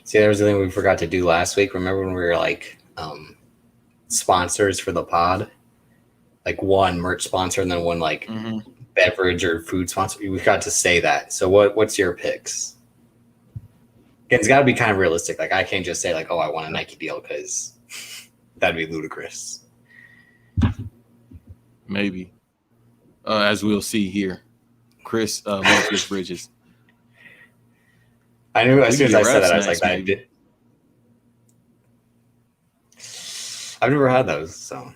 See, there was the thing we forgot to do last week. Remember when we were like sponsors for the pod? Like one merch sponsor and then one like beverage or food sponsor. We got to say that. So what's your picks? Again, it's got to be kind of realistic. Like I can't just say like, oh, I want a Nike deal because that'd be ludicrous. Maybe. As we'll see here. Chris Bridges. I knew as soon as I said that, I was like, I did. I've never had those, so.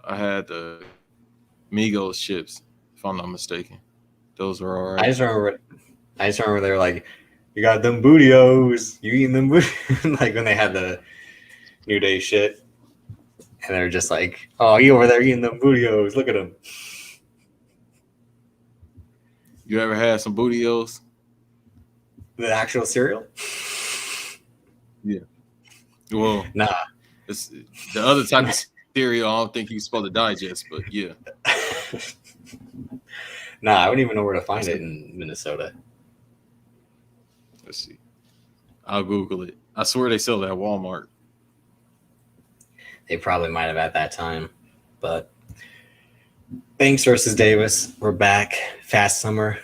I had the Migos chips, if I'm not mistaken. Those were all right. I just remember they were like, you got them bootios. You eating them bootios? Like when they had the New Day shit. And they're just like, oh, you over there eating them bootios. Look at them. You ever had some bootios? The actual cereal? Yeah. Well, nah. It's the other type of cereal I don't think you're supposed to digest, but yeah. Nah, I wouldn't even know where to find it in Minnesota. Let's see. I'll Google it. I swear they sell it at Walmart. They probably might have at that time. But Banks versus Davis. We're back. Fast summer.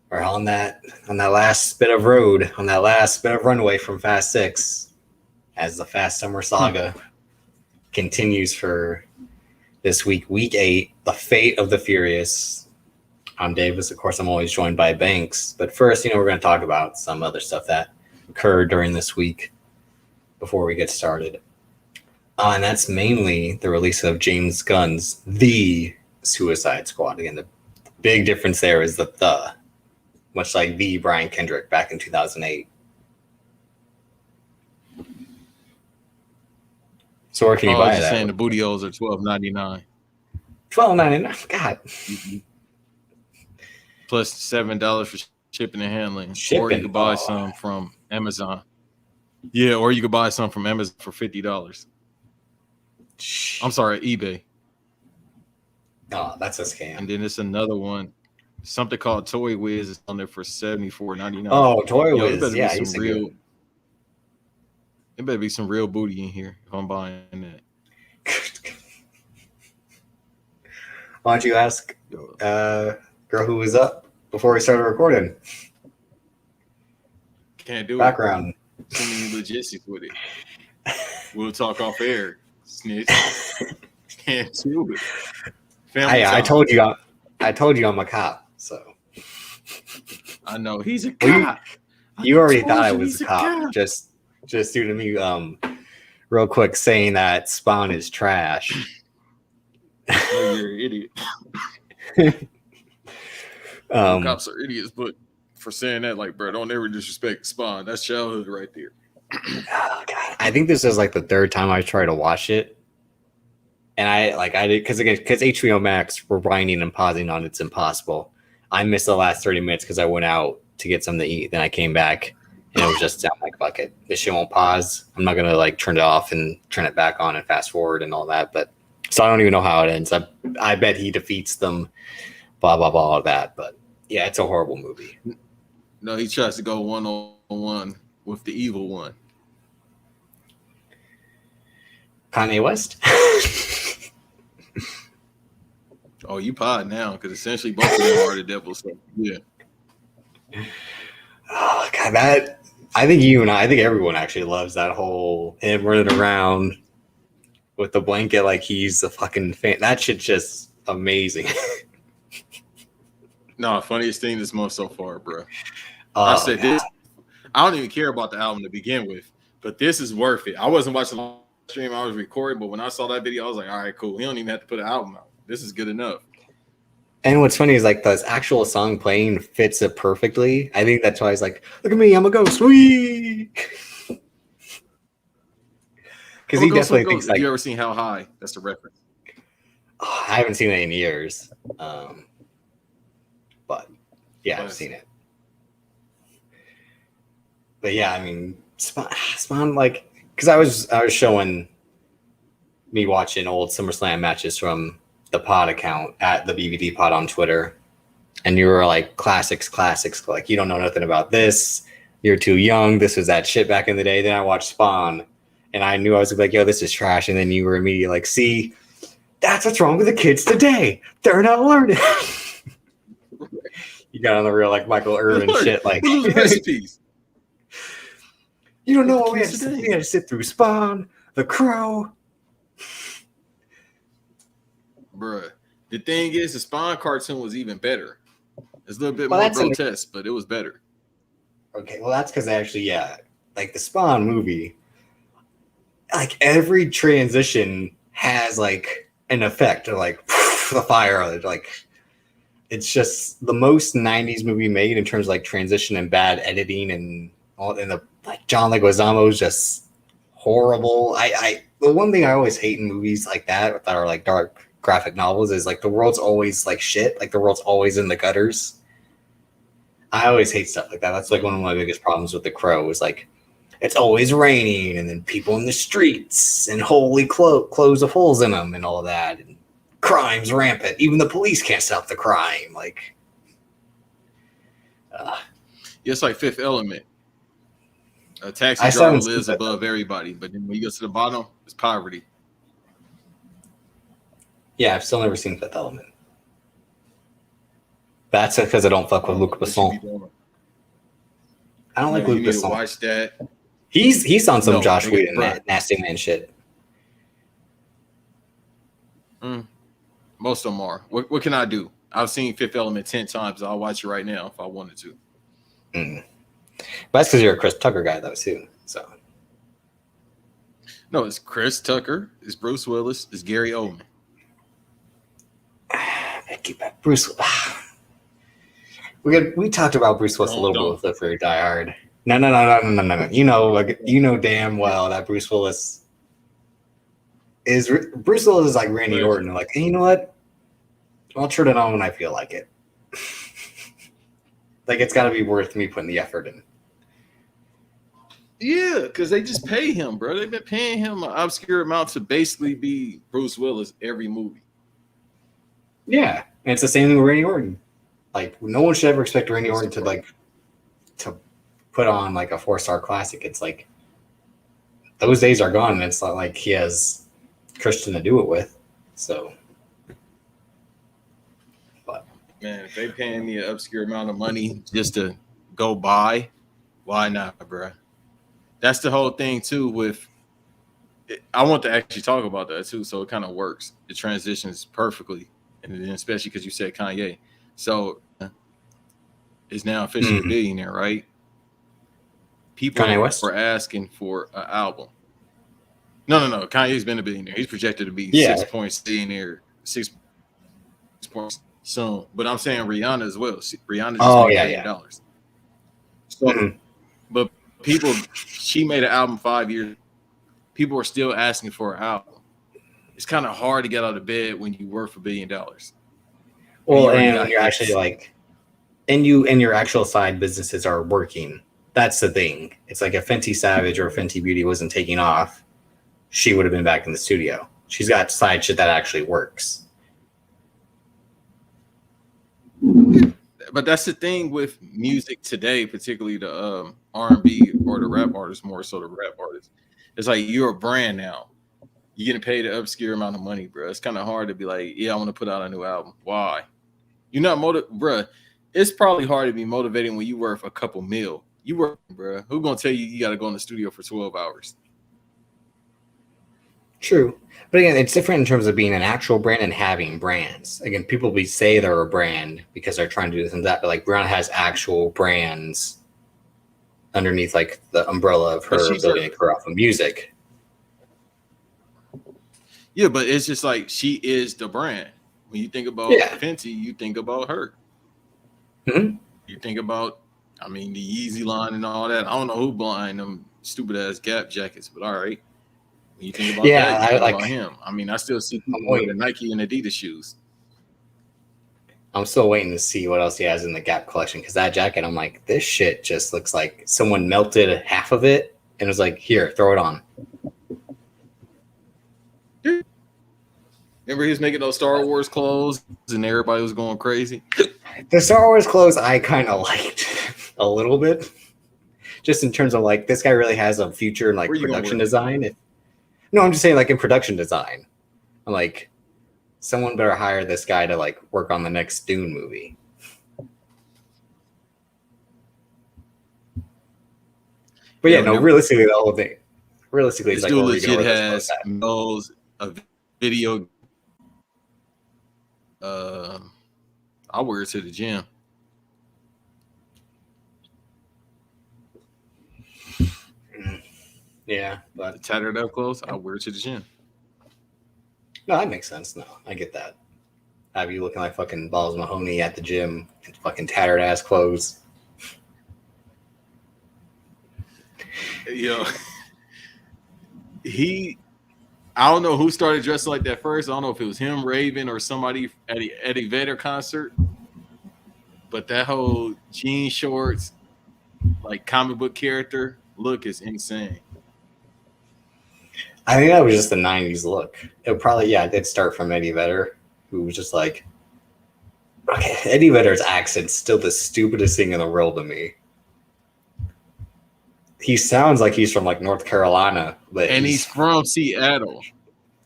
We're on that last bit of road, on that last bit of runway from Fast 6 as the Fast Summer saga continues for this week. Week 8, the fate of the Furious. I'm Davis. Of course, I'm always joined by Banks. But first, we're going to talk about some other stuff that occurred during this week before we get started. And that's mainly the release of James Gunn's The Suicide Squad. Again, the big difference there is the much like the Brian Kendrick back in 2008. So where can you buy that? Saying the bootios are $12.99. $12.99. God. Plus $7 for shipping and handling. Or you could buy some from Amazon. Yeah, or you could buy some from Amazon for $50. I'm sorry, eBay. Oh, that's a scam. And then it's another one. Something called Toy Wiz is on there for $74.99. Oh, Toy Wiz. Yeah, he's real. It better be some real booty in here if I'm buying that. Why don't you ask girl who was up before we started recording? Can't do Background. Too many logistics with it. We'll talk off air. Snitch. Can't do it. I told you I'm a cop, so. I know he's a cop. You already thought I was a cop. Just due to me real quick saying that Spawn is trash. Oh, you're an idiot. Cops are idiots, but for saying that, like, bro, don't ever disrespect Spawn. That's childhood right there. Oh, God. I think this is like the third time I tried to watch it. And I did because HBO Max we're grinding and pausing on it's impossible. I missed the last 30 minutes because I went out to get something to eat. Then I came back and it was just I'm like, fuck it. This shit won't pause. I'm not gonna like turn it off and turn it back on and fast forward and all that. But so I don't even know how it ends. I bet he defeats them, blah blah blah, all of that. But yeah, it's a horrible movie. No, he tries to go 1-on-1 with the evil one. Kanye West. Oh, you pod now because essentially both of them are the devil. So yeah. Oh God, I think everyone actually loves that whole him running around with the blanket like he's a fucking fan. That shit's just amazing. No, funniest thing this month so far, bro. I said God. This. I don't even care about the album to begin with, but this is worth it. I wasn't watching the stream; I was recording. But when I saw that video, I was like, "All right, cool. He don't even have to put an album out. This is good enough." And what's funny is like the actual song playing fits it perfectly. I think that's why he's like, "Look at me, I'm a ghost." Sweet. Because he definitely thinks like. Have you ever seen How High? That's the reference. Oh, I haven't seen it in years, but yeah, I've seen it. But yeah, I mean, Spawn like because I was showing me watching old SummerSlam matches from the pod account at the BVD pod on Twitter. and you were like classics, like you don't know nothing about this. You're too young. This was that shit back in the day. Then I watched Spawn, and I knew I was like, yo, this is trash. And then you were immediately like, see, that's what's wrong with the kids today. They're not learning. You got on the real like Michael Irvin shit, like recipes. You don't know what we had to sit through Spawn, The Crow. Bruh. The thing is, the Spawn cartoon was even better. It's a little bit more grotesque, but it was better. Okay, well, that's because actually, yeah, like the Spawn movie, like every transition has like an effect, or like the fire, like it's just the most '90s movie made in terms of like transition and bad editing and all. And the like John Leguizamo's just horrible. The one thing I always hate in movies like that are like dark graphic novels is like the world's always like shit, like the world's always in the gutters. I always hate stuff like that. That's like one of my biggest problems with The Crow is like it's always raining and then people in the streets and holy clothes with holes in them and all that, and crime's rampant. Even the police can't stop the crime. Like, it's like Fifth Element. A taxi driver lives above everybody, but then when you get to the bottom, it's poverty. Yeah, I've still never seen Fifth Element. That's because I don't fuck with Luc Besson. I don't like Luc Besson. Watch that. He's on some Josh Whedon nasty man shit. Most of them are. What can I do? I've seen Fifth Element 10 times. I'll watch it right now if I wanted to. But that's because you're a Chris Tucker guy, though, too. So. No, it's Chris Tucker. It's Bruce Willis. It's Gary Oldman. Bruce. We talked about Bruce Willis a little bit with Live Free or Die Hard. No. You know damn well that Bruce Willis is like Randy Orton. Like, hey, you know what? I'll turn it on when I feel like it. Like, it's got to be worth me putting the effort in. Yeah, because they just pay him, bro. They've been paying him an obscure amount to basically be Bruce Willis every movie. Yeah, and it's the same thing with Randy Orton. Like, no one should ever expect Randy Orton to put on like a 4-star classic. It's like those days are gone, and it's not like he has Christian to do it with. So, but man, if they paying me an obscure amount of money just to go by, why not, bro? That's the whole thing too. With I want to actually talk about that too, so it kind of works. It transitions perfectly, and then especially because you said Kanye. So is now officially a billionaire, right? People were asking for an album. No. Kanye's been a billionaire. He's projected to be 6 points billionaire, 6 points soon. But I'm saying Rihanna as well. Rihanna just made $1 billion. So, but she made an album 5 years. People are still asking for an album. It's kind of hard to get out of bed when you work for $1 billion. Well, and you're actually like, and your actual side businesses are working. That's the thing. It's like if Fenty Savage or Fenty Beauty wasn't taking off, she would have been back in the studio. She's got side shit that actually works. But that's the thing with music today, particularly the R&B or the rap artists, more so the rap artists. It's like you're a brand now. You're getting paid an obscure amount of money, bro. It's kind of hard to be like, yeah, I want to put out a new album. Why? You're not motivated, bro. It's probably hard to be motivated when you worth a couple mil. You work, bro. Who's gonna tell you got to go in the studio for 12 hours? True, but again, it's different in terms of being an actual brand and having brands. Again, people say they're a brand because they're trying to do this and that, but like Rihanna has actual brands underneath like the umbrella of her ability to career off of music. Yeah, but it's just like she is the brand. When you think about Fenty, you think about her. Mm-hmm. You think about, I mean, the Yeezy line and all that. I don't know who buying them stupid ass Gap jackets, but all right. When you think about that, you think about him. I mean, I still see people wearing the Nike and Adidas shoes. I'm still waiting to see what else he has in the Gap collection, because that jacket, I'm like, this shit just looks like someone melted half of it and was like, here, throw it on. Yeah, Remember he was making those Star Wars clothes and everybody was going crazy. The Star Wars clothes I kind of liked a little bit, just in terms of like this guy really has a future in like production design. No, I'm just saying like in production design. I'm like, someone better hire this guy to like work on the next Dune movie. But yeah, no, realistically, the whole thing. Realistically, it's this like, dude legit has knows a video. I wear it to the gym. Yeah, but the tattered up clothes, I wear it to the gym. No, that makes sense. No, I get that. Have you looking like fucking Balls Mahoney at the gym in fucking tattered ass clothes? Yo, I don't know who started dressing like that first. I don't know if it was him, Raven, or somebody at the Eddie Vedder concert. But that whole jean shorts, like comic book character look is insane. I think that was just the 90s look. It probably, it did start from Eddie Vedder, who was just like, okay, Eddie Vedder's accent's still the stupidest thing in the world to me. He sounds like he's from like North Carolina, but he's from Seattle.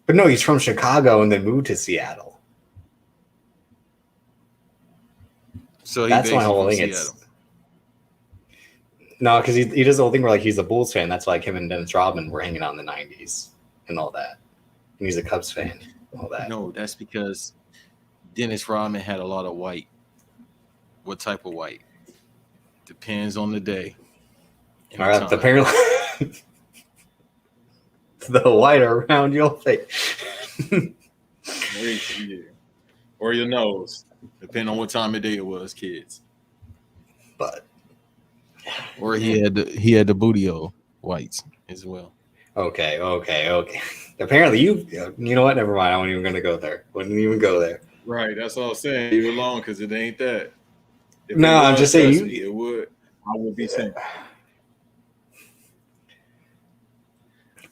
But no, he's from Chicago and then moved to Seattle. So that's my whole thing. No, because he does the whole thing where like he's a Bulls fan. That's why like him and Dennis Rodman were hanging out in the 90s and all that. And he's a Cubs fan. All that. No, that's because Dennis Rodman had a lot of white. What type of white? Depends on the day. All right, apparently the white around your face. Or your nose. Depending on what time of day it was, kids. But or he had the bootio whites as well. Okay. Apparently you know what? Never mind. I wasn't even gonna go there. Wouldn't even go there. Right. That's all I'm saying. Leave it alone because it ain't that. I'm just saying it would. I would be saying.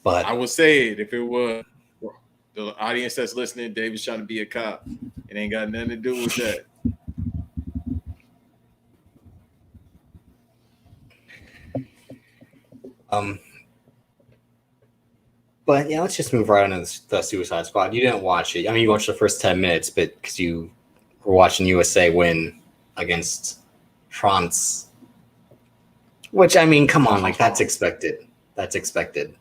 But I would say it if it was the audience that's listening. David's trying to be a cop. It ain't got nothing to do with that. But yeah, let's just move right on to the Suicide Squad. You didn't watch it. I mean, you watched the first 10 minutes, but because you were watching USA win against France, which I mean, come on, like that's expected. That's expected.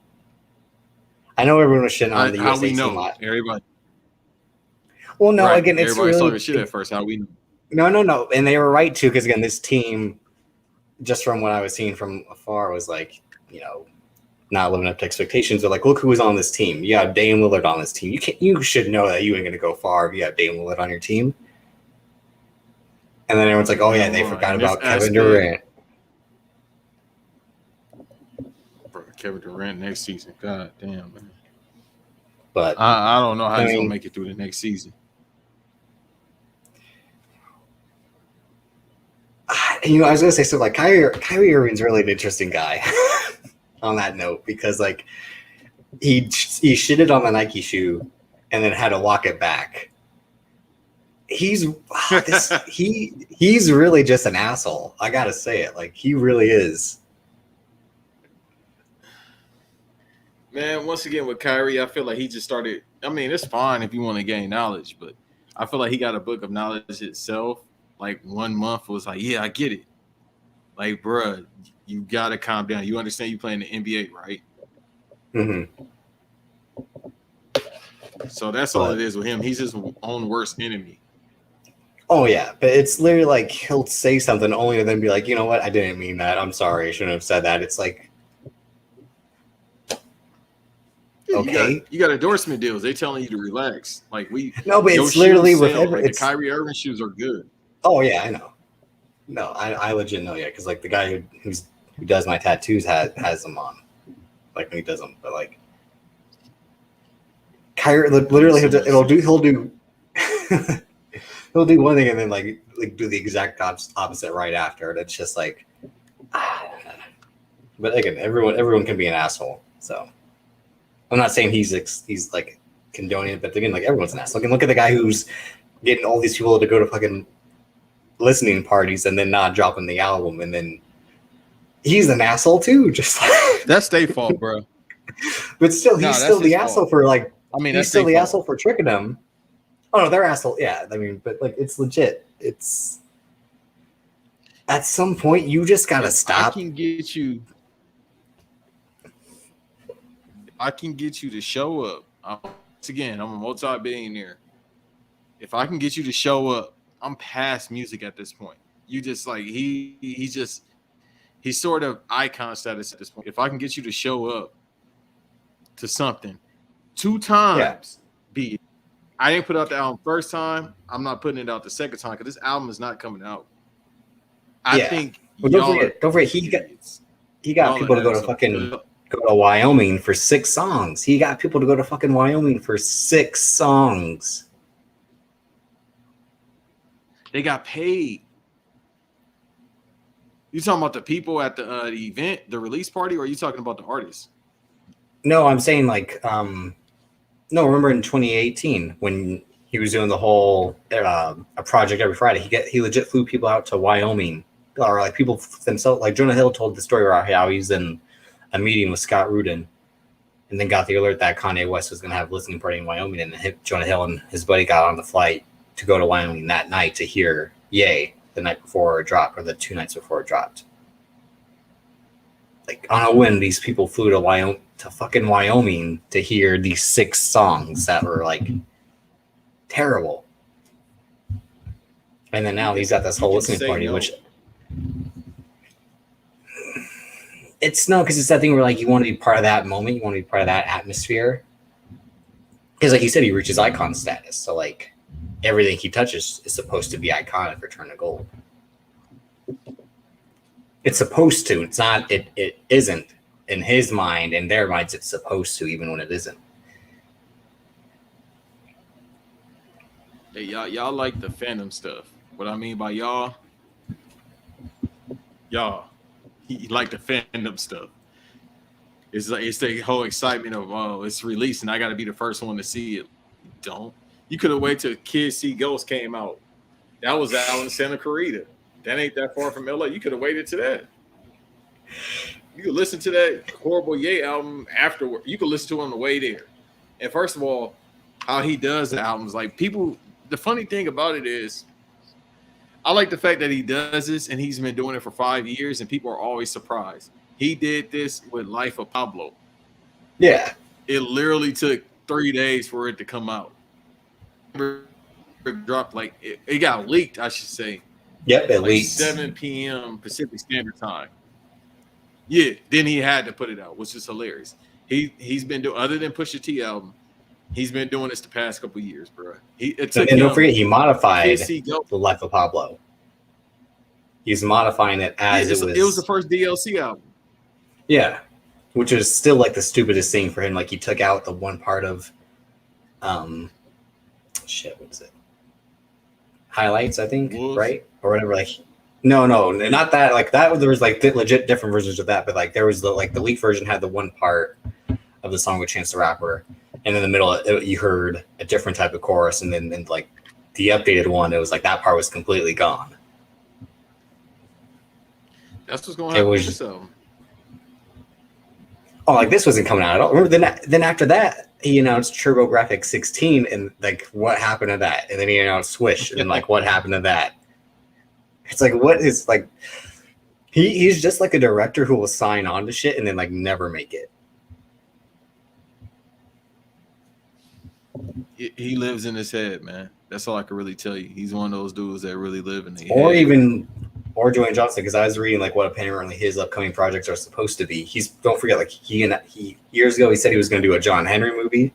I know everyone was shitting on the USA team a lot. Everybody. Well, no, again, it's everybody really saw shit at first. How we know? No, and they were right too, because again, this team, just from what I was seeing from afar, was like, not living up to expectations. They're like, look who was on this team. You have Dame Lillard on this team. You should know that you ain't going to go far if you have Dame Lillard on your team. And then everyone's like, oh yeah, they forgot about Kevin Durant. Bro, Kevin Durant next season. God damn, man. But I don't know how he's going to make it through the next season. I was going to say, so like Kyrie Irving's really an interesting guy. On that note, because like he shitted on the Nike shoe and then had to walk it back. He's really just an asshole. I gotta say it. Like he really is. Man, once again with Kyrie, I feel like he just started. I mean, it's fine if you want to gain knowledge, but I feel like he got a book of knowledge itself. Like 1 month was like, yeah, I get it. Like, bruh, you gotta calm down. You understand you playing the NBA, right? Mm-hmm. So that's all it is with him. He's his own worst enemy. Oh yeah, but it's literally like he'll say something only to then be like, you know what? I didn't mean that. I'm sorry. I shouldn't have said that. It's like, okay, you got endorsement deals. They telling you to relax. Like no, but it's literally with like the Kyrie Irving shoes are good. Oh yeah, I know. No, I legit know, because like the guy who does my tattoos has them on, like when he does them. But like Kyrie, literally, he'll do he'll do one thing and then like do the exact opposite right after, and it's just like. But again, everyone can be an asshole. So I'm not saying he's like condoning it, but again, like everyone's an asshole. Look at the guy who's getting all these people to go to fucking listening parties and then not dropping the album, and then he's an asshole too. Just like, That's their fault, bro. but still, he's still the fault. asshole for like. I mean, he's still the asshole for tricking them. Oh no, they're asshole. Yeah, I mean, but like it's legit. It's at some point you just gotta stop. I can get you to show up. Once again, I'm a multi-billionaire. If I can get you to show up, I'm past music at this point. You just like he's sort of icon status at this point. If I can get you to show up to something 2 times, be it. I didn't put out the album first time. I'm not putting it out the second time because this album is not coming out. I think. Well, don't forget, he got people to go to Wyoming for 6 songs. He got people to go to fucking Wyoming for 6 songs. They got paid. You talking about the people at the event, the release party, or are you talking about the artists? No, I'm saying like, no. Remember in 2018 when he was doing the whole a project every Friday, he legit flew people out to Wyoming, or like people themselves. Like Jonah Hill told the story about how he's in a meeting with Scott Rudin, and then got the alert that Kanye West was going to have a listening party in Wyoming, and Jonah Hill and his buddy got on the flight to go to Wyoming that night to hear Yay the night before it dropped, or the 2 nights before it dropped. Like on a whim, these people flew to fucking Wyoming to hear these 6 songs that were like terrible. And then now he's got this whole listening party, which it's no, because it's that thing where like you want to be part of that moment, you want to be part of that atmosphere. Because like you said, he reaches icon status, so like everything he touches is supposed to be iconic or turn to gold. It's supposed to. It's not. It isn't. In his mind, in their minds, it's supposed to, even when it isn't. Hey, y'all like the fandom stuff. What I mean by y'all, he like the fandom stuff. It's like it's the whole excitement of it's released and I got to be the first one to see it. Don't. You could have waited till Kids See Ghosts came out. That was out in Santa Clarita. That ain't that far from LA. You could have waited to that. You could listen to that Horrible Ye album afterward. You could listen to it on the way there. And first of all, how he does the albums, like people, the funny thing about it is, I like the fact that he does this and he's been doing it for 5 years and people are always surprised. He did this with Life of Pablo. Yeah. It literally took 3 days for it to come out. It dropped like, it got leaked, I should say. Yep, at like least 7 p.m. Pacific Standard Time. Yeah, then he had to put it out, which is hilarious. He's been doing, other than Pusha T album, he's been doing this the past couple of years, bro. And don't forget, he modified the Life of Pablo. He's modifying it as it was. It was the first DLC album. Yeah, which is still like the stupidest thing for him. Like he took out the one part of, shit, what is it? Highlights, I think, right? Or whatever. Like, no, not that. Like that, there was like legit different versions of that. But like there was the leaked version had the one part of the song with Chance the Rapper, and in the middle you heard a different type of chorus, and then like the updated one, it was like that part was completely gone. That's what's going on with this album. Oh, like this wasn't coming out at all. Remember, then after that, he announced TurboGrafx 16, and like what happened to that? And then he announced Swish, and then like what happened to that? It's like what is like he's just like a director who will sign on to shit and then like never make it. He lives in his head, man. That's all I can really tell you. He's one of those dudes that really live in the head. Or Dwayne Johnson, because I was reading like what apparently his upcoming projects are supposed to be. Don't forget, like he years ago he said he was going to do a John Henry movie,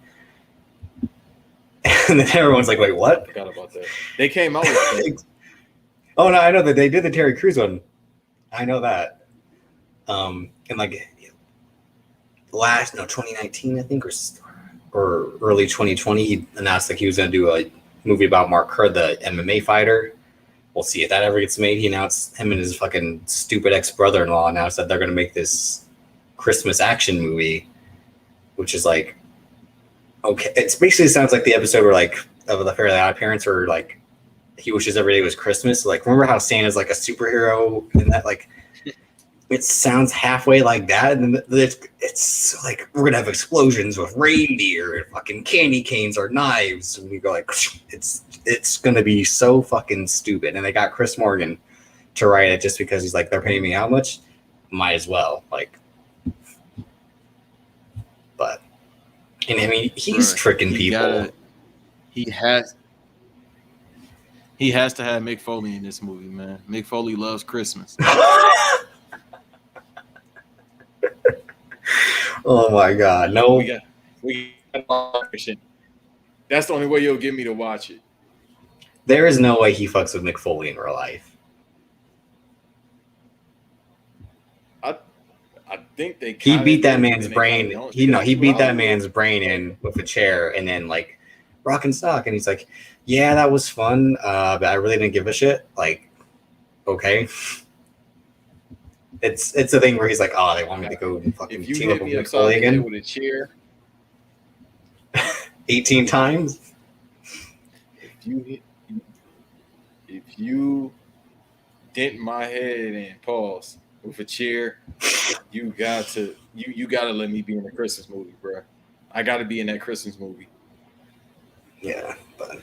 and then everyone's like, "Wait, what?" I forgot about that. They came out with that. Oh no, I know that they did the Terry Crews one. I know that. And like 2019, I think, or early 2020, he announced like he was going to do a movie about Mark Kerr, the MMA fighter. We'll see if that ever gets made. He announced, him and his fucking stupid ex-brother-in-law announced that they're going to make this Christmas action movie, which is like, okay, it's basically sounds like the episode where like of the Fairly Odd Parents, where like he wishes every day was Christmas. Like, remember how Santa's like a superhero and that like it sounds halfway like that, and it's like we're gonna have explosions with reindeer and fucking candy canes or knives, and we go like it's gonna be so fucking stupid. And they got Chris Morgan to write it just because he's like, they're paying me how much? Might as well. Like, but and I mean he's tricking people. He has to have Mick Foley in this movie, man. Mick Foley loves Christmas. Oh my god, no. We got that's the only way you'll get me to watch it. There is no way he fucks with Mick Foley in real life. I think he beat that man's brain. He beat that man's brain in with a chair, and then like rock and stock, and he's like, "Yeah, that was fun, but I really didn't give a shit." Like, okay, it's a thing where he's like, "Oh, they want me to go and fucking team up with Mick Foley again with a chair 18 times." If you dent my head and pause with a chair, you gotta let me be in a Christmas movie, bro. I gotta be in that Christmas movie. Yeah, but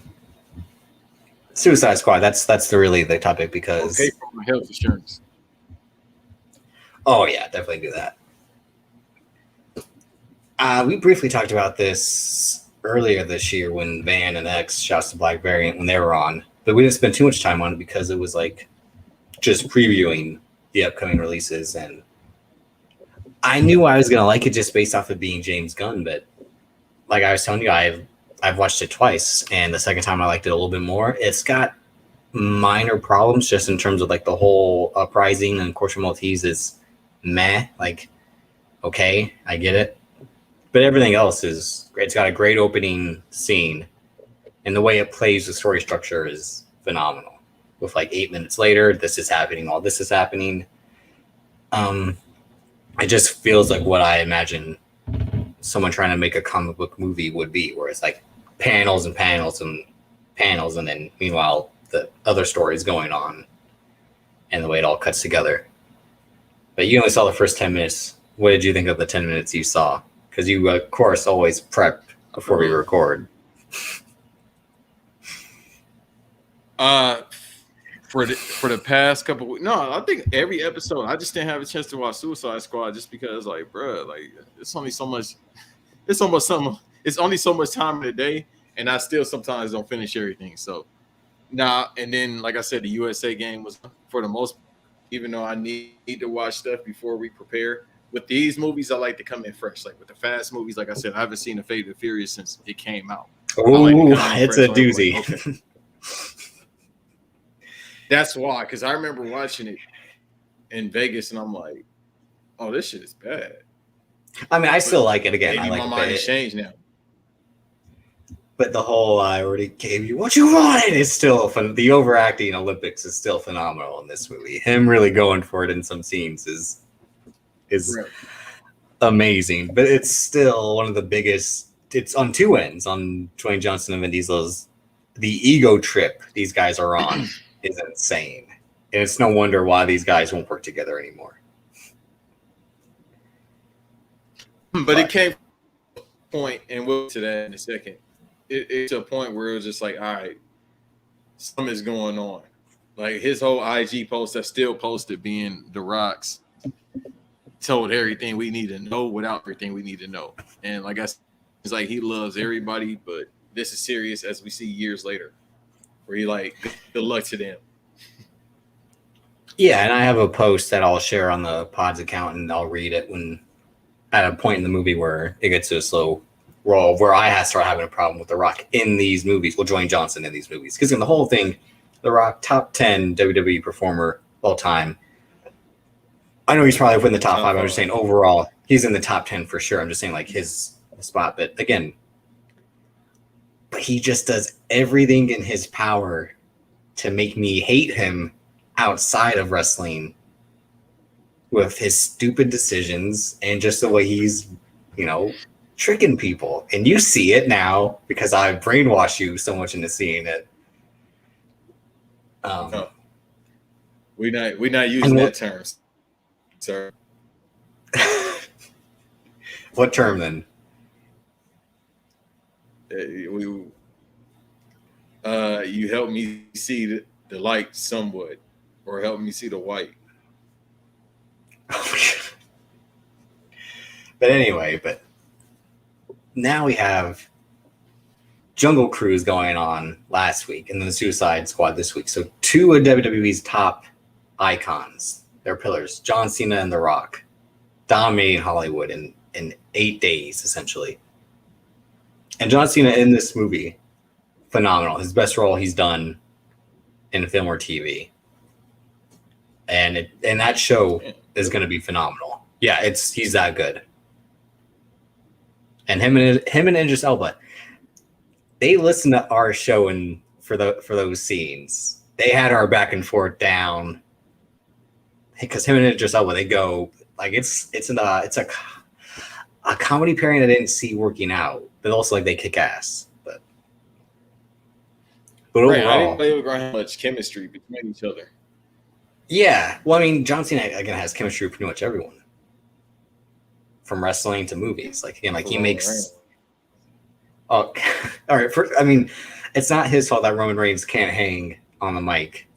Suicide Squad. That's really the topic because pay for my health insurance. Oh yeah, definitely do that. We briefly talked about this earlier this year when Van and X Shouts to Black Variant when they were on, but we didn't spend too much time on it because it was like just previewing the upcoming releases, and I knew I was gonna like it just based off of being James Gunn, but like I was telling you, I've watched it twice, and the second time I liked it a little bit more. It's got minor problems just in terms of like the whole uprising and Corso Maltese is meh. Like, okay, I get it, but everything else is great. It's got a great opening scene, and the way it plays the story structure is phenomenal. With like 8 minutes later, this is happening, all this is happening. It just feels like what I imagine someone trying to make a comic book movie would be, where it's like panels and panels and panels, and then meanwhile the other story is going on, and the way it all cuts together. But you only saw the first 10 minutes. What did you think of the 10 minutes you saw? Because you, of course, always prep before we record. For the past couple of weeks, no, I think every episode, I just didn't have a chance to watch Suicide Squad just because, like, bro, like it's only so much. It's only so much time in the day, and I still sometimes don't finish everything. So, and then, like I said, the USA game was for the most. Even though I need to watch stuff before we prepare. With these movies, I like to come in fresh. Like with the fast movies, like I said, I haven't seen The Fate of the Furious since it came out. Oh, it's a doozy. Like, okay. That's why, because I remember watching it in Vegas, and I'm like, "Oh, this shit is bad." I mean, I still like it. Again, maybe I like my mind has changed now. But the whole "I already gave you what you wanted" is still fun. The overacting Olympics is still phenomenal in this movie. Him really going for it in some scenes is right. Amazing. But it's still one of the biggest. It's on two ends. On Dwayne Johnson and Vin Diesel's, the ego trip these guys are on is insane, and it's no wonder why these guys won't work together anymore. But it came to a point, and we'll get to that in a second. It's a point where it was just like, all right, something's going on. Like his whole IG post that's still posted being The Rock's told everything we need to know without everything we need to know. And like I said, it's like he loves everybody, but this is serious as we see years later. Where he like, good luck to them. Yeah, and I have a post that I'll share on the Pods account, and I'll read it when at a point in the movie where it gets to a slow roll, where I start having a problem with The Rock in these movies. Well, Dwayne Johnson in these movies, because in the whole thing, The Rock, top 10 WWE performer all time. I know he's probably within the top 5. I'm just saying overall, he's in the top 10 for sure. I'm just saying like his spot, but again. But he just does everything in his power to make me hate him outside of wrestling with his stupid decisions and just the way he's, tricking people, and you see it now because I brainwashed you so much into seeing it. No, we're not using that term, sir. What term then? You help me see the light somewhat, or help me see the white. But anyway, now we have Jungle Cruise going on last week, and then the Suicide Squad this week. So two of WWE's top icons, their pillars, John Cena and The Rock, dominating Hollywood in 8 days, essentially. And John Cena in this movie, phenomenal. His best role he's done in film or TV. And that show is going to be phenomenal. Yeah, he's that good. And him and Idris Elba, they listened to our show and for those scenes. They had our back and forth down because him and Idris Elba, they go like it's a comedy pairing I didn't see working out, but also like they kick ass. But right, overall, I didn't think they were going to have much chemistry between each other. Yeah, well, I mean, John Cena again has chemistry with pretty much everyone, from wrestling to movies. Like again, like he makes. Oh, all right. I mean, it's not his fault that Roman Reigns can't hang on the mic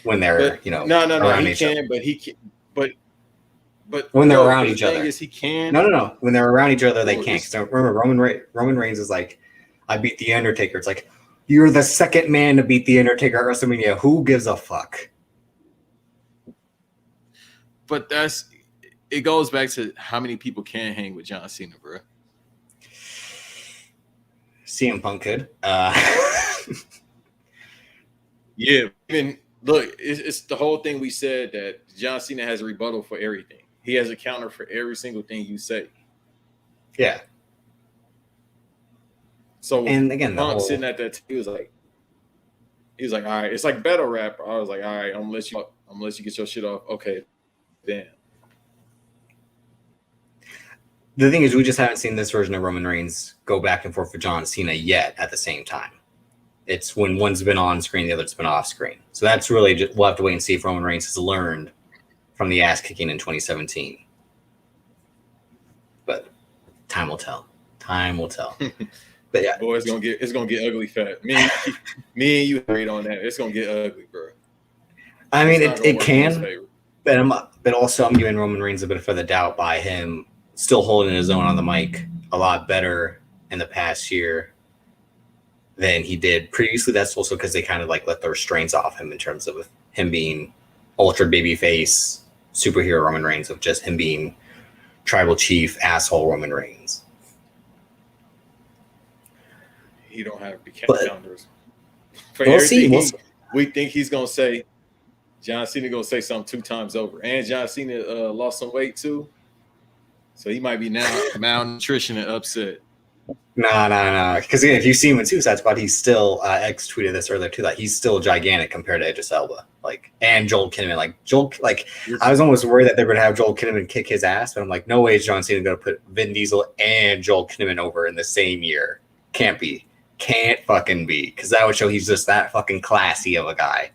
when they're no, he can, but he can, but when they're around each other, is he can. No. When they're around each other, they can't. So remember, Roman Reigns is like, I beat the Undertaker. It's like, you're the second man to beat the Undertaker at WrestleMania. Who gives a fuck? But it goes back to how many people can hang with John Cena, bro. CM Punk could. Yeah, even look, it's the whole thing we said that John Cena has a rebuttal for everything. He has a counter for every single thing you say. Yeah. So and again, Punk sitting at that, he was like, all right, it's like battle rap. I was like, all right, I'm gonna let you get your shit off. Okay, damn. The thing is, we just haven't seen this version of Roman Reigns go back and forth with John Cena yet at the same time. It's when one's been on screen, the other's been off screen. So that's really just, we'll have to wait and see if Roman Reigns has learned from the ass kicking in 2017. But time will tell. Time will tell. But yeah, boy, it's gonna get ugly fat. Me and you agreed on that. It's gonna get ugly, bro. I mean, it can, but also I'm giving Roman Reigns a bit of the doubt by him still holding his own on the mic a lot better in the past year than he did previously. That's also because they kind of like let the restraints off him in terms of him being ultra babyface superhero Roman Reigns, of just him being tribal chief asshole Roman Reigns. He don't have the counters for we'll everything. See. We think he's gonna say. John Cena gonna say something 2 times over, and John Cena lost some weight too, so he might be now malnutrition and upset. No. Because again, if you see him in Suicide Squad, he's still tweeted this earlier too, that he's still gigantic compared to Idris Elba, and Joel Kinnaman. I was almost worried that they were gonna have Joel Kinnaman kick his ass, but I'm like, no way is John Cena gonna put Vin Diesel and Joel Kinnaman over in the same year. Can't fucking be, because that would show he's just that fucking classy of a guy.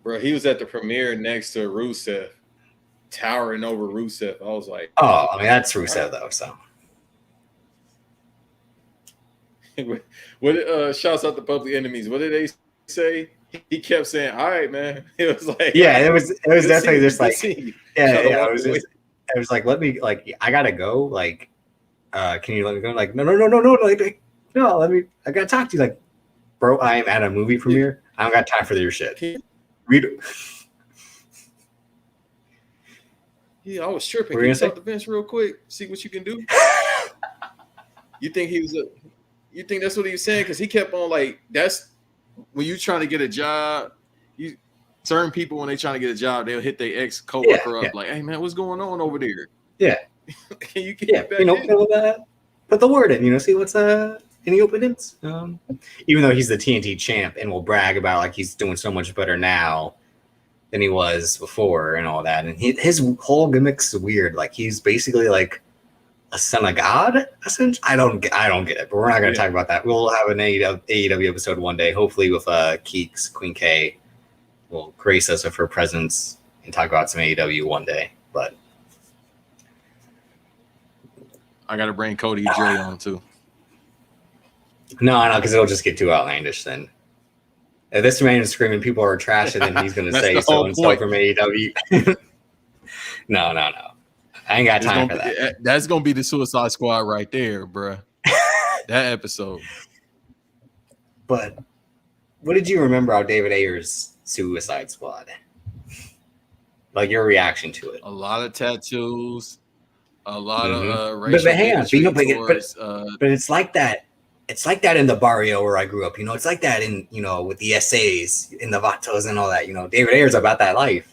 Bro, he was at the premiere next to Rusev, towering over Rusev. I was like, oh, I mean, that's Rusev though, so. What shouts out to Public Enemies. What did they say? He kept saying, all right, man. It was like, yeah, it was definitely just like, yeah, it was like, let me, like, I gotta go, like, can you let me go? Like, no, like, no, I gotta talk to you. Like, bro, I am at a movie premiere. I don't got time for your shit. Read it. Yeah, I was tripping. Can you talk the bench real quick? See what you can do. You think you think that's what he was saying? Because he kept on like, that's when you trying to get a job. Certain people, when they trying to get a job, they'll hit their ex coworker up like, hey man, what's going on over there? Yeah. Can you get back in? Put the word in, see what's any openings. Even though he's the TNT champ and will brag about like he's doing so much better now than he was before and all that. And his whole gimmick's weird. Like he's basically like a son of God. Essentially, I don't get it. But we're not going to talk about that. We'll have an AEW episode one day, hopefully with Keeks, Queen K will grace us with her presence and talk about some AEW one day. But I got to bring Cody Dre on too. No, because it'll just get too outlandish then. If this man is screaming people are trash, and then he's going to say so-and-so from AEW. No. I ain't got time for that. That's going to be the Suicide Squad right there, bruh. That episode. But what did you remember about David Ayer's Suicide Squad? Like your reaction to it? A lot of tattoos, a lot of racial but hang on, but it's like that. It's like that in the barrio where I grew up. It's like that in with the essays, in the vatos and all that. David Ayer's about that life.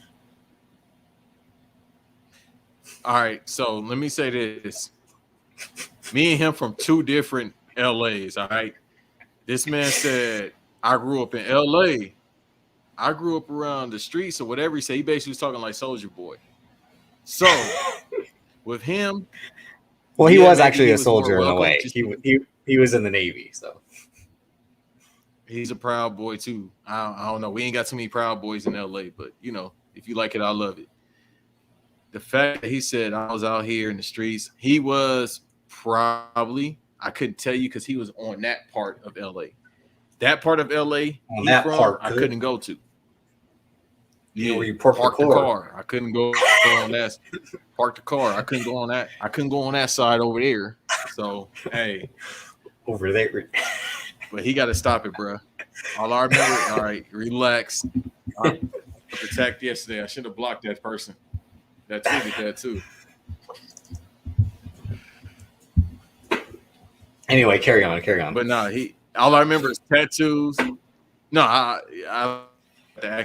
All right, so let me say this. Me and him from two different LAs, all right? This man said, I grew up in LA. I grew up around the streets or whatever he said. He basically was talking like Soulja Boy. So, with him... Well, he was actually a soldier in a way. He was in the Navy, so... He's a proud boy, too. I don't know. We ain't got too many proud boys in LA, but, if you like it, I love it. The fact that he said I was out here in the streets, he was probably, I couldn't tell you because he was on that part of LA. That part of LA I couldn't go to. Yeah, where you park the car. I couldn't go on that. Park the car. I couldn't go on that. I couldn't go on that side over there. So, hey. Over there. But he got to stop it, bro. All I remember, all right, relax. I was attacked yesterday. I should have blocked that person. That tweeted that too. Anyway, carry on. But no, all I remember is tattoos. No, I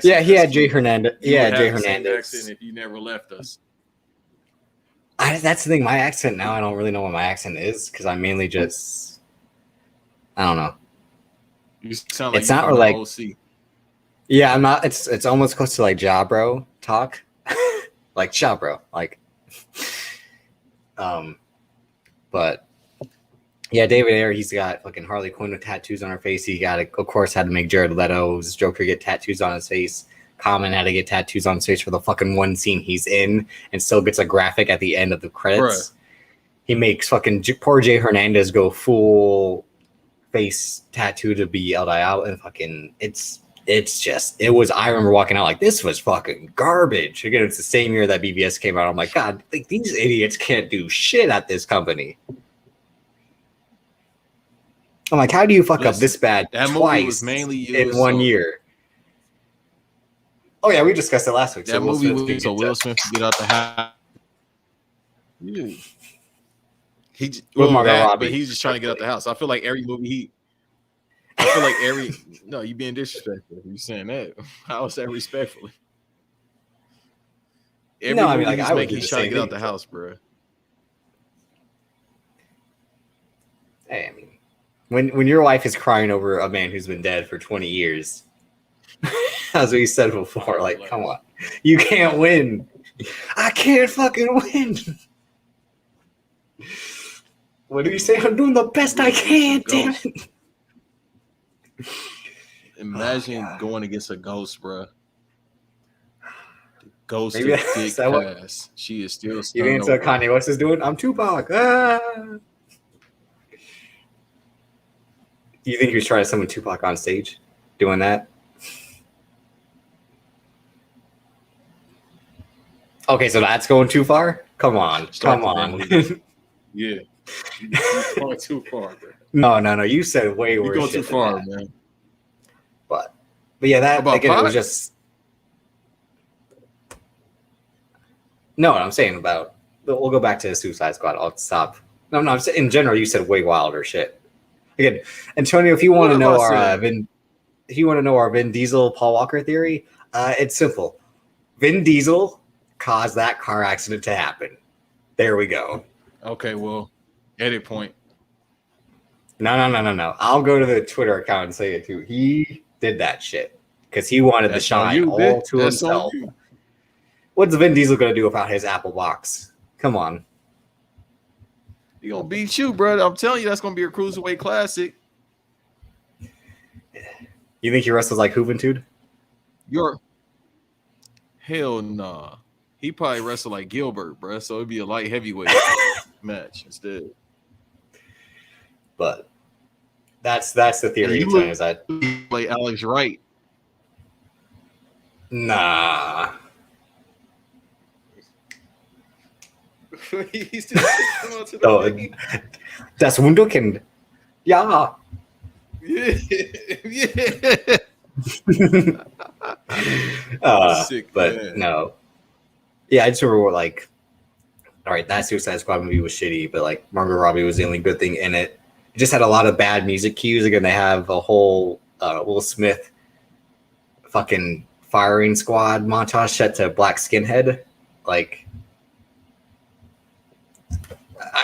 yeah, he had Jay Hernandez. Yeah, Jay Hernandez. If you never left us. That's the thing. My accent now, I don't really know what my accent is because I mainly just, I don't know. You sound like it's not like OC. Yeah, I'm not. It's almost close to like Ja bro talk. Like Ja bro, like, but yeah, David Ayer, he's got fucking Harley Quinn with tattoos on her face. He had to make Jared Leto's Joker get tattoos on his face. Common had to get tattoos on his face for the fucking one scene he's in, and still gets a graphic at the end of the credits. Bruh. He makes fucking poor Jay Hernandez go full face tattoo to be El Diablo, and fucking I remember walking out like, this was fucking garbage. Again, it's the same year that BVS came out. I'm like, God, like, these idiots can't do shit at this company. I'm like, how do you fuck up this bad that twice movie was mainly in 1 year? Oh, yeah, we discussed it last week. That movie was so Will Smith to get out the house. Yeah. But he's just trying to get out the house. I feel like every movie no, you being disrespectful. You saying that? How is that respectfully? He's trying to get out the house, bro. Hey, I mean, when your wife is crying over a man who's been dead for 20 years, as we said before, like, come on, you can't win. I can't fucking win. What do you say? I'm doing the best I can, damn it. Imagine going against a ghost, bro. Ghost is thick ass. She is still. You didn't say Kanye West is doing? I'm Tupac. Ah. Do you think he was trying to summon Tupac on stage, doing that? Okay, so that's going too far. Come on. Yeah, you're going too far, bro. No. You said way worse. You go too far, man. But yeah, that again, it was just. No, I'm saying about. We'll go back to the Suicide Squad. I'll stop. No. I'm saying in general, you said way wilder shit. Again, Antonio, if you want to know our Vin Diesel Paul Walker theory, it's simple. Vin Diesel caused that car accident to happen. There we go. Okay, well, edit point. No. I'll go to the Twitter account and say it too. He did that shit. because he wanted the That's on shine you, all man. to That's on himself. you. What's Vin Diesel gonna do about his Apple box? Come on. He gonna beat you, bro. I'm telling you, that's gonna be a cruiserweight classic. You think he wrestles like Juventud? You're hell nah. He probably wrestled like Gilbert, bro. So it'd be a light heavyweight match instead. But that's the theory. You Is that like Alex Wright. nah? He's just coming out to the Oh, ring. das Wunderkind. Yeah. Yeah. Sick, but man. no. Yeah, I just remember like, all right, that Suicide Squad movie was shitty, but like Margot Robbie was the only good thing in it. It just had a lot of bad music cues. Again, they have a whole Will Smith fucking firing squad montage set to Black Skinhead. Like,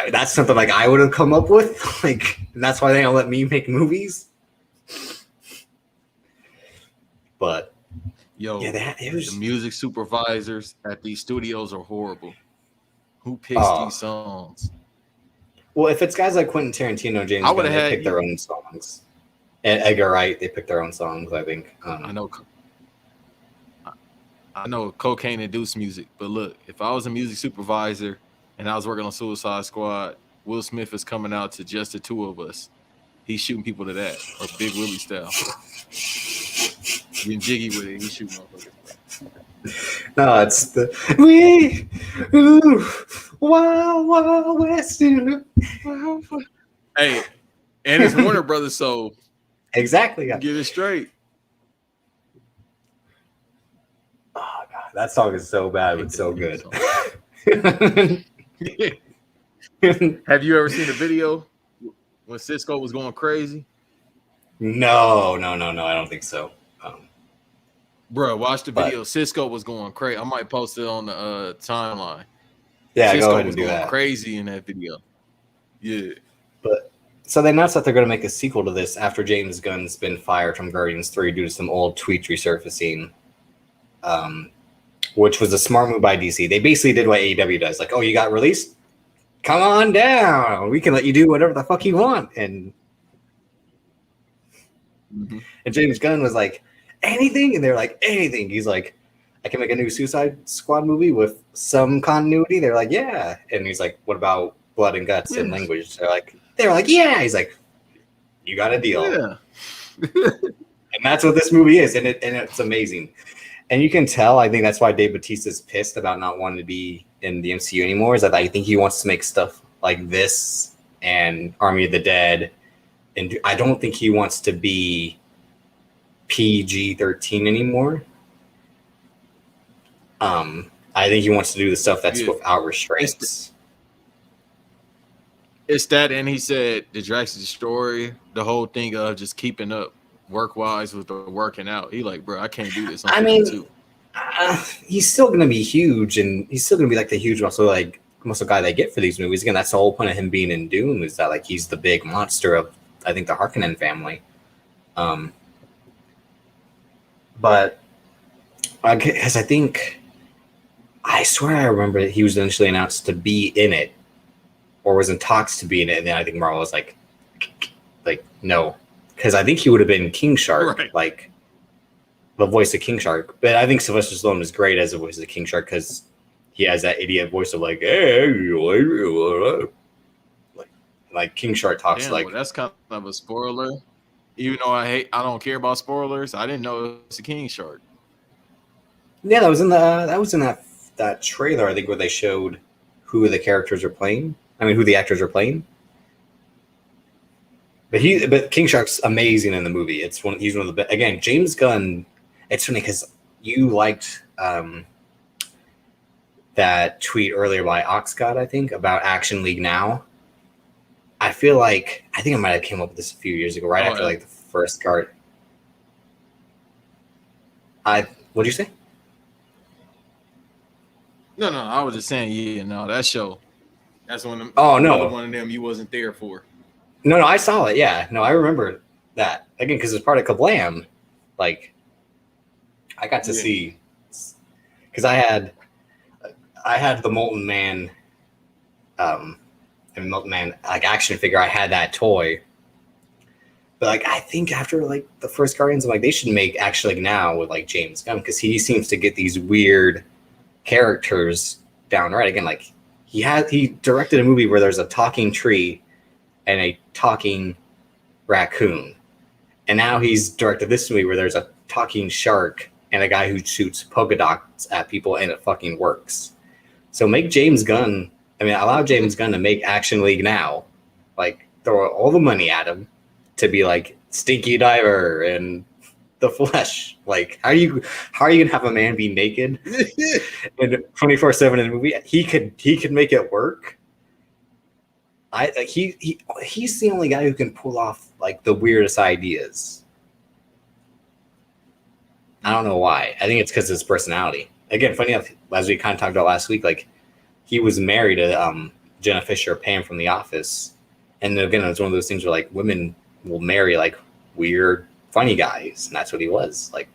that's something like I would have come up with. Like, and that's why they don't let me make movies. But Yo, yeah, the music supervisors at these studios are horrible. Who picks these songs? Well, if it's guys like Quentin Tarantino and James Gunn, they pick their own songs. And Edgar Wright, they pick their own songs, I think. I know cocaine-induced music, but look, if I was a music supervisor and I was working on Suicide Squad, Will Smith is coming out to just the two of us. He's shooting people to that, or Big Willie style. Getting jiggy with it, he's shooting motherfuckers. No, it's the Wild Wild West. Hey, and it's Warner Brothers, so exactly. get it straight. Oh god, that song is so bad, but so good. Have you ever seen the video when Cisco was going crazy? No, I don't think so. Bro, watch the video. Cisco was going crazy. I might post it on the timeline. Yeah, Cisco go ahead was and do going that. crazy in that video. Yeah. But so they announced that they're going to make a sequel to this after James Gunn's been fired from Guardians 3 due to some old tweets resurfacing, which was a smart move by DC. They basically did what AEW does. Like, oh, you got released? Come on down. We can let you do whatever the fuck you want. And James Gunn was like, anything? And they're like, anything. He's like, I can make a new Suicide Squad movie with some continuity. They're like, yeah. And he's like, what about blood and guts and language? They're like, yeah. He's like, you got a deal. Yeah. And that's what this movie is, and it's amazing. And you can tell, I think that's why Dave Bautista's pissed about not wanting to be in the MCU anymore, is that I think he wants to make stuff like this and Army of the Dead. And I don't think he wants to be PG-13 anymore. I think he wants to do the stuff that's without restraints. It's that, and he said the Drax Destroyer, the whole thing of just keeping up work-wise with the working out. He like, bro, I can't do this. I mean, he's still going to be huge, and he's still going to be like the huge muscle guy they get for these movies. Again, that's the whole point of him being in Doom, is that like he's the big monster of, I think, the Harkonnen family. But because I swear I remember that he was initially announced to be in it, or was in talks to be in it, and then I think Marvel was like no, because I think he would have been King Shark, right. Like the voice of King Shark. But I think Sylvester Stallone is great as the voice of King Shark because he has that idiot voice of like, hey, like King Shark talks. Damn, well, that's kind of a spoiler. Even though I don't care about spoilers, I didn't know it was a King Shark. Yeah, that was in that trailer, I think, where they showed who the characters are playing. I mean, who the actors are playing. But King Shark's amazing in the movie. He's one of the best. Again, James Gunn. It's funny because you liked that tweet earlier by Oxcott, I think, about Action League Now. I think I might have came up with this a few years ago, right after like the first card. What'd you say? No, I was just saying, that show. That's one of them. Oh no, one of them you wasn't there for. No, I saw it. Yeah, no, I remember that again because it's part of Kablam. Like, I got to see because I had the Molten Man, and Molten Man like action figure. I had that toy, but like I think after like the first Guardians, I'm like they should make actually like, now with like James Gunn because he seems to get these weird characters down right. Again, like he directed a movie where there's a talking tree and a talking raccoon, and now he's directed this movie where there's a talking shark and a guy who shoots polka dots at people, and it fucking works. So make James Gunn. I mean, allow James Gunn to make Action League now. Like throw all the money at him to be like Stinky Diver and The Flesh. Like how are you gonna have a man be naked and 24/7 in a movie? He could make it work. He's the only guy who can pull off like the weirdest ideas. I don't know why. I think it's because of his personality. Again, funny enough, as we kind of talked about last week, like he was married to Jenna Fisher, Pam from The Office, and again, it's one of those things where like women will marry like weird, funny guys, and that's what he was. Like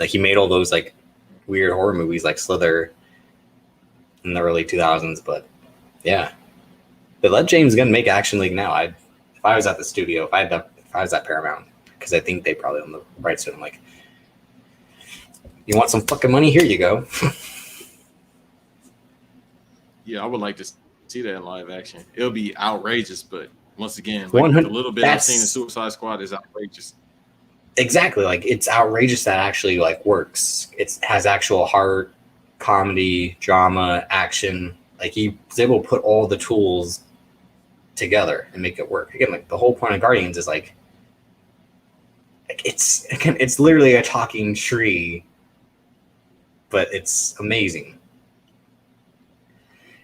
he made all those like weird horror movies like Slither in the early 2000s. But yeah, but let James Gunn make Action League now. If I was at the studio, if I was at Paramount, because I think they probably own the rights to it. I'm like, you want some fucking money? Here you go. Yeah, I would like to see that in live action. It'll be outrageous, but once again, like the little bit I've seen in Suicide Squad is outrageous. Exactly, like it's outrageous that actually like works. It has actual heart, comedy, drama, action. Like he's able to put all the tools together and make it work. Again, like the whole point of Guardians is like it's literally a talking tree, but it's amazing.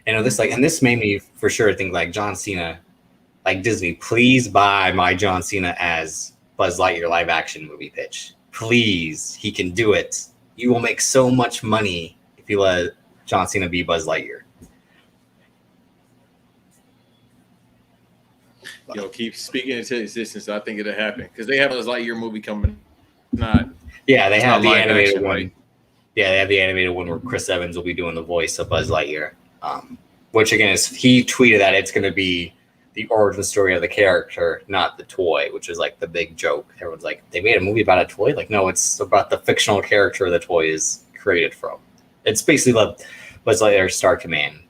And this made me for sure think like John Cena, like Disney, please buy my John Cena as Buzz Lightyear live action movie pitch. Please, he can do it. You will make so much money if you let John Cena be Buzz Lightyear. Yo, keep speaking into existence. I think it'll happen because they have a Buzz Lightyear movie coming. They have the animated action, one. right? Yeah, they have the animated one where Chris Evans will be doing the voice of Buzz Lightyear. Which again is he tweeted that it's going to be the origin story of the character, not the toy, which is like the big joke. Everyone's like, they made a movie about a toy? Like, no, it's about the fictional character the toy is created from. It's basically like Buzz Lightyear Star Command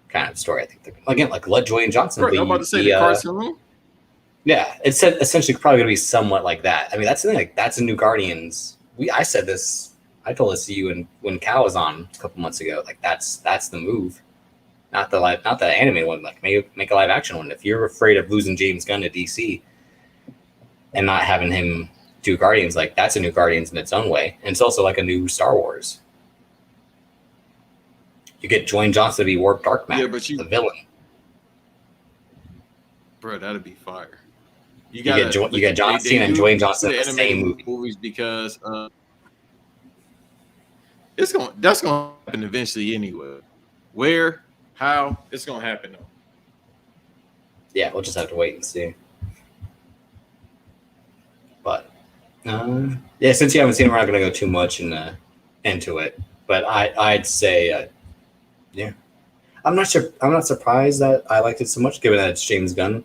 kind of story. I think again, like let Dwayne Johnson be. I'm about to say the cartoon. Yeah, it's essentially probably going to be somewhat like that. I mean, that's the thing. Like, that's a new Guardians. I said this. I told this to you when Cal was on a couple months ago. Like, that's the move. Not the animated one. Like, make a live action one. If you're afraid of losing James Gunn to DC and not having him do Guardians, like that's a new Guardians in its own way, and it's also like a new Star Wars. You get Dwayne Johnson to be Warp Darkmatter, the villain. Bro, that'd be fire. You get John Cena and Dwayne Johnson in the same movie. Movies because that's gonna happen eventually anyway. Where? How? It's gonna happen though. Yeah, we'll just have to wait and see. But yeah, since you haven't seen it, we're not gonna go too much into it. But I'd say, yeah, I'm not surprised that I liked it so much, given that it's James Gunn.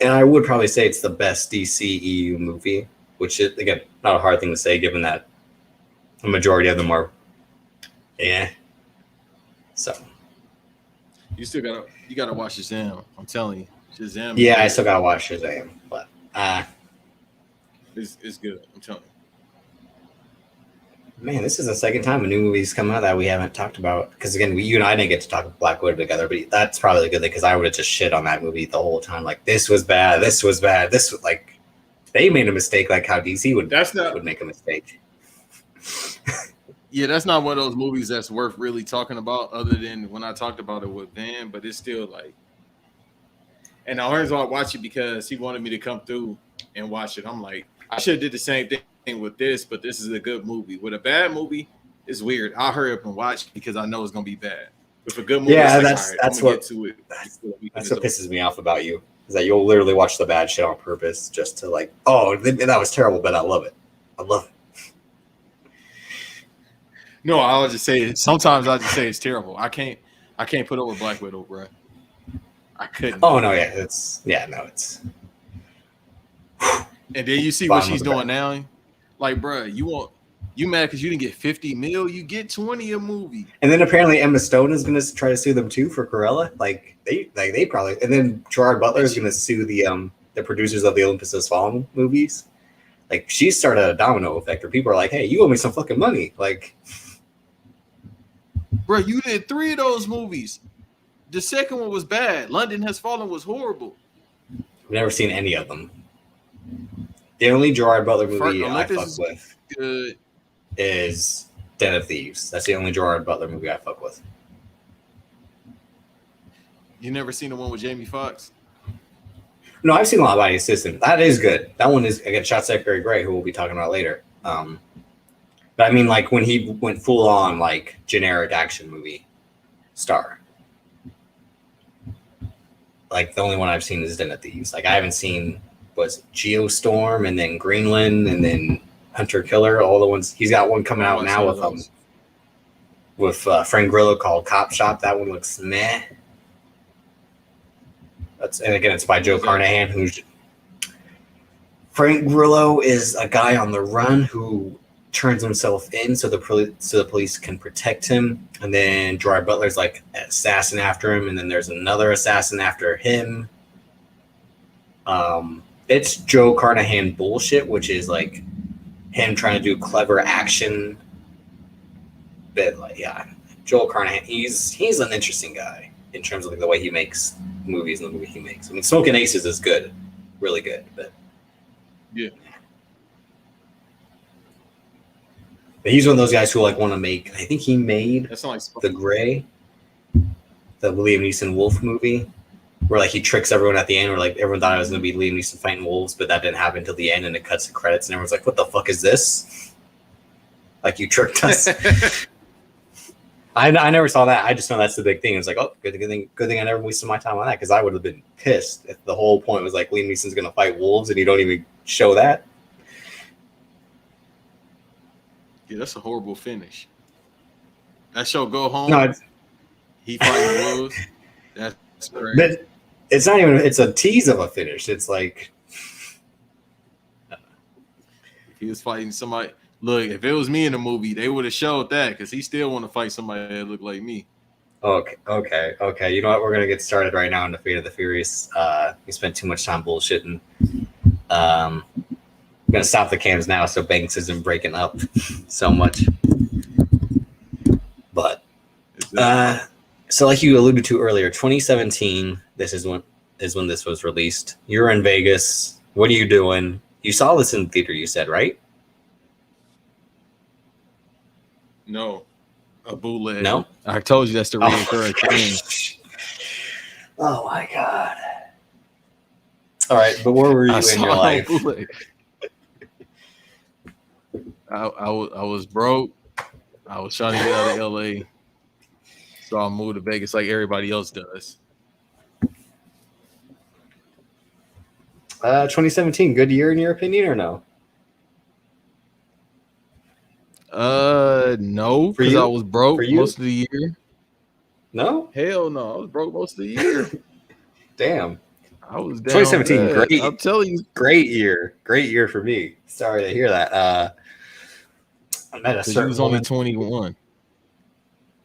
And I would probably say it's the best DCEU movie, which is again not a hard thing to say, given that the majority of them are, yeah. So you gotta watch Shazam. I'm telling you, Shazam. Yeah, I still gotta watch Shazam, but it's good. I'm telling you. Man, this is the second time a new movie's come out that we haven't talked about. Because again, you and I didn't get to talk Black Widow together, but that's probably a good thing because I would have just shit on that movie the whole time. Like, this was bad. This was bad. This was like, they made a mistake like how DC would make a mistake. Yeah, that's not one of those movies that's worth really talking about, other than when I talked about it with Van. But it's still like, and I always want to watch it because he wanted me to come through and watch it. I'm like, I should have did the same thing with this, but this is a good movie. With a bad movie, it's weird. I'll hurry up and watch because I know it's gonna be bad. With a good movie, yeah, like, that's what pisses me off about you, is that you'll literally watch the bad shit on purpose just to like, oh, that was terrible, but I love it. I love it. No, I'll just say sometimes I just say it's terrible. I can't put up with Black Widow, bro. I couldn't. Oh no, yeah, it's. And then you see what Bottom of she's the doing barrel. now. Like, bro, you mad because you didn't get 50 mil? You get 20 a movie. And then apparently Emma Stone is going to try to sue them too for Cruella. Like they probably. And then Gerard Butler is going to sue the producers of the Olympus Has Fallen movies. Like she started a domino effect where people are like, "Hey, you owe me some fucking money." Like, bro, you did 3 of those movies. The second one was bad. London Has Fallen was horrible. I've never seen any of them. The only Gerard Butler movie I Olympus fuck is with good. is Den of Thieves. That's the only Gerard Butler movie I fuck with. You never seen the one with Jamie Foxx? No, I've seen a lot by his system. That is good. That one is again shot Secretary Gray, who we'll be talking about later. But I mean, like when he went full on like generic action movie star. Like the only one I've seen is Den of Thieves. Like I haven't seen was Geostorm and then Greenland and then Hunter Killer. All the ones he's got one coming out now with Frank Grillo called Cop Shop. That one looks meh. And again, it's by Joe Carnahan. Who's Frank Grillo is a guy on the run who turns himself in so the police can protect him. And then Gerard Butler's like an assassin after him, and then there's another assassin after him. It's Joe Carnahan bullshit, which is like him trying to do clever action. But like, yeah, Joel Carnahan, he's an interesting guy in terms of like the way he makes movies and the movie he makes. I mean, Smoking Aces is good, really good, but yeah. But he's one of those guys who like want to make. I think he made The Gray, the Liam Neeson wolf movie, where like he tricks everyone at the end, where like everyone thought it was going to be Liam Neeson fighting wolves, but that didn't happen until the end, and it cuts the credits, and everyone's like, "What the fuck is this? Like you tricked us." I never saw that. I just know that's the big thing. It's like, oh, good thing I never wasted my time on that, because I would have been pissed if the whole point was like Liam Neeson's going to fight wolves and you don't even show that. Yeah, that's a horrible finish. That show Go Home. No, he fighting wolves. That's crazy. But it's not even. It's a tease of a finish. It's like if he was fighting somebody. Look, if it was me in the movie, they would have showed that, because he still want to fight somebody that look like me. Okay. You know what? We're gonna get started right now in the Fate of the Furious. We spent too much time bullshitting. I'm gonna stop the cams now so Banks isn't breaking up so much. But so like you alluded to earlier, 2017. This is when this was released. You're in Vegas. What are you doing? You saw this in the theater, you said, right? No, a bootleg. No, I told you that's the reoccurring thing. Oh my god! All right, but where were you in your life? I was broke. I was trying to get out of LA, so I moved to Vegas like everybody else does. 2017, good year in your opinion, or no? No, because I was broke most of the year. No? Hell no, I was broke most of the year. Damn. I was down 2017, bad. great. I'll tell you. Great year for me. Sorry to hear that. I met a certain was only 21.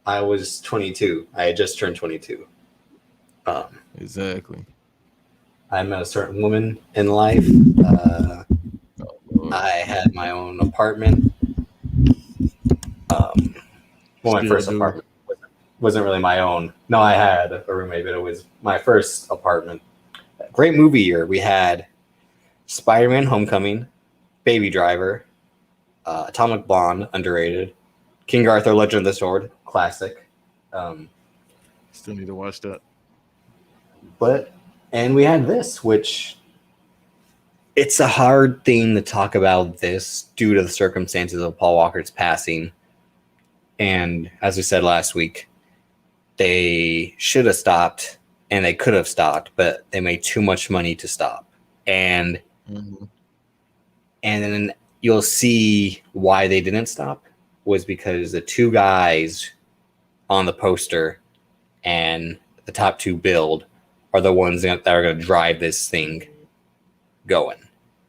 I was 22. I had just turned 22. Exactly. I met a certain woman in life. I had my own apartment. My first apartment wasn't really my own. No, I had a roommate, but it was my first apartment. Great movie year. We had Spider-Man: Homecoming, Baby Driver, Atomic Blonde, underrated, King Arthur: Legend of the Sword, classic. Still need to watch that. And we had this, which it's a hard thing to talk about this due to the circumstances of Paul Walker's passing. And as we said last week, they should have stopped and they could have stopped, but they made too much money to stop. And then you'll see why they didn't stop was because the two guys on the poster and the top two build are the ones that are going to drive this thing going.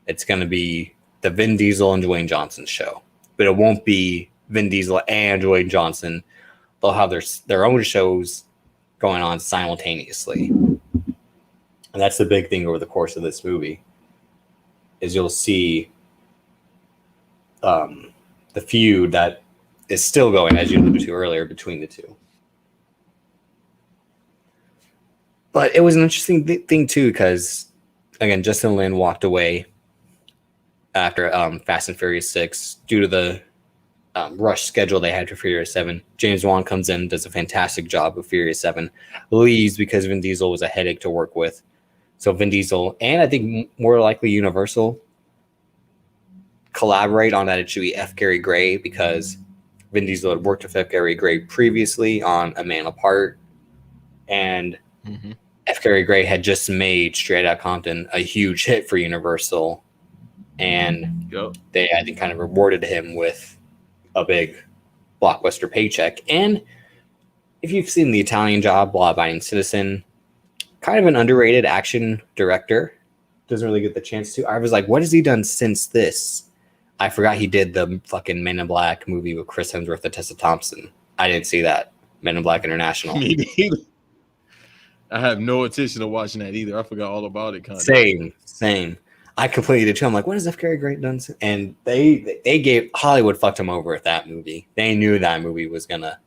It's going to be the Vin Diesel and Dwayne Johnson show, but it won't be Vin Diesel and Dwayne Johnson. They'll have their own shows going on simultaneously. And that's the big thing over the course of this movie is you'll see the feud that is still going, as you alluded to earlier, between the two. But it was an interesting thing, too, because, again, Justin Lin walked away after Fast and Furious 6 due to the rush schedule they had for Furious 7. James Wan comes in, does a fantastic job with Furious 7, leaves because Vin Diesel was a headache to work with. So Vin Diesel, and I think more likely Universal, collaborate on that. It should be F. Gary Gray, because Vin Diesel had worked with F. Gary Gray previously on A Man Apart, and F. Gary Gray had just made Straight Outta Compton a huge hit for Universal, and they, I think, kind of rewarded him with a big blockbuster paycheck. And if you've seen The Italian Job, Law Abiding Citizen, kind of an underrated action director, doesn't really get the chance to. I was like, what has he done since this? I forgot he did the fucking Men in Black movie with Chris Hemsworth and Tessa Thompson. I didn't see that. Men in Black International. Me neither. I have no intention of watching that either. I forgot all about it. Kind of. Same. I completely did too. I'm like, what has F. Gary Gray done? And they gave Hollywood fucked him over with that movie. They knew that movie was gonna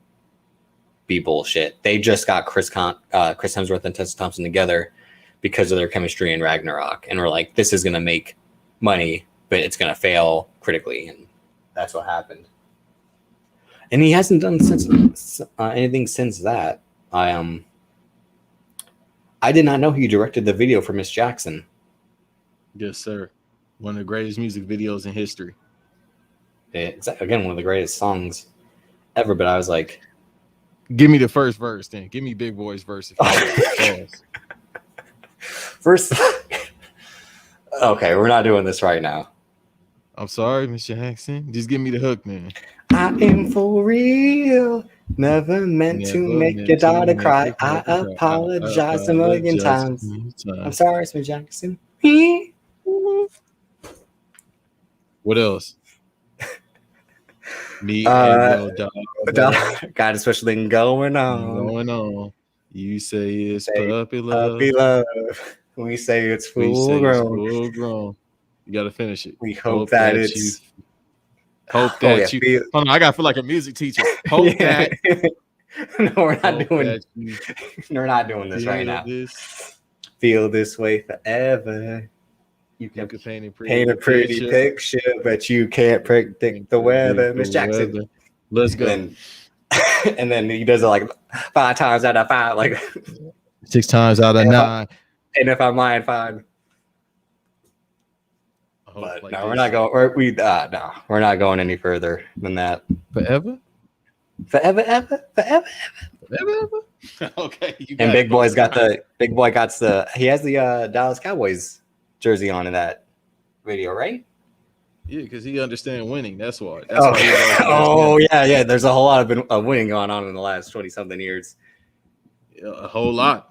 be bullshit. They just got Chris Hemsworth and Tessa Thompson together because of their chemistry in Ragnarok, and we're like, this is gonna make money, but it's gonna fail critically, and that's what happened. And he hasn't done anything since that. I did not know he directed the video for Miss Jackson. Yes, sir. One of the greatest music videos in history. It's, again, one of the greatest songs ever, but I was like... Give me the first verse, then. Give me Big Boy's verse. If First... Okay, we're not doing this right now. I'm sorry, Miss Jackson. Just give me the hook, man. I am for real. Never meant to make your daughter cry. I apologize a million times. I'm sorry, Miss Jackson. What else? Me and your dog got a special thing going on. You say it's puppy love. Puppy love. We say it's full grown. You gotta finish it. We hope that it's. Hope that you. Hold on, I gotta feel like a music teacher. Hope that. No, we're not doing. We're not doing this right now. Feel this way forever. You can paint a pretty picture, but you can't predict the weather, Miss Jackson. Let's go. And then he does it like 5 times out of 5, like 6 times out of 9. And if I'm lying, fine. But like no, we're not going. No, we're not going any further than that. Forever. Okay. And Big Boy got the. He has the Dallas Cowboys jersey on in that video, right? Yeah, because he understands winning. That's why. Yeah. There's a whole lot of winning going on in the last 20-something years. Yeah, a whole lot.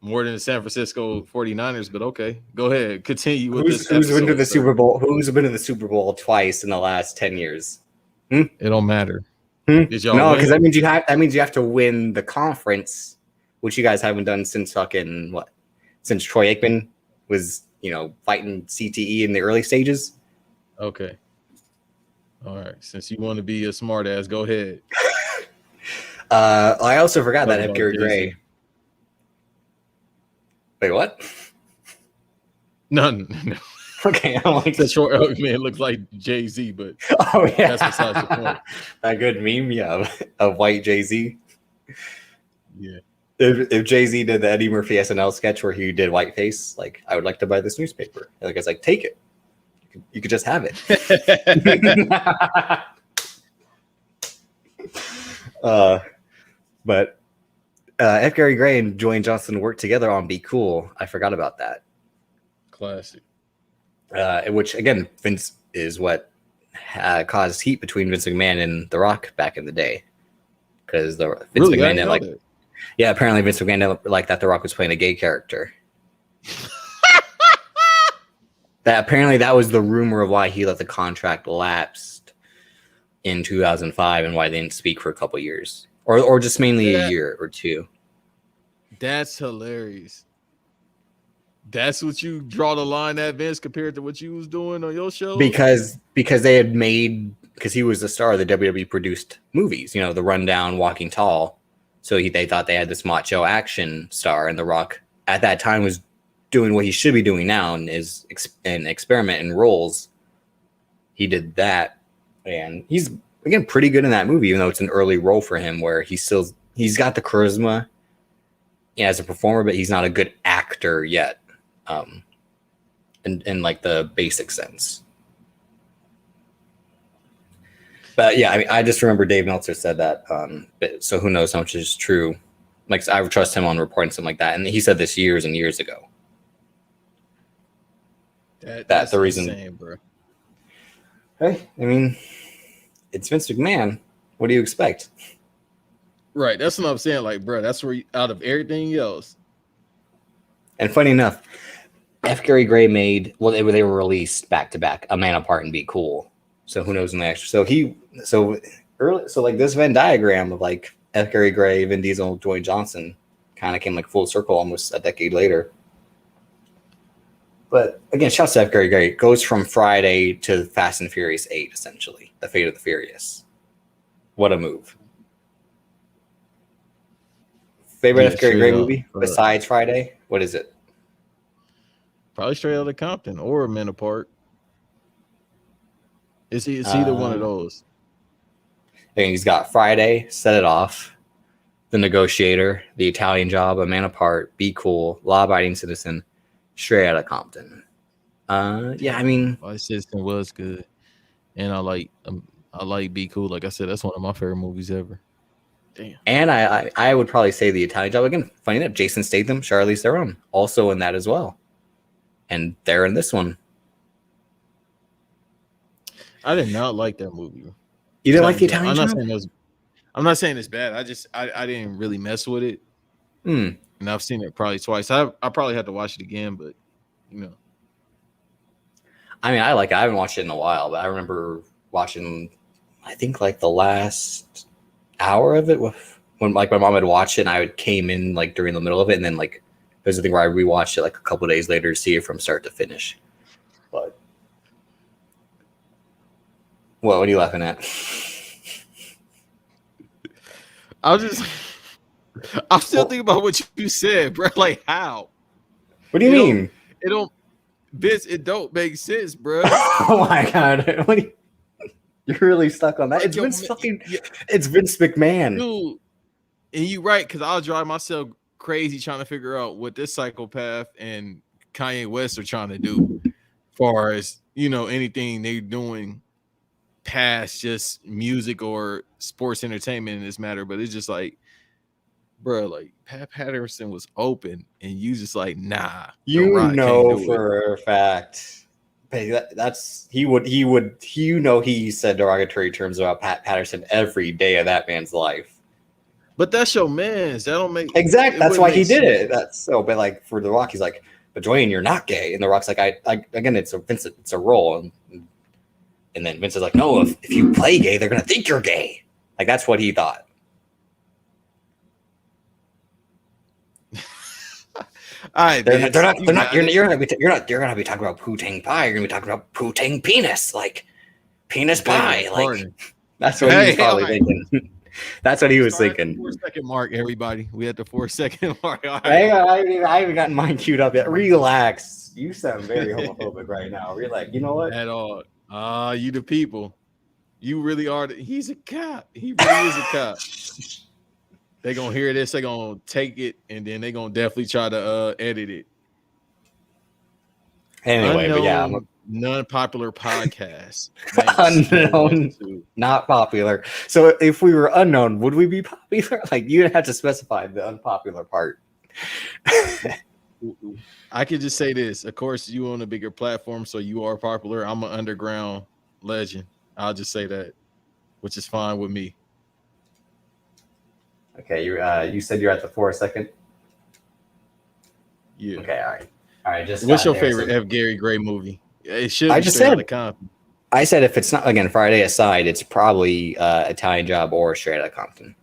More than the San Francisco 49ers, but okay. Go ahead. Continue with this. Who's been to the Super Bowl? Who's been to the Super Bowl twice in the last 10 years? It don't matter. Did y'all no, because that means you have to win the conference, which you guys haven't done since since Troy Aikman was, fighting CTE in the early stages. Okay. All right. Since you want to be a smart ass, go ahead. I also forgot that F. Gary Gray. Wait, what? No. Okay, I'm like that short man looks like Jay-Z, but that's besides the point. That good meme, of white Jay-Z. Yeah. If Jay-Z did the Eddie Murphy SNL sketch where he did whiteface, like, I would like to buy this newspaper. And the guy's like, take it. You could just have it. But F. Gary Gray and Dwayne Johnson worked together on Be Cool. I forgot about that. Classic. Which, again, Vince is what caused heat between Vince McMahon and The Rock back in the day. Because Vince McMahon didn't like. That. Yeah, apparently Vince McMahon didn't like that The Rock was playing a gay character. That was the rumor of why he let the contract lapsed in 2005 and why they didn't speak for a couple years, or just mainly a year or two. That's hilarious. That's what you draw the line at, Vince, compared to what you was doing on your show? Because they had made, because he was the star of the WWE produced movies, you know, The Rundown, Walking Tall. So they thought they had this macho action star, and The Rock at that time was doing what he should be doing now, and is an experiment in roles. He did that, and he's again pretty good in that movie, even though it's an early role for him, where he's got the charisma as a performer, but he's not a good actor yet. In like the basic sense. But yeah, I mean, I just remember Dave Meltzer said that. So who knows how much is true? Like, I would trust him on reporting something like that, and he said this years and years ago. That's the reason, insane, bro. Hey, I mean, it's Vince McMahon. What do you expect? Right, that's what I'm saying. Like, bro, that's where out of everything else. And funny enough, F. Gary Gray made, well, they were released back to back, A Man Apart and Be Cool. So who knows when they actually, so like this Venn diagram of like F. Gary Gray, Vin Diesel, Dwayne Johnson kind of came like full circle almost a decade later. But again, shouts to F. Gary Gray. It goes from Friday to Fast and Furious 8, essentially. The Fate of the Furious. What a move. Favorite F. Gary Gray movie besides Friday? What is it? Probably Straight Outta Compton or A Man Apart. It's either one of those. And he's got Friday, Set It Off, The Negotiator, The Italian Job, A Man Apart, Be Cool, Law Abiding Citizen, Straight Outta Compton. Yeah, I mean, My Citizen was good, and I like Be Cool. Like I said, that's one of my favorite movies ever. Damn. And I would probably say The Italian Job again. Funny enough, Jason Statham, Charlize Theron, also in that as well, and they're in this one. I did not like that movie. You didn't like The Italian Job? I'm not saying it's bad. I didn't really mess with it. And I've seen it probably twice. I probably have to watch it again, but you know. I mean, I like it. I haven't watched it in a while, but I remember watching, I think like the last hour of it when like my mom had watched it and I came in like during the middle of it, and then like there's the thing where I rewatched it like a couple of days later to see it from start to finish. But what are you laughing at? I'm still thinking about what you said, bro. Like, how? What do you mean? It don't make sense, bro. Oh my god! You're really stuck on that. It's It's Vince McMahon, dude. And you right, because I'll drive myself crazy trying to figure out what this psychopath and Kanye West are trying to do, as far as anything they're doing past just music or sports entertainment in this matter. But it's just like, bro, like Pat Patterson was open, and you just like, nah. For a fact, he said derogatory terms about Pat Patterson every day of that man's life. But that's your man's. That don't make exactly. That's why he did it. That's so. But like for The Rock, he's like, but Dwayne, you're not gay, and The Rock's like, I again, it's a role, and then Vince is like, no, if you play gay, they're gonna think you're gay. Like that's what he thought. All right, they're not. You're gonna be talking about Poo-Tang pie. You're gonna be talking about Poo-Tang penis, like penis pie. Like that's what he's probably thinking. That's what he was thinking. 4-second mark, everybody. We had the 4-second mark. All right. I haven't gotten mine queued up yet. Relax. You sound very homophobic right now. You're like, you know what? At all. You the people. You really are. He's a cop. He really is a cop. They're going to hear this. They're going to take it, and then they're going to definitely try to edit it. Anyway, but yeah. Non-popular podcast. Unknown, not popular. So if we were unknown, would we be popular? Like, you'd have to specify the unpopular part. I could just say this. Of course, you on a bigger platform, so you are popular. I'm an underground legend. I'll just say that, which is fine with me. Okay, you said you're at the 4 second. Yeah. Okay, all right. Just What's got your there, favorite so F. Gary Gray movie? It should I be just Straight said Outta Compton. I said if it's not again Friday aside, it's probably Italian Job or Straight Outta Compton.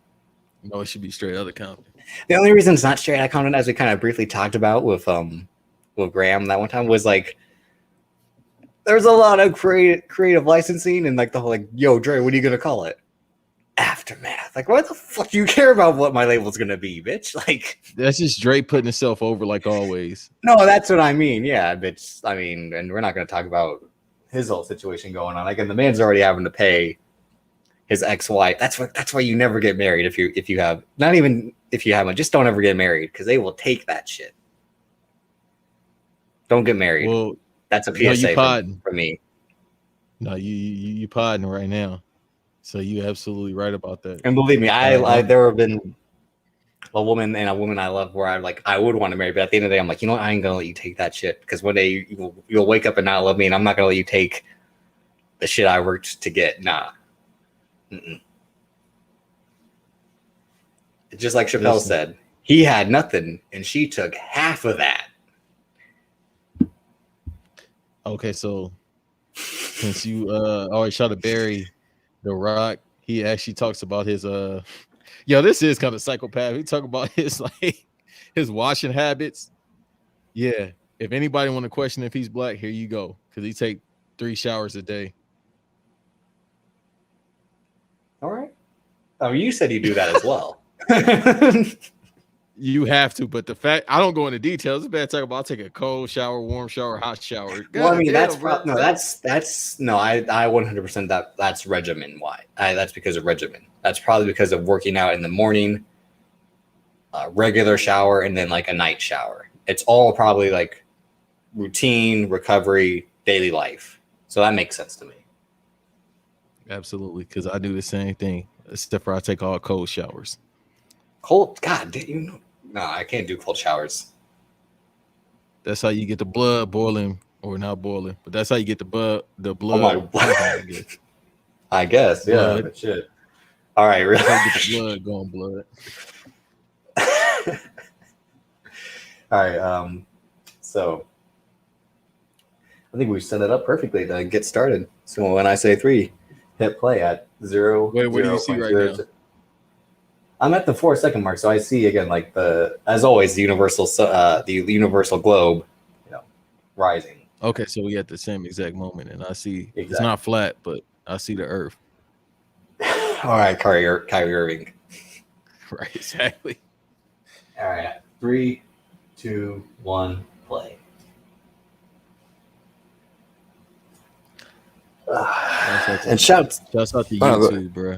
No, it should be Straight Outta Compton. The only reason it's not Straight Outta Compton, as we kind of briefly talked about with Graham that one time, was like there's a lot of creative licensing and like the whole like, yo, Dre, what are you gonna call it? Aftermath. Like, why the fuck do you care about what my label's gonna be, bitch? Like, That's just Dre putting himself over like always. no, that's what I mean. Yeah, bitch. I mean, and we're not gonna talk about his whole situation going on. Like, and the man's already having to pay his ex-wife. That's why you never get married if you have not even if you have one, just don't ever get married because they will take that shit. Don't get married. Well, that's a no, you PSA podding. for me. No, you podding right now. So you're absolutely right about that. And believe me, I there have been a woman I love where I would want to marry, but at the end of the day, I'm like, you know what? I ain't gonna let you take that shit because one day you'll wake up and not love me, and I'm not gonna let you take the shit I worked to get. Nah. Mm-mm. Just like Chappelle said, he had nothing, and she took half of that. Okay, so since you always try to bury The Rock, he actually talks about his this is kind of psychopath. He talk about his his washing habits. Yeah, if anybody want to question if he's black, here you go, because he take 3 showers a day. All right. Oh, you said you do that as well. You have to, but the fact I don't go into details. It's bad talk about. I'll take a cold shower, warm shower, hot shower. Well, I mean, that's 100% that's regimen. Why? That's because of regimen. That's probably because of working out in the morning, regular shower, and then like a night shower. It's all probably like routine, recovery, daily life. So that makes sense to me. Absolutely, because I do the same thing, except for I take all cold showers. Cold? God, no, I can't do cold showers. That's how you get the blood boiling, or not boiling, but that's how you get the blood. Oh I guess, yeah, but shit. All right, really. Get the blood going, blood. All right, so I think we set it up perfectly to get started. So when I say 3, hit play at 0. Wait, what do you see right now? I'm at the 4 second mark, so I see again like as always the universal globe, rising. Okay, so we at the same exact moment, and I see It's not flat, but I see the Earth. All right, Kyrie Irving. Right, exactly. All right, 3, 2, 1, play. And shouts out to YouTube, bro.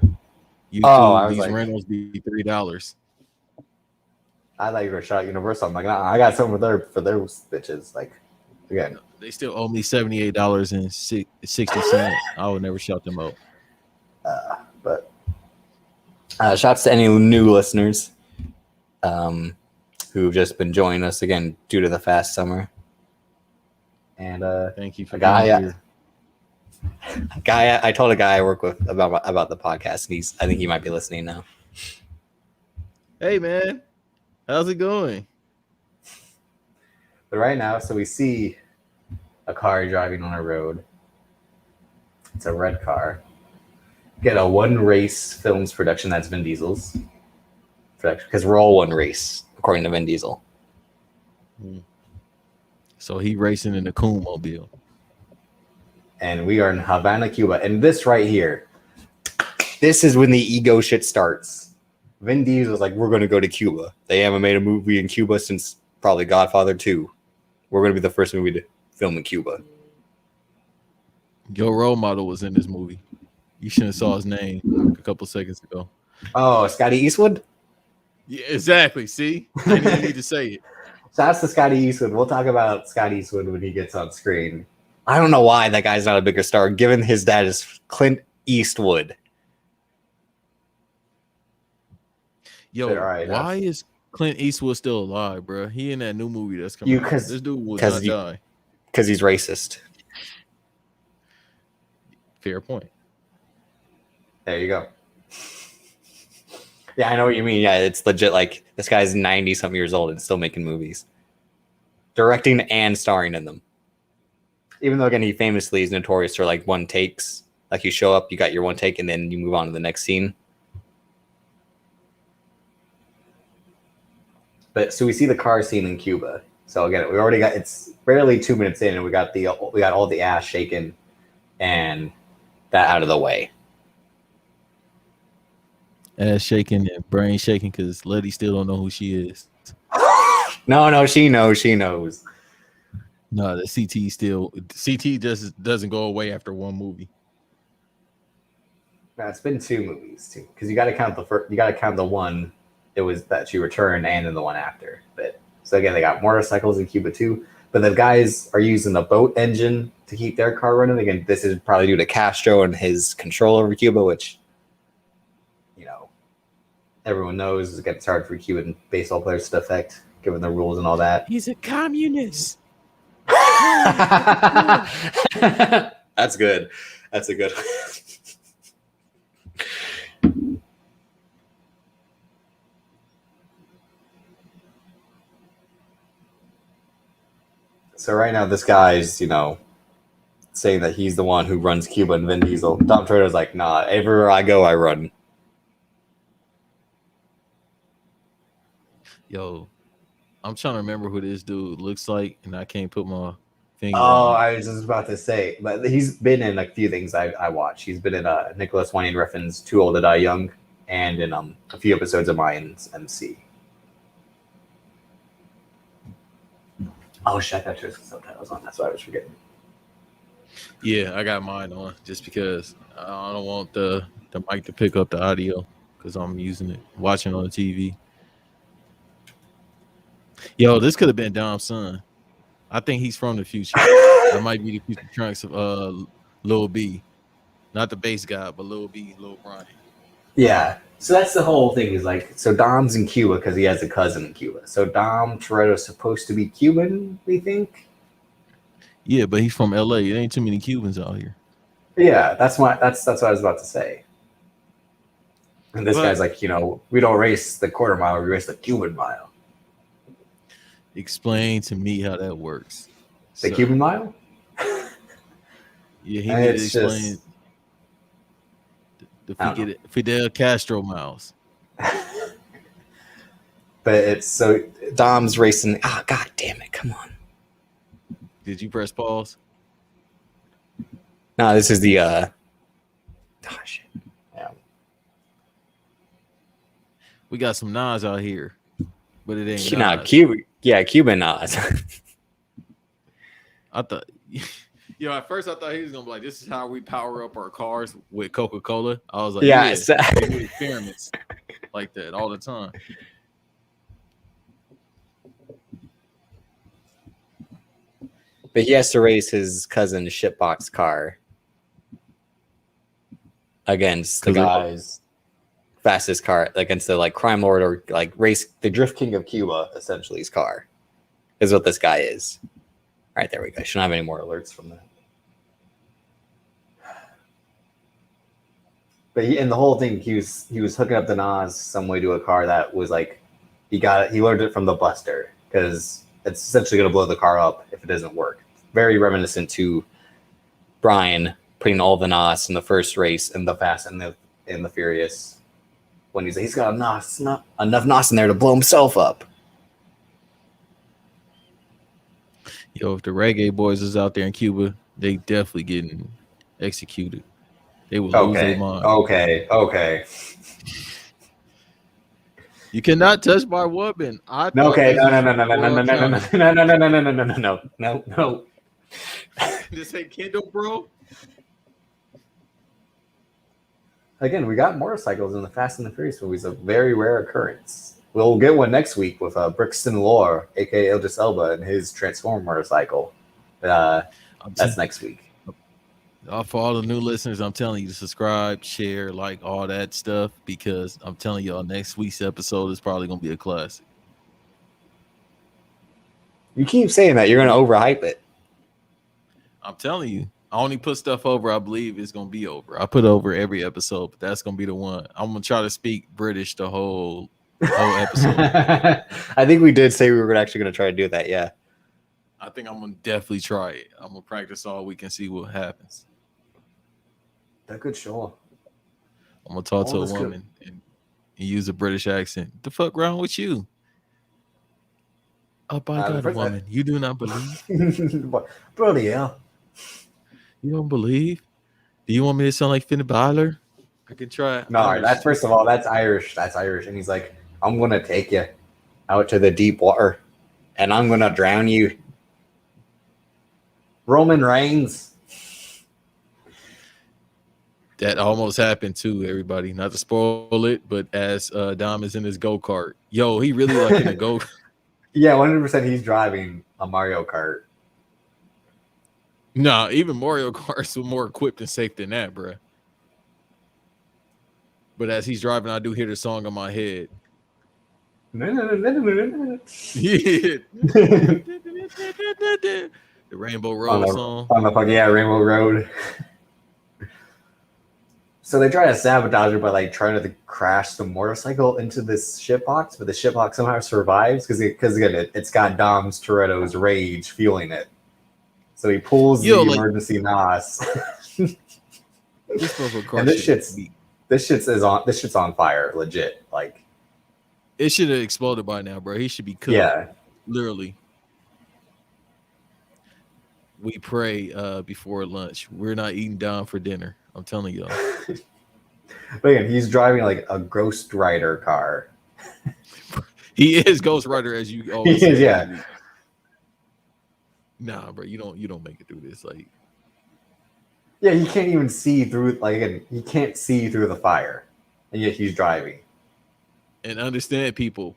YouTube, these rentals be $3. I thought you were shout out Universal. I'm like, nah, I got something for those bitches. Like, again, they still owe me $78.60. I would never shout them out. But shouts to any new listeners who've just been joining us again due to the fast summer. And thank you for being here. I told a guy I work with about the podcast, and I think he might be listening now. Hey man, how's it going? But right now, so we see a car driving on a road. It's a red car. Get a One Race Films production. That's Vin Diesel's production, because we're all one race according to Vin Diesel. So he racing in the Coon Mobile. And we are in Havana, Cuba. And this right here, this is when the ego shit starts. Vin Diesel was like, we're going to go to Cuba. They haven't made a movie in Cuba since probably Godfather 2. We're going to be the first movie to film in Cuba. Your role model was in this movie. You shouldn't have saw his name a couple seconds ago. Oh, Scotty Eastwood? Yeah, exactly. See? I didn't need to say it. Shouts to Scotty Eastwood. We'll talk about Scotty Eastwood when he gets on screen. I don't know why that guy's not a bigger star, given his dad is Clint Eastwood. Yo, why is Clint Eastwood's still alive, bro. He in that new movie that's coming You out. This dude will because not die. he's racist. Fair point. There you go. Yeah, I know what you mean. Yeah, it's legit. Like this guy's 90-something years old and still making movies, directing and starring in them. Even though again he famously is notorious for like one takes. Like you show up, you got your one take, and then you move on to the next scene. But so we see the car scene in Cuba. So again, we already got it's barely 2 minutes in, and we got all the ass shaken and that out of the way. Ass shaking and brain shaking because Letty still don't know who she is. No, she knows. No, the CT just doesn't go away after one movie. No, it's been 2 movies too, because you got to count the one it was that she returned, and then the one after. But so again, they got motorcycles in Cuba too. But the guys are using the boat engine to keep their car running. Again, this is probably due to Castro and his control over Cuba, which everyone knows it's hard for Cuban baseball players to affect, given the rules and all that. He's a communist. That's good. That's a good one. So right now, this guy's, saying that he's the one who runs Cuba and Vin Diesel. Dom Toretto's like, nah, everywhere I go, I run. Yo, I'm trying to remember who this dude looks like, and I can't put my finger Oh, on it. I was just about to say, but he's been in a few things I watch. He's been in Nicholas Winding Refn's Too Old to Die Young, and in a few episodes of Mayans MC. Oh shit, I got your subtitles on. That's why I was forgetting. Yeah, I got mine on just because I don't want the mic to pick up the audio because I'm using it, watching on the TV. Yo, this could have been Dom's son. I think he's from the future. That might be the future Trunks of Lil B. Not the bass guy, but Lil B, Lil Brian. Yeah. So that's the whole thing is like, so Dom's in Cuba because he has a cousin in Cuba. So Dom Toretto's supposed to be Cuban, we think? Yeah, but he's from LA. It ain't too many Cubans out here. Yeah, that's what I was about to say. And this guy's like, we don't race the quarter mile, we race the Cuban mile. Explain to me how that works. The Cuban mile? Yeah, he needs to explain the Fidel Castro miles. But it's so Dom's racing. Oh, god damn it. Come on. Did you press pause? No, this is the oh shit. Yeah. We got some Nas out here, but it ain't Nas. Cuban Nas. I thought at first I thought he was gonna be like, this is how we power up our cars with Coca-Cola. I was like, they do experiments like that all the time. But he has to race his cousin's shitbox car against the guy's fastest car, against the crime lord or race the drift king of Cuba, essentially his car is what this guy is. All right, there we go. I shouldn't have any more alerts from that. But in the whole thing, he was hooking up the Nas some way to a car that was he learned it from the Buster because it's essentially going to blow the car up if it doesn't work. Very reminiscent to Brian putting all the Nas in the first race in the Fast and the Furious when he's got enough Nos in there to blow himself up. Yo, if the reggae boys is out there in Cuba, they definitely getting executed. They will lose their mind. Okay. You cannot touch my woman. No. This ain't Kindle, bro. Again, we got motorcycles in the Fast and the Furious movies, a very rare occurrence. We'll get one next week with Brixton Lore, aka Idris Elba, and his Transformer motorcycle. That's next week. For all the new listeners, I'm telling you to subscribe, share, all that stuff, because I'm telling y'all next week's episode is probably gonna be a classic. You keep saying that. You're going to overhype it. I'm telling you, I only put stuff over I believe it's gonna be over. I put over every episode, but that's gonna be the one. I'm gonna try to speak British the whole episode. I think we did say we were actually going to try to do that. Yeah. I think I'm gonna definitely try it. I'm gonna practice all week and see what happens. That could show. I'm gonna talk to a this could- woman and use a British accent. The fuck wrong with you? Oh my God, a woman. You do not believe? Bloody hell. You don't believe? Do you want me to sound like Finn Balor? I can try. No, Irish. that's first of all, that's Irish. That's Irish. And he's like, I'm going to take you out to the deep water and I'm going to drown you. Roman Reigns. That almost happened too, everybody. Not to spoil it, but as Dom is in his go-kart. Yo, he really like in a go. Yeah, 100% he's driving a Mario Kart. Nah, even Mario Karts were more equipped and safe than that, bro. But as he's driving, I do hear the song in my head. Yeah. The Rainbow Road song. On the fucking, yeah, Rainbow Road. So they try to sabotage her by like trying to crash the motorcycle into this shitbox, but the shitbox somehow survives because again it's got Dom's Toretto's rage fueling it. So he pulls the emergency NOS. And this shit's on fire, legit. Like it should have exploded by now, bro. He should be cooked. Yeah, literally. We pray before lunch. We're not eating Dom for dinner. I'm telling y'all. But again, he's driving like a Ghost Rider car. He is Ghost Rider, as you always say. Yeah. Nah, bro, you don't make it through this. Like, yeah, he can't even see through. Like, again, he can't see through the fire, and yet he's driving. And understand, people,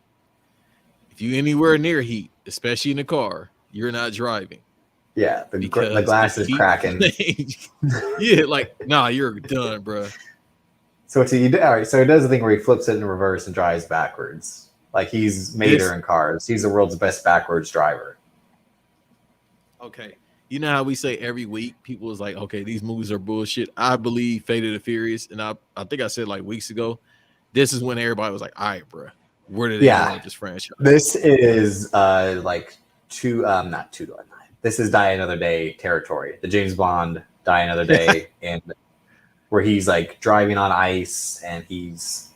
if you anywhere near heat, especially in a car, you're not driving. Yeah, the glass is cracking. Yeah, like, nah, you're done, bro. So all right, so he does the thing where he flips it in reverse and drives backwards. Like he's Mater in cars. He's the world's best backwards driver. Okay. You know how we say every week people is like, okay, these movies are bullshit. I believe Fate of the Furious, and I think I said like weeks ago, this is when everybody was like, all right, bro, where did they go with this franchise? This is like not 2 to 9. This is Die Another Day territory. The James Bond Die Another Day, and where he's like driving on ice and he's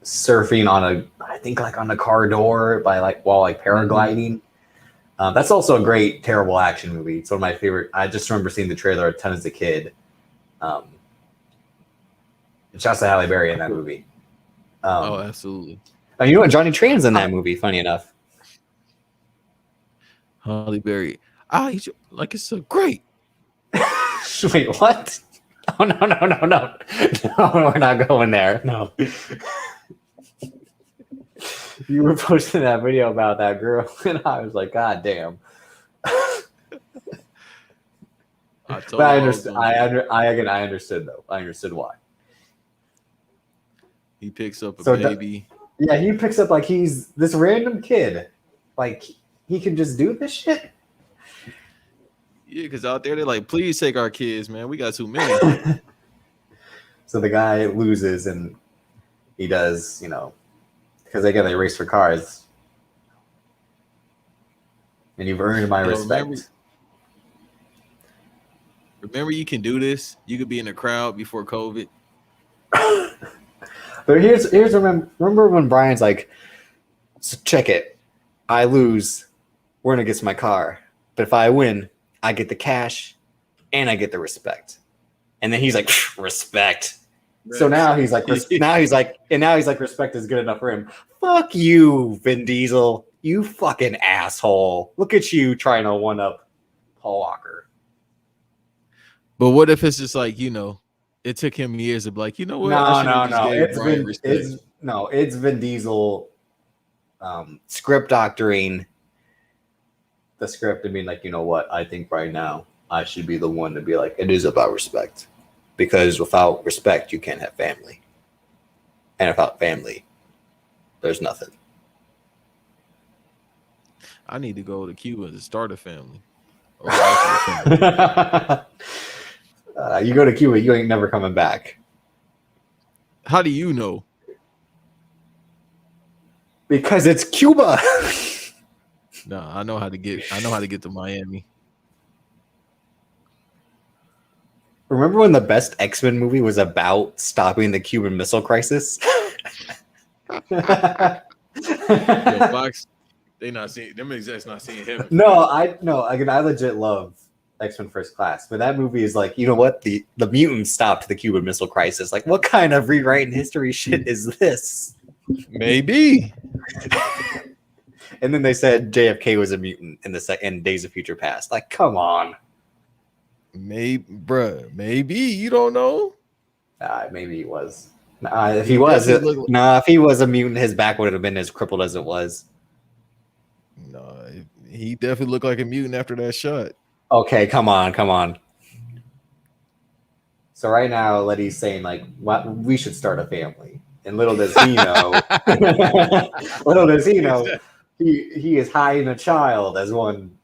surfing on on the car door while paragliding. That's also a great terrible action movie. It's one of my favorite. I just remember seeing the trailer a ton as a kid. And shouts to Halle Berry in that movie. Oh, absolutely. You know what? Johnny Tran's in that movie. Funny enough. Halle Berry. It's so great. Wait, what? Oh, no. No, we're not going there. No. You were posting that video about that girl, and I was like, God damn. But I understood. I understood, though. I understood why. He picks up a baby. Yeah, he picks up he's this random kid. He can just do this shit. Yeah, because out there they're like, please take our kids, man. We got too many. So the guy loses, and he does, because they race for cars. And you've earned my respect. Remember, you can do this. You could be in the crowd before COVID. But here's remember when Brian's like, so check it. I lose, Werner gets my car. But if I win, I get the cash and I get the respect. And then he's like, respect. Right. So now he's like, respect is good enough for him. Fuck you, Vin Diesel. You fucking asshole. Look at you trying to one up Paul Walker. But what if it's just it took him years to be like, you know what? No. It's Vin Diesel script doctoring the script and being like, you know what? I think right now I should be the one to be like, it is about respect. Because without respect, you can't have family. And without family, there's nothing. I need to go to Cuba to start a family. Or actually a family. You go to Cuba, you ain't never coming back. How do you know? Because it's Cuba. No, I know how to get to Miami. Remember when the best X-Men movie was about stopping the Cuban Missile Crisis? Yo, Fox, they not seeing them execs not seeing heaven. I legit love X-Men First Class, but that movie is like, you know what? The mutants stopped the Cuban Missile Crisis. Like, what kind of rewriting history shit is this? Maybe. And then they said JFK was a mutant in Days of Future Past. Like, come on. Maybe you don't know. Maybe he was. If he was a mutant, his back would have been as crippled as it was. No, he definitely looked like a mutant after that shot. Okay, come on. So right now, Letty's saying like, we should start a family, and little does he know, he is hiding a child, as one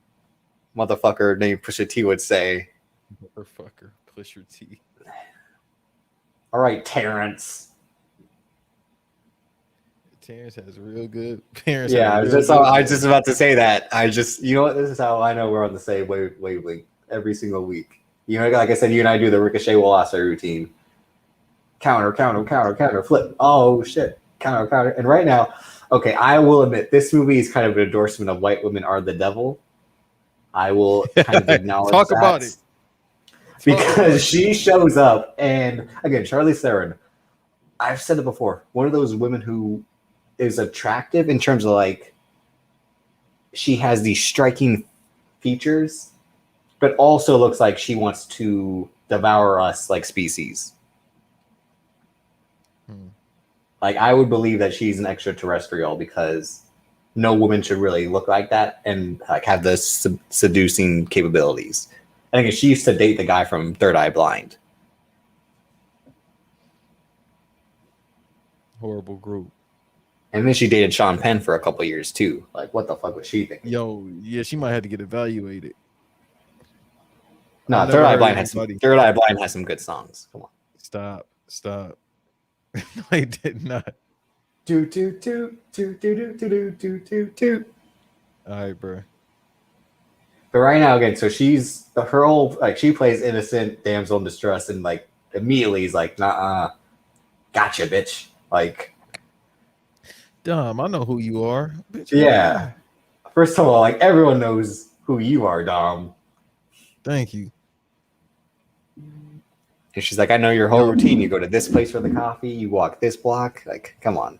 motherfucker named Pusha T would say. Motherfucker, Pusha T. All right, Terrence. Terrence has real good parents. Yeah, I was just about to say that. You know what? This is how I know we're on the same wavelength every single week. You know, like I said, you and I do the Ricochet Wallace routine. Counter, flip. Oh shit, counter. And right now, okay, I will admit this movie is kind of an endorsement of white women are the devil. I will kind of acknowledge Talk that. about it. Because she shows up, and again, Charlize Theron, I've said it before, one of those women who is attractive in terms of like, she has these striking features, but also looks like she wants to devour us like species. Like, I would believe that she's an extraterrestrial, because no woman should really look like that and like have the seducing capabilities. I think she used to date the guy from Third Eye Blind. Horrible group. And then she dated Sean Penn for a couple of years too. Like, what the fuck was she thinking? Yo, yeah, she might have to get evaluated. No, Third Eye Blind has some good songs. Come on. Stop. No, he did not. Do. All right, bro. But right now, again, so she's her whole like, she plays innocent damsel in distress, and like immediately he's like, nah, gotcha, bitch. Like, Dom, I know who you are. Bitch, yeah. First of all, like, everyone knows who you are, Dom. Thank you. And she's like, I know your whole routine. You go to this place for the coffee. You walk this block. Like, come on.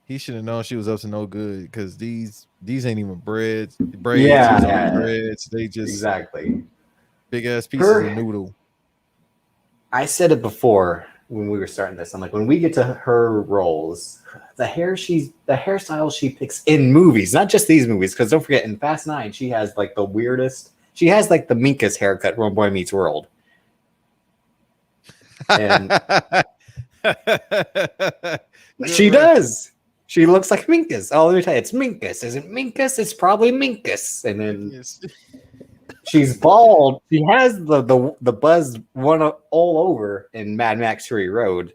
He should have known she was up to no good, because these ain't even braids. Yeah. Breads. They just exactly big ass pieces of noodle. I said it before when we were starting this. I'm like, when we get to her roles, the hairstyle she picks in movies, not just these movies, because don't forget, in Fast 9, she has like the weirdest. She has like the Minkus haircut from Boy Meets World. And she does. She looks like Minkus. Oh, let me tell you, it's Minkus. Is it Minkus? It's probably Minkus. And then she's bald. She has the buzz one all over in Mad Max Fury Road.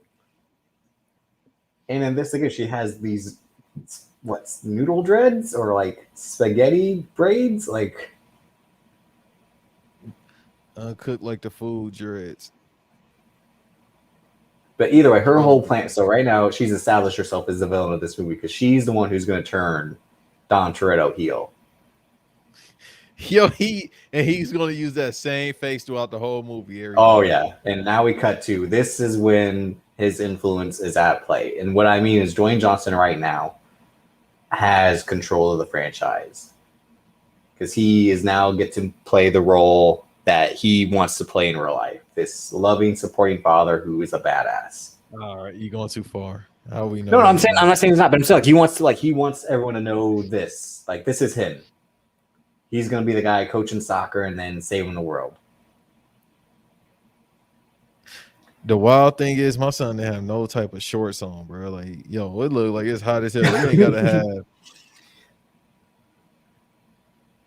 And in this again, she has these noodle dreads or like spaghetti braids, like uncooked like the food dreads. But either way, her whole plan. So right now, she's established herself as the villain of this movie, because she's the one who's going to turn Don Toretto heel. Yo, he's going to use that same face throughout the whole movie. Yeah, and now we cut to, this is when his influence is at play. And what I mean is, Dwayne Johnson right now has control of the franchise, because he is now get to play the role that he wants to play in real life. This loving, supporting father who is a badass. All right, you're going too far. How we know? No, I'm not saying it's not, but I'm saying he wants everyone to know this. Like, this is him. He's gonna be the guy coaching soccer and then saving the world. The wild thing is, my son didn't have no type of shorts on, bro. Like, yo, it look like it's hot as hell. You ain't gotta have.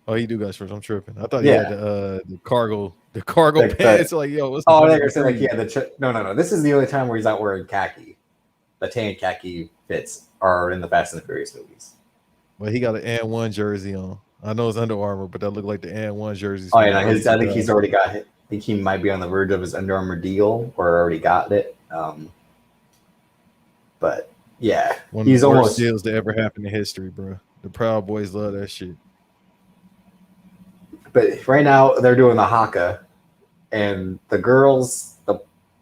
Oh, he do got shorts. I'm tripping. I thought he Yeah. had the cargo pants. Like, yo, what's the Oh, 100 they're saying like degrees? no. This is the only time where he's not wearing khaki. The tan khaki fits are in the Fast and the Furious movies. Well, he got an and one jersey on. I know it's Under Armour, but that looked like the and one jerseys. Oh From yeah, the no, early I think he's 2000s. already got it. I think he might be on the verge of his Under Armour deal or already got it. But yeah, One of he's the worst almost. deals to ever happen in history, bro. The Proud Boys love that shit. But right now they're doing the haka, and the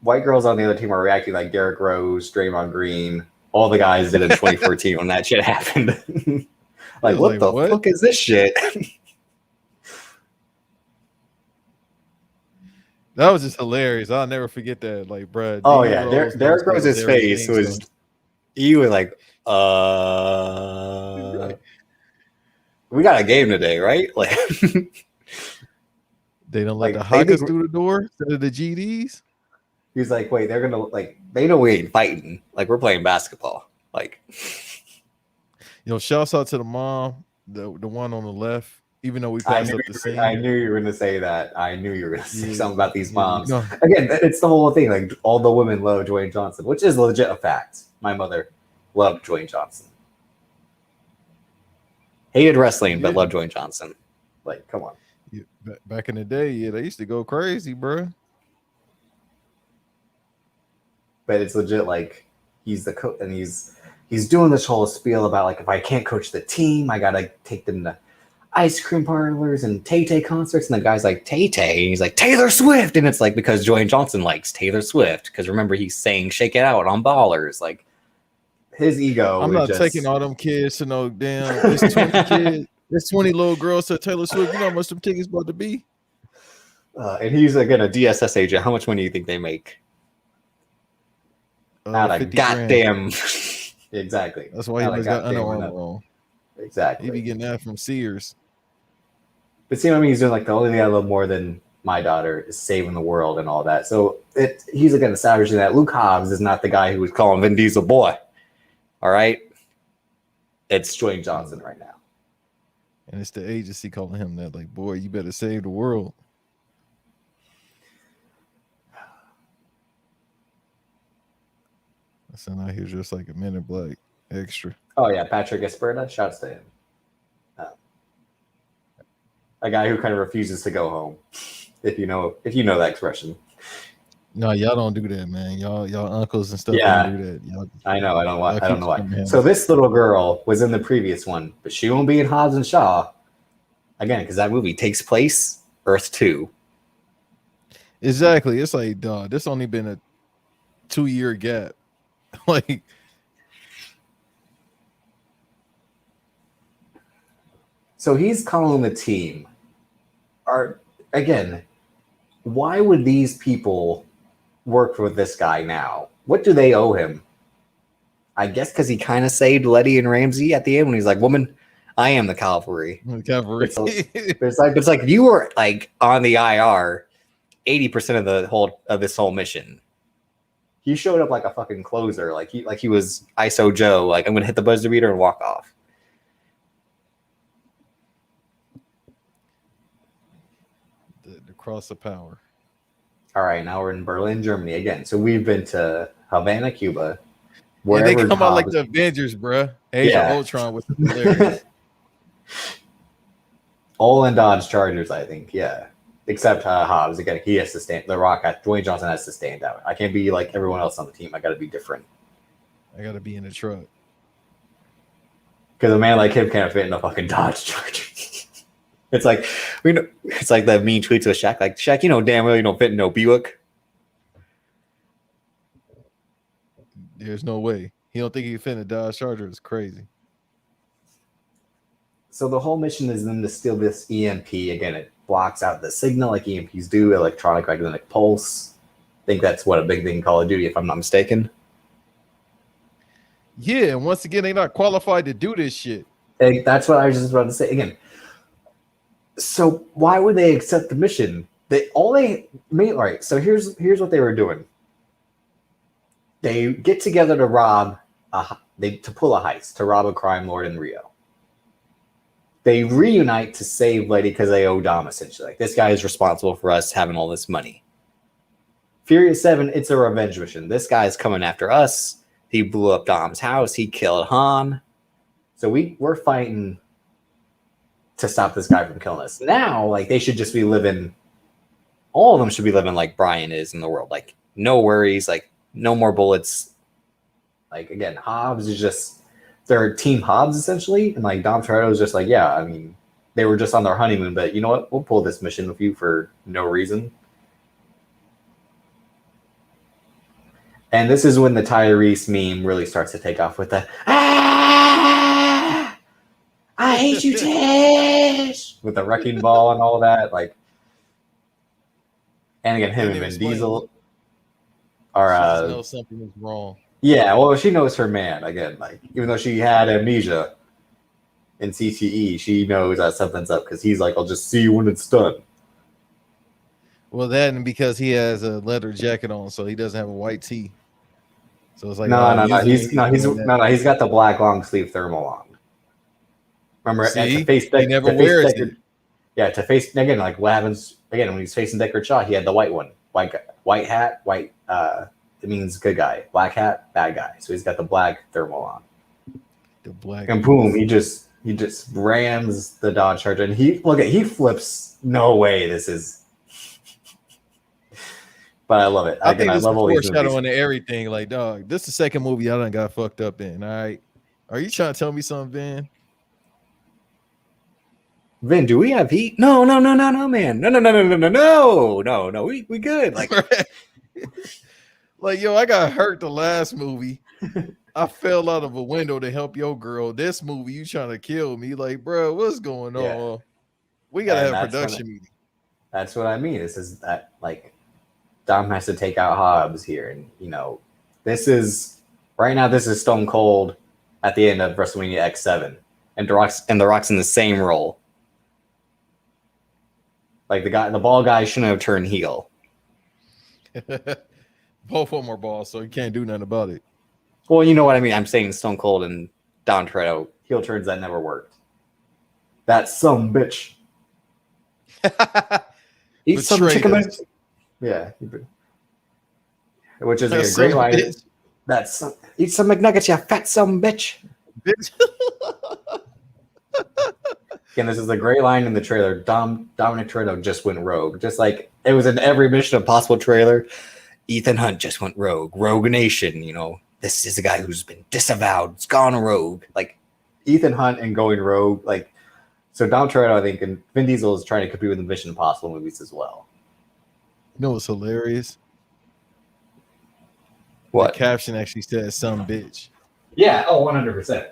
white girls on the other team are reacting like Derrick Rose, Draymond Green, all the guys did in 2014 when that shit happened. Like, what the fuck is this shit? That was just hilarious. I'll never forget that. Like, bro. Oh yeah, Derrick Rose's face was. He was like, we got a game today, right? Like, they don't let the Hakas through the door instead of the GDs. He's like, wait, they're gonna like, they know we ain't fighting. Like, we're playing basketball. Like, shouts out to the mom, the one on the left. Even though we passed up the scene, I knew you were gonna say that. I knew you were gonna say something about these moms. No. Again, it's the whole thing. Like, all the women love Dwayne Johnson, which is legit a fact. My mother loved Dwayne Johnson. Hated wrestling, but loved Dwayne Johnson. Like, come on. Yeah, back in the day, they used to go crazy, bro. But it's legit. Like, he's the coach, and he's doing this whole spiel about like, if I can't coach the team, I gotta take them to ice cream parlors and Tay-Tay concerts. And the guy's like, Tay-Tay, and he's like, Taylor Swift, and it's like, because Dwayne Johnson likes Taylor Swift, because remember, he's saying Shake It Out on Ballers. Like, his ego. I'm not taking all them kids to no damn. It's 20 kids. There's 20 little girls to Taylor Swift. You know how much them tickets about to be? And he's again a DSS agent. How much money do you think they make? Not a goddamn. Exactly. That's why he always got Under Armour on. Exactly. He be getting that from Sears. But see what I mean? He's doing like, the only thing I love more than my daughter is saving the world and all that. So he's again establishing that Luke Hobbs is not the guy who was calling Vin Diesel boy. All right, it's Dwayne Johnson right now, and it's the agency calling him that. Like, boy, you better save the world. I sound out here just like a Men in Black extra. Oh yeah, Patrick Esperta, shouts to him. A guy who kind of refuses to go home, if you know that expression. No, y'all don't do that, man. Y'all uncles and stuff don't do that. Y'all, I know. I don't know why. So this little girl was in the previous one, but she won't be in Hobbs and Shaw again because that movie takes place Earth 2. Exactly. It's like, dog, this only been a 2-year gap. Like, so he's calling the team. Why would these people work with this guy now? What do they owe him? I guess because he kind of saved Letty and Ramsey at the end when he's like, "Woman, I am the cavalry." It's like you were like on the IR 80% of this whole mission. He showed up like a fucking closer, like he was ISO Joe. Like, I'm gonna hit the buzzer beater and walk off. The cross of power. All right, now we're in Berlin, Germany again. So we've been to Havana, Cuba. Yeah, they come out like the Avengers, bro. Age of Ultron was hilarious. All in Dodge Chargers, I think. Yeah, except Hobbs. Again, he has to stand. The Rock, Dwayne Johnson has to stand out. I can't be like everyone else on the team. I got to be different. I got to be in the truck. Because a man like him can't fit in a fucking Dodge Charger. It's like it's like the mean tweets with Shaq. Like, Shaq, damn well you don't fit in no Buick. There's no way. He don't think he can fit in a Dodge Charger. It's crazy. So the whole mission is then to steal this EMP. Again, it blocks out the signal like EMPs do, electronic magnetic pulse. I think that's what a big thing in Call of Duty, if I'm not mistaken. Yeah, and once again, they're not qualified to do this shit. And that's what I was just about to say. Again, so why would they accept the mission? All right. So here's what they were doing. They get together to rob to pull a heist, to rob a crime lord in Rio. they reunite to save Lady because they owe Dom essentially. Like this guy is responsible for us having all this money. Furious 7, it's a revenge mission. This guy's coming after us. He blew up Dom's house. He killed Han. So we're fighting to stop this guy from killing us. Now, like they should just be living. All of them should be living like Brian is in the world. Like no worries. Like no more bullets. Like again, Hobbs is just they're Team Hobbs essentially, and like Dom Toretto is just like, yeah. I mean, they were just on their honeymoon, but you know what? We'll pull this mission with you for no reason. And this is when the Tyrese meme really starts to take off with the I hate you, Tish, with the wrecking ball and all that. Like, and again, him and Vin Diesel are. She just knows something is wrong. Yeah, well, she knows her man again. Like, even though she had amnesia in CTE, she knows that something's up because he's like, "I'll just see you when it's done." Well, that and because he has a leather jacket on, so he doesn't have a white tee. So it's like No. He's got the black long sleeve thermal on. Remember, see, to face he never wears it. Yeah, to face again, like what happens again when he's facing Deckard Shaw, he had the white one, white hat, white. It means good guy. Black hat, bad guy. So he's got the black thermal on. The black. And boom, he just rams the Dodge Charger, and he flips. No way, this is. But I love it. I think this love all is these foreshadowing to everything. Like, dog, this is the second movie I done got fucked up in. All right, are you trying to tell me something, Vin? Vin, do we have heat? No, man. No. We good. Like, like, yo, I got hurt the last movie. I fell out of a window to help your girl. This movie, you trying to kill me? Like, bro, what's going on? We gotta have production meeting. That's what I mean. This is that like Dom has to take out Hobbs here, and you know, this is right now. This is Stone Cold at the end of WrestleMania X7, and The Rock's in the same role. Like the ball guy shouldn't have turned heel. Both of them are balls, so you can't do nothing about it. Well, you know what I mean. I'm saying Stone Cold and Don Toretto heel turns that never worked. That some bitch. Eat some chicken nuggets. Yeah, which is a great line. That's eat some McNuggets, you fat some bitch. Again, this is a great line in the trailer. Dominic Toretto just went rogue, just like it was in every Mission Impossible trailer. Ethan Hunt just went rogue. Rogue Nation, you know, this is a guy who's been disavowed. It's gone rogue. Like Ethan Hunt and going rogue. Like so, Dom Toretto, I think, and Vin Diesel is trying to compete with the Mission Impossible movies as well. You know what's hilarious? What? The caption actually says "some bitch." Yeah. Oh, 100%.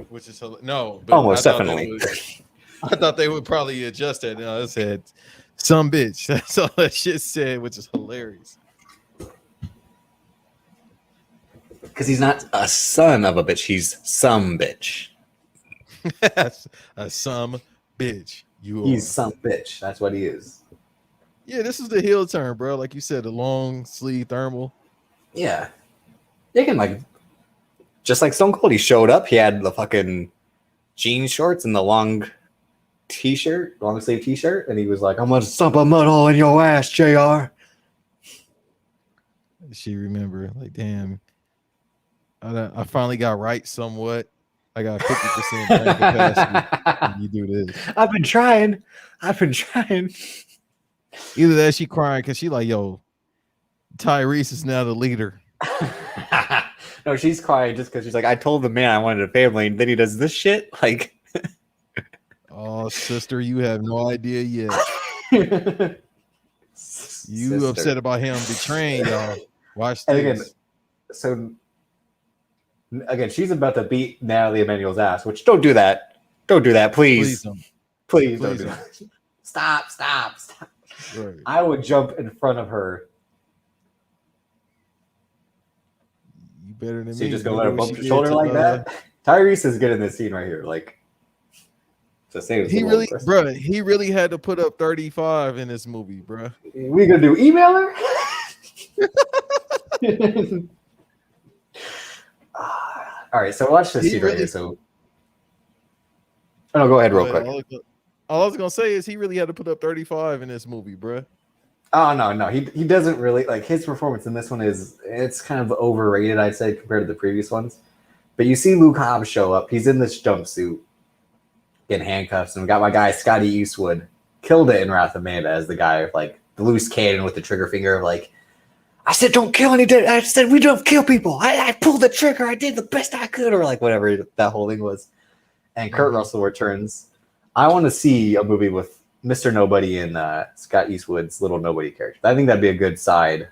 Which is no, but almost definitely. I thought they would probably adjust that. No, it said "some bitch." That's all that shit said, which is hilarious. Because he's not a son of a bitch; he's some bitch. A some bitch. He's some bitch. That's what he is. Yeah, this is the heel turn, bro. Like you said, the long sleeve thermal. Yeah, you can like. Just like Stone Cold, he showed up. He had the fucking jean shorts and the long sleeve t-shirt, and he was like, "I'm gonna stomp a mud hole in your ass, JR." She remember, like, damn, I finally got right somewhat. I got 50% brain capacity. You do this. I've been trying. Either that, she crying because she like, yo, Tyrese is now the leader. No, she's crying just because she's like, I told the man I wanted a family, and then he does this shit. Like, oh, sister, you have no idea yet. You upset about him betraying y'all. Watch this. Again, she's about to beat Natalie Emanuel's ass, which don't do that. Don't do that, please. Please don't do that. Stop. Right. I would jump in front of her. You better than so me. You just gonna let her bump your shoulder like that? Tyrese is good in this scene right here. Like, to say he really had to put up 35 in this movie, bro. We gonna do email her? All right, so watch this scene right here. So Oh, no, go ahead real But quick. all I was gonna say is he really had to put up 35 in this movie, bruh. Oh no, he doesn't really like his performance in this one it's kind of overrated, I'd say, compared to the previous ones. But you see Luke Hobbs show up. He's in this jumpsuit, getting handcuffs, and we got my guy Scotty Eastwood killed it in Wrath of Amanda as the guy like the loose cannon with the trigger finger, like I said, don't kill any. I said we don't kill people. I pulled the trigger. I did the best I could, or like whatever that whole thing was. And Kurt Russell returns. I want to see a movie with Mr. Nobody and Scott Eastwood's little nobody character. I think that'd be a good side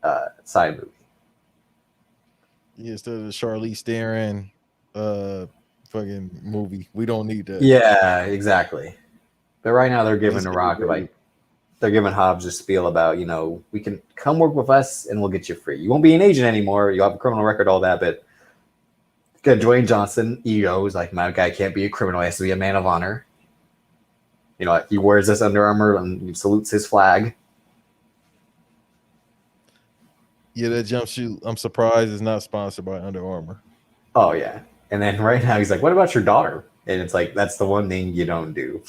movie. Yeah, instead of the Charlize Theron fucking movie. We don't need that. Yeah, exactly. But right now they're giving The Rock like they're giving Hobbs a spiel about, we can come work with us and we'll get you free. You won't be an agent anymore. You'll have a criminal record, all that, but good. Dwayne Johnson, ego, is like, my guy can't be a criminal. He has to be a man of honor. He wears this Under Armour and he salutes his flag. Yeah, that jumpsuit, I'm surprised is not sponsored by Under Armour. Oh, yeah. And then right now he's like, what about your daughter? And it's like, that's the one thing you don't do.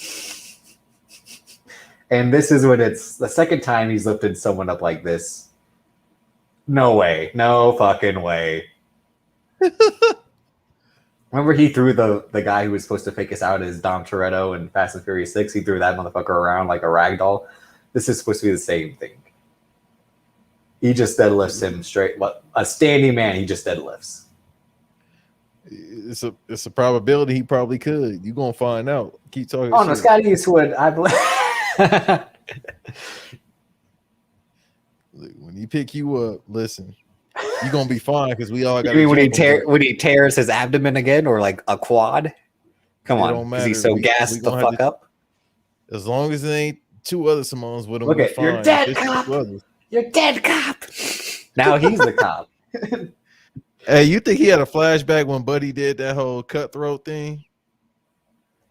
And this is when it's the second time he's lifted someone up like this. No way. No fucking way. Remember he threw the guy who was supposed to fake us out as Dom Toretto in Fast and Furious 6? He threw that motherfucker around like a rag doll. This is supposed to be the same thing. He just deadlifts him straight. What a standing man, he just deadlifts. It's a probability he probably could. You're gonna find out. Keep talking. Oh no, Scotty Eastwood, I believe. When he pick you up, listen, you're gonna be fine because we all got. You mean when he tears his abdomen again, or like a quad? Come on, because he's so gassed the fuck up. As long as it ain't two other Simones with him, look at you're dead, cop. You're dead, cop. Now he's the cop. Hey, you think he had a flashback when Buddy did that whole cutthroat thing?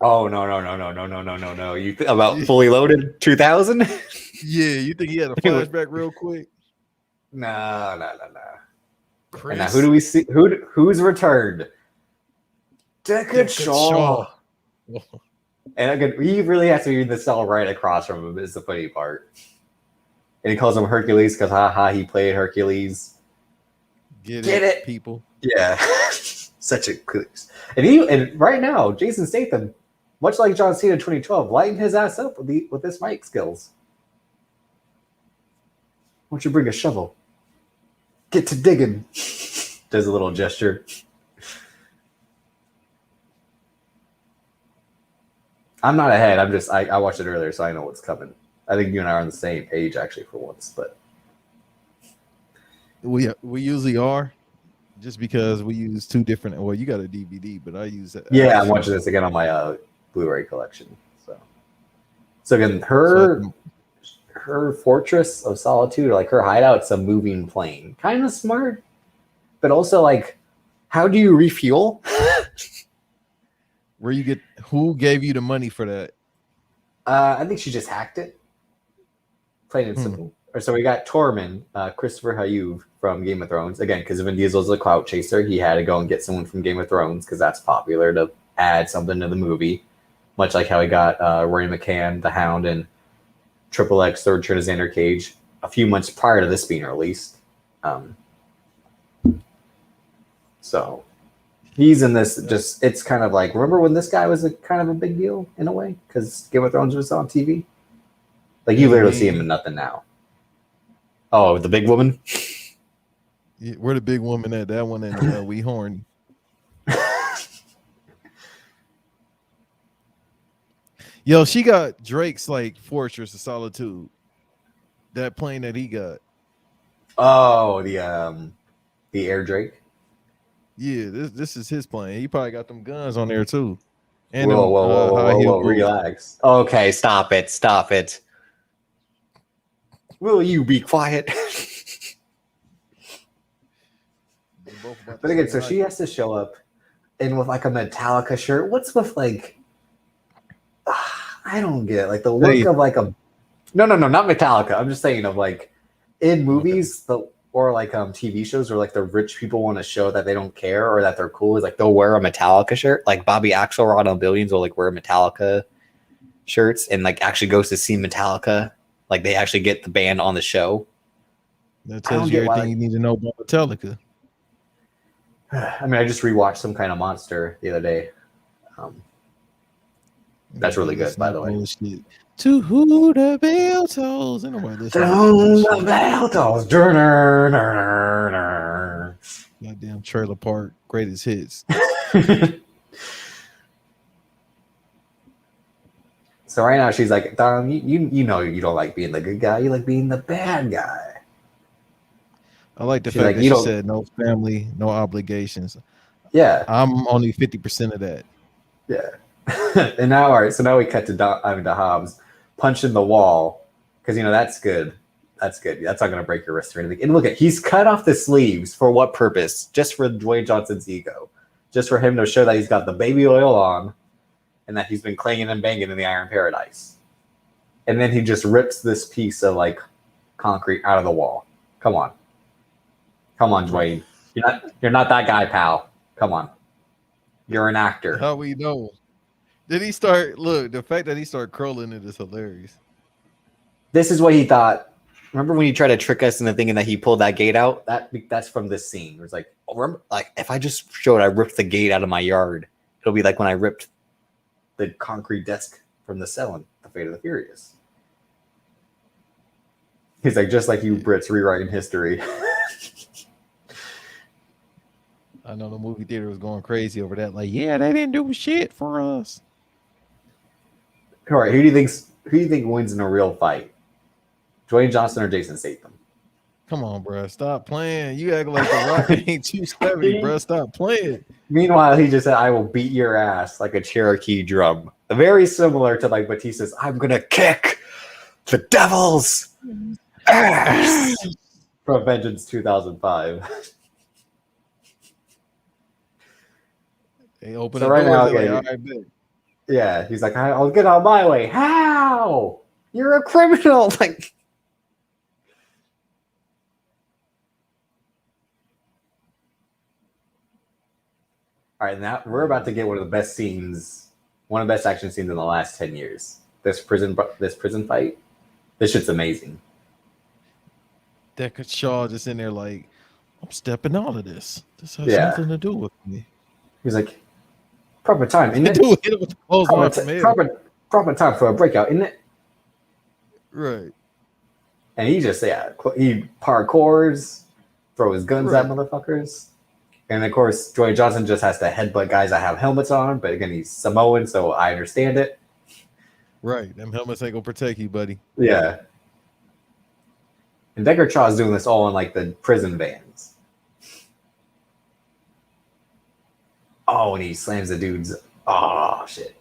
Oh no! You about Fully Loaded 2000? Yeah, you think he had a flashback real quick? No. And now who do we see? Who's returned? Deckard Shaw. And again, he really has to be in the cell right across from him. Is the funny part. And he calls him Hercules because he played Hercules. Get it, people. Yeah, such a clues. And right now, Jason Statham, much like John Cena in 2012, lighting his ass up with his mic skills. Why don't you bring a shovel? Get to digging. Does a little gesture. I'm not ahead. I watched it earlier, so I know what's coming. I think you and I are on the same page actually for once, but we usuly are, just because we use two different. Well, you got a DVD, but I use it. Yeah, I'm watching this again on my Blu-ray collection. So again, her fortress of solitude, or like her hideout's a moving plane. Kind of smart, but also like, how do you refuel? Who gave you the money for that? I think she just hacked it. Plain and simple. So we got Tormund, Christopher Hayuv from Game of Thrones. Again, because Vin Diesel's a clout chaser, he had to go and get someone from Game of Thrones because that's popular to add something to the movie. Much like how he got Rory McCann, the Hound, and Triple X Third Turn of Xander Cage a few months prior to this being released. So he's in this. Just it's kind of like, remember when this guy was kind of a big deal in a way because Game of Thrones was on TV. Like you literally see him in nothing now. Oh, the big woman. Yeah, we're the big woman at that one, and we horny. Yo, she got Drake's like Fortress of Solitude. That plane that he got. Oh, the Air Drake. Yeah, this is his plane. He probably got them guns on there too. And whoa, relax. Okay, stop it. Will you be quiet? But again, so she has to show up and with like a Metallica shirt. What's with like? I don't get it. Like the look of like a. No, not Metallica. I'm just saying of like in movies, or like TV shows where like the rich people want to show that they don't care or that they're cool is like they'll wear a Metallica shirt. Like Bobby Axelrod on Billions will like wear Metallica shirts and like actually goes to see Metallica. Like they actually get the band on the show. That tells you everything you need to know about Metallica. I mean, I just rewatched Some Kind of Monster the other day. That's really good, by the way. Bullshit. To who the bell tolls. Ain't nobody listening. The bell tolls. Goddamn Trailer Park greatest hits. So right now she's like, Dom, you know you don't like being the good guy. You like being the bad guy. I like the fact that she said no family, no obligations. Yeah. I'm only 50% of that. Yeah. And now, all right, so now we cut to Hobbs punching the wall because, you know, that's good. That's good. That's not going to break your wrist or anything. And look at, he's cut off the sleeves for what purpose? Just for Dwayne Johnson's ego. Just for him to show that he's got the baby oil on and that he's been clanging and banging in the Iron Paradise. And then he just rips this piece of, like, concrete out of the wall. Come on. Come on, Dwayne. You're not that guy, pal. Come on. You're an actor. How we know? Did he start? Look, the fact that he started curling it is hilarious. This is what he thought. Remember when he tried to trick us into thinking that he pulled that gate out? That's from this scene. It was like, remember, like if I just showed I ripped the gate out of my yard, it'll be like when I ripped the concrete desk from the cell in The Fate of the Furious. He's like, just like you Brits rewriting history. I know the movie theater was going crazy over that. Like, yeah, they didn't do shit for us. All right, who do you think wins in a real fight? Dwayne Johnson or Jason Statham? Come on, bro. Stop playing. You act like The Rock ain't 270, bro. Stop playing. Meanwhile, he just said, I will beat your ass like a Cherokee drum. Very similar to like Batista's, I'm going to kick the devil's ass from Vengeance 2005. They open So the right doors, now, like, okay, all right, bet. yeah, he's like, I'll get on my way. How? You're a criminal. Like, all right, now we're about to get one of the best scenes, one of the best action scenes in the last 10 years. This prison fight, this shit's amazing. Deckard Shaw just in there like, I'm stepping out of this. This has nothing to do with me. He's like, proper time, isn't it? Hit it with the clothesline from him. Proper time for a breakout, isn't it? Right. And he just, he parkours, throw his guns at motherfuckers. And of course, Dwayne Johnson just has to headbutt guys that have helmets on. But again, he's Samoan, so I understand it. Right. Them helmets ain't gonna protect you, buddy. Yeah. And Deckard Shaw is doing this all in like the prison vans. Oh, and he slams the dudes. Oh, shit.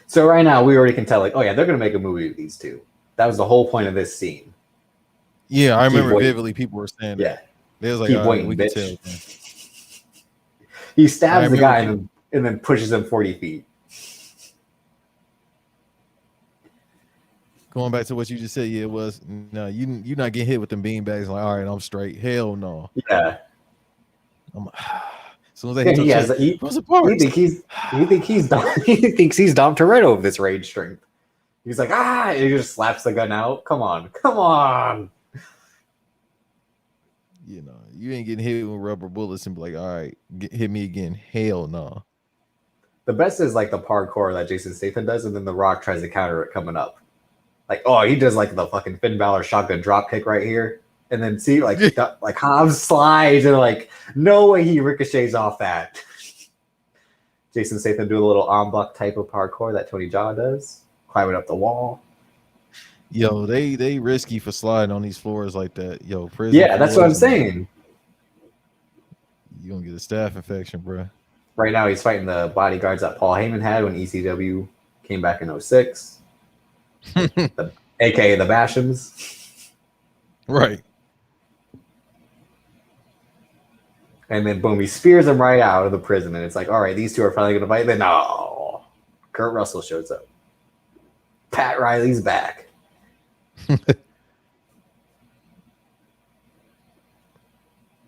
So right now, we already can tell, like, oh yeah, they're going to make a movie with these two. That was the whole point of this scene. Yeah, I remember vividly people were saying that. Yeah. They was like, Keep all waiting, right, we bitch. can tell. He stabs the guy and then pushes him 40 feet. Going back to what you just said, yeah, it was, no, you're not getting hit with them beanbags. Like, all right, I'm straight. Hell no. Yeah. I'm like, as soon as he thinks he's Dom Toretto of this rage strength. He's like, and he just slaps the gun out. Come on. You know, you ain't getting hit with rubber bullets and be like, all right, hit me again. Hell no. The best is like the parkour that Jason Statham does, and then The Rock tries to counter it coming up. Like, he does like the fucking Finn Balor shotgun drop kick right here. And then see, like Hobbs slides and like, no way he ricochets off that. Jason Statham do a little en bloc type of parkour that Tony Jaa does, climbing up the wall. Yo, they risky for sliding on these floors like that. Yo, prison. Yeah, that's what I'm saying. You're gonna get a staph infection, bro. Right now, he's fighting the bodyguards that Paul Heyman had when ECW came back in 06. AKA the Bashams. Right. And then boom, he spears him right out of the prison. And it's like, all right, these two are finally going to fight. Then, no. Kurt Russell shows up. Pat Riley's back.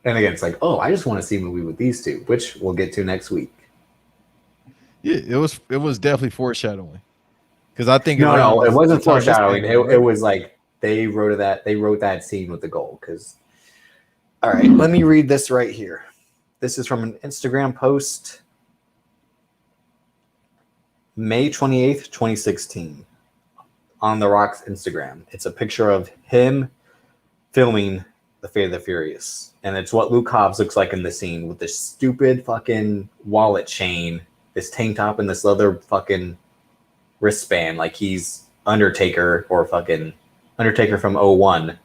And again, it's like, oh, I just want to see a movie with these two, which we'll get to next week. Yeah, it was definitely foreshadowing. Because I think No, it wasn't foreshadowing. Right? It was like they wrote that scene with the goal. Because all right, let me read this right here. This is from an Instagram post, May 28th, 2016, on The Rock's Instagram. It's a picture of him filming The Fate of the Furious. And it's what Luke Hobbs looks like in the scene with this stupid fucking wallet chain, this tank top, and this leather fucking wristband, like he's Undertaker or fucking Undertaker from 01.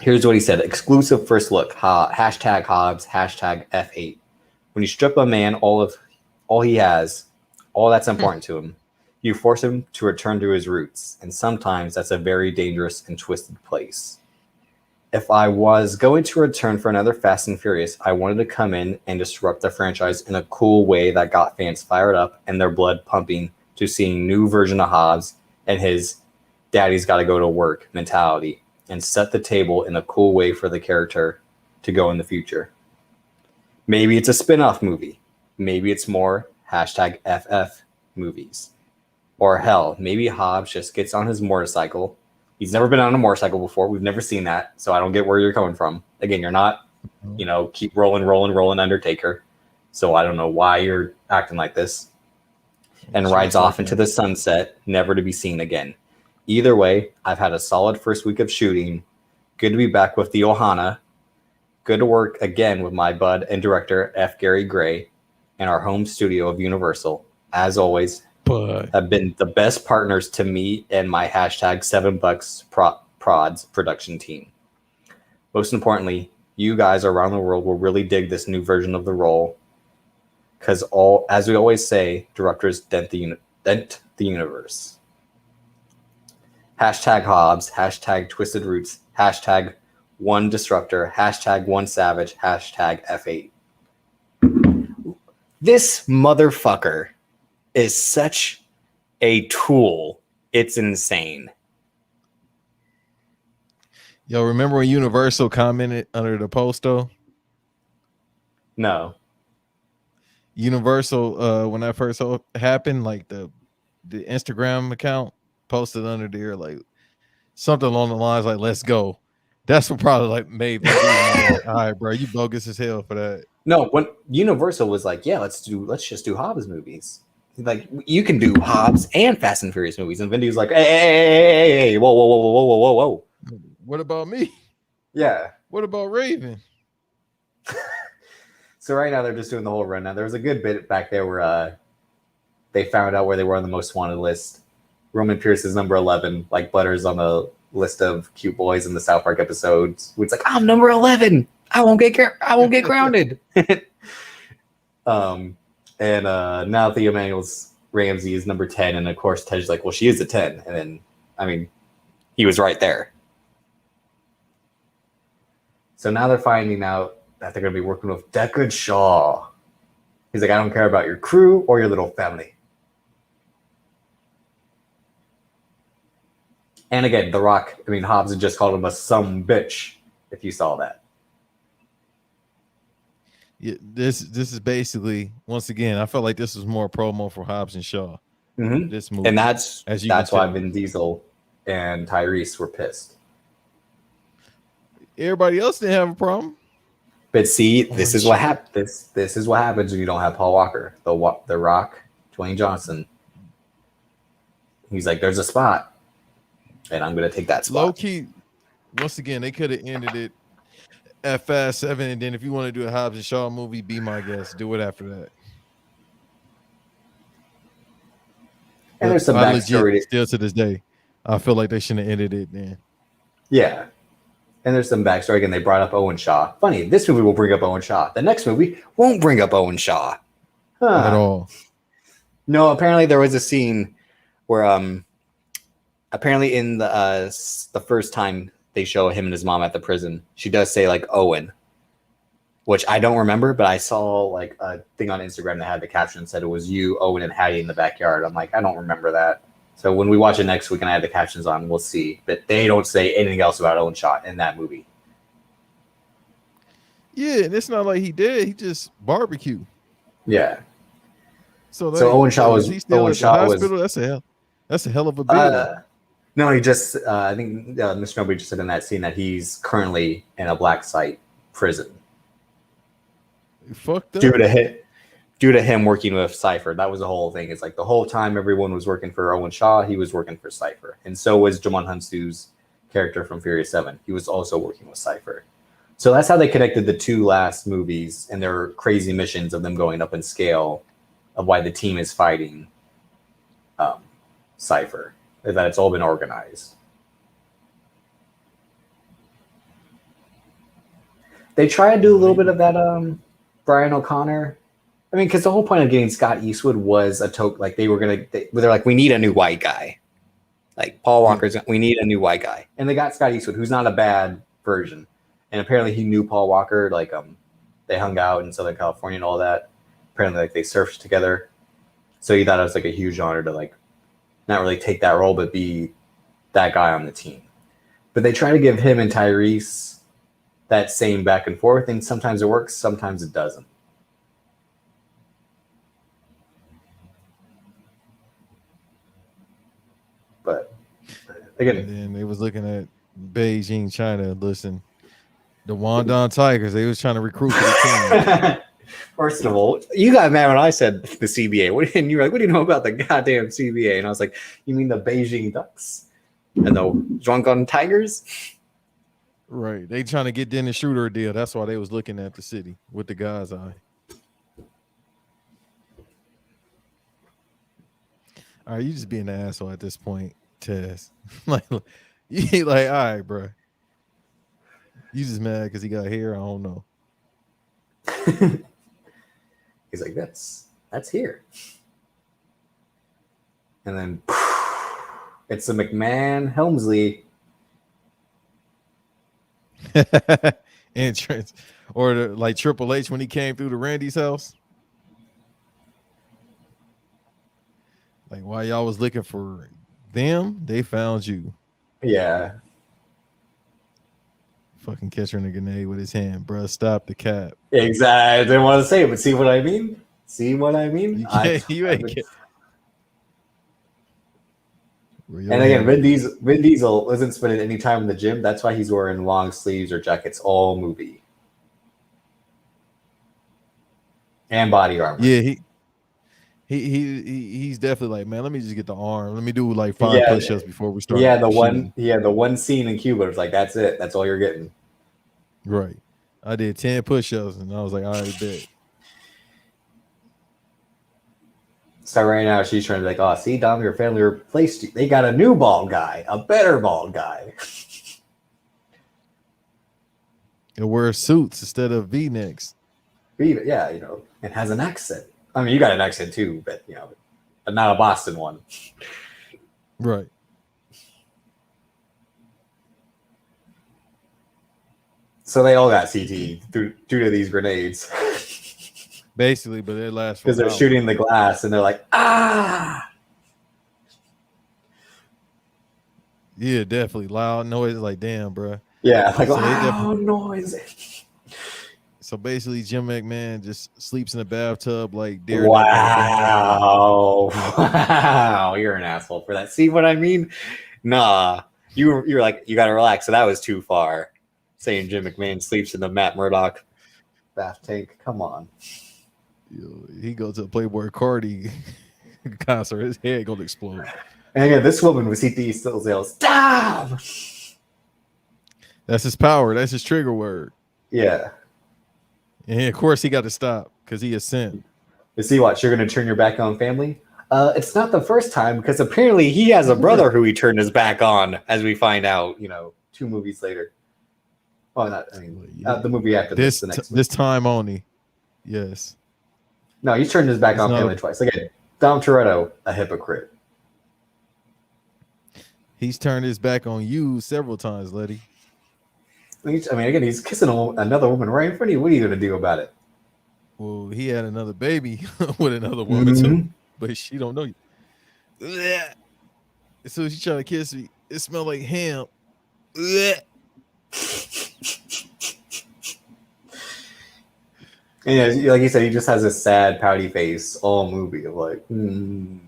Here's what he said. Exclusive first look. Hashtag Hobbs. Hashtag F8. When you strip a man all he has, all that's important to him, you force him to return to his roots. And sometimes that's a very dangerous and twisted place. If I was going to return for another Fast and Furious, I wanted to come in and disrupt the franchise in a cool way that got fans fired up and their blood pumping to seeing new version of Hobbs and his daddy's got to go to work mentality, and set the table in a cool way for the character to go in the future. Maybe it's a spin-off movie. Maybe it's more hashtag FF movies. Or hell, maybe Hobbs just gets on his motorcycle. He's never been on a motorcycle before. We've never seen that. So I don't get where you're coming from. Again, you're not, keep rolling Undertaker. So I don't know why you're acting like this. And rides off into the sunset, never to be seen again. Either way, I've had a solid first week of shooting. Good to be back with the Ohana. Good to work again with my bud and director, F. Gary Gray, in our home studio of Universal. As always, have been the best partners to me and my hashtag $7 prods production team. Most importantly, you guys around the world will really dig this new version of the role, because as we always say, directors dent the universe. Hashtag Hobbs, hashtag Twisted Roots, hashtag One Disruptor, hashtag One Savage, hashtag F8. This motherfucker is such a tool. It's insane. Yo, remember when Universal commented under the post though? No. Universal, when that first happened, like the Instagram account posted under there like something along the lines like "Let's go." That's what probably like made me like, all right, bro, you bogus as hell for that. No, when Universal was like, yeah, let's just do Hobbs movies. Like, you can do Hobbs and Fast and Furious movies. And Vin Diesel's like, hey, whoa. What about me? Yeah. What about Raven? So right now they're just doing the whole run. Now there was a good bit back there where they found out where they were on the most wanted list. Roman Pierce is number 11, like Butters on the list of cute boys in the South Park episodes. It's like, I'm number 11. I won't get grounded. And now Thea Manuel's Ramsey is number 10, and of course Ted's like, well, she is a 10. And then, I mean, he was right there. So now they're finding out that they're going to be working with Deckard Shaw. He's like, I don't care about your crew or your little family. And again, The Rock, Hobbs had just called him a some bitch, if you saw that. Yeah, this is basically, once again, I felt like this was more promo for Hobbs and Shaw. Mm-hmm. This movie, and that's why Vin Diesel and Tyrese were pissed. Everybody else didn't have a problem. But see, this is what happens. This is what happens when you don't have Paul Walker, the Rock, Dwayne Johnson. He's like, there's a spot, and I'm going to take that spot. Low key, once again, they could have ended it at Fast 7, and then if you want to do a Hobbs and Shaw movie, be my guest. Do it after that. And there's some backstory. Still to this day, I feel like they shouldn't have ended it then. Yeah. And there's some backstory. Again, they brought up Owen Shaw. Funny, this movie will bring up Owen Shaw. The next movie won't bring up Owen Shaw. At all. No, apparently there was a scene where apparently in the first time they show him and his mom at the prison, she does say like Owen, which I don't remember, but I saw like a thing on Instagram that had the caption that said it was you, Owen, and Hattie in the backyard. I'm like, I don't remember that. So when we watch it next week and I have the captions on, we'll see. But they don't say anything else about Owen Shaw in that movie. Yeah, and it's not like he did. He just barbecue. Yeah. So Owen Shaw is was he still Owen at the Shaw was hospital? That's a hell of a bill. no, he just I think Mr. Nobody just said in that scene that he's currently in a black site prison. Fucked up. Due to him working with Cypher. That was the whole thing. It's like the whole time everyone was working for Owen Shaw, he was working for Cypher. And so was Jamon Hunsu's character from Furious 7. He was also working with Cypher. So that's how they connected the two last movies and their crazy missions of them going up in scale of why the team is fighting Cypher. That it's all been organized. They try to do a little bit of that Brian O'Connor. I mean, because the whole point of getting Scott Eastwood was like they're like, we need a new white guy. Like Paul Walker's, we need a new white guy. And they got Scott Eastwood, who's not a bad version. And apparently he knew Paul Walker, like they hung out in Southern California and all that. Apparently like they surfed together. So he thought it was like a huge honor to like not really take that role, but be that guy on the team. But they try to give him and Tyrese that same back and forth, and sometimes it works, sometimes it doesn't. But again, and then they was looking at Beijing, China. Listen, the Wandong Tigers, they was trying to recruit for the team. First of all, you got mad when I said the CBA. And you were like, what do you know about the goddamn CBA? And I was like, you mean the Beijing Ducks and the Zhuanggang Tigers? Right. They trying to get Dennis Schroeder a deal. That's why they was looking at the city with the guy's eye. All right, you just being an asshole at this point, Tess. like, you like, all right, bro. You just mad because he got hair? I don't know. He's like, that's here. And then it's a McMahon Helmsley entrance, or like Triple H when he came through to Randy's house. Like while y'all was looking for them, they found you. Yeah. Fucking catching a grenade with his hand, bro. Stop the cap. Exactly. I didn't want to say it, but see what I mean? See what I mean? You ain't get. And again, Vin Diesel isn't spending any time in the gym. That's why he's wearing long sleeves or jackets all movie. And body armor. Yeah, he's definitely like, man, let me just get the arm. Let me do like 5 push-ups before we start. Yeah, the one scene in Cuba was like, that's it. That's all you're getting. Right. I did 10 push-ups and I was like, all right, bet. So right now she's trying to be like, oh, see, Dom, your family replaced you. They got a new bald guy, a better bald guy. It wears suits instead of V-necks. Yeah, it has an accent. I mean, you got an accent too, but but not a Boston one. Right. So they all got CT due to these grenades. Basically, but it lasts because they're shooting the glass and they're like, ah. Yeah, definitely loud noise. Like, damn, bro. Yeah, like loud noise. So basically, Jim McMahon just sleeps in a bathtub like Daredevil. Wow, you're an asshole for that. See what I mean? Nah, you're like, you gotta relax. So that was too far. Saying Jim McMahon sleeps in the Matt Murdock bath tank. Come on. He goes to a Playboy Cardi concert. His head gonna explode. And again, this woman with CT still yells, "Stop!" That's his power. That's his trigger word. Yeah. And of course he got to stop because he is sent. You see what? You're going to turn your back on family? It's not the first time because apparently he has a brother who he turned his back on, as we find out, 2 movies later. Well, the movie after this. The next this time only. Yes. No, he's turned his back on family twice. Again, Dom Toretto, a hypocrite. He's turned his back on you several times, Letty. I mean, again, he's kissing another woman right in front of you. What are you going to do about it? Well, he had another baby with another woman too, but she don't know you. as soon as she tried to kiss me, it smelled like ham. Ugh. And yeah, like you said, he just has a sad, pouty face all movie of like, He on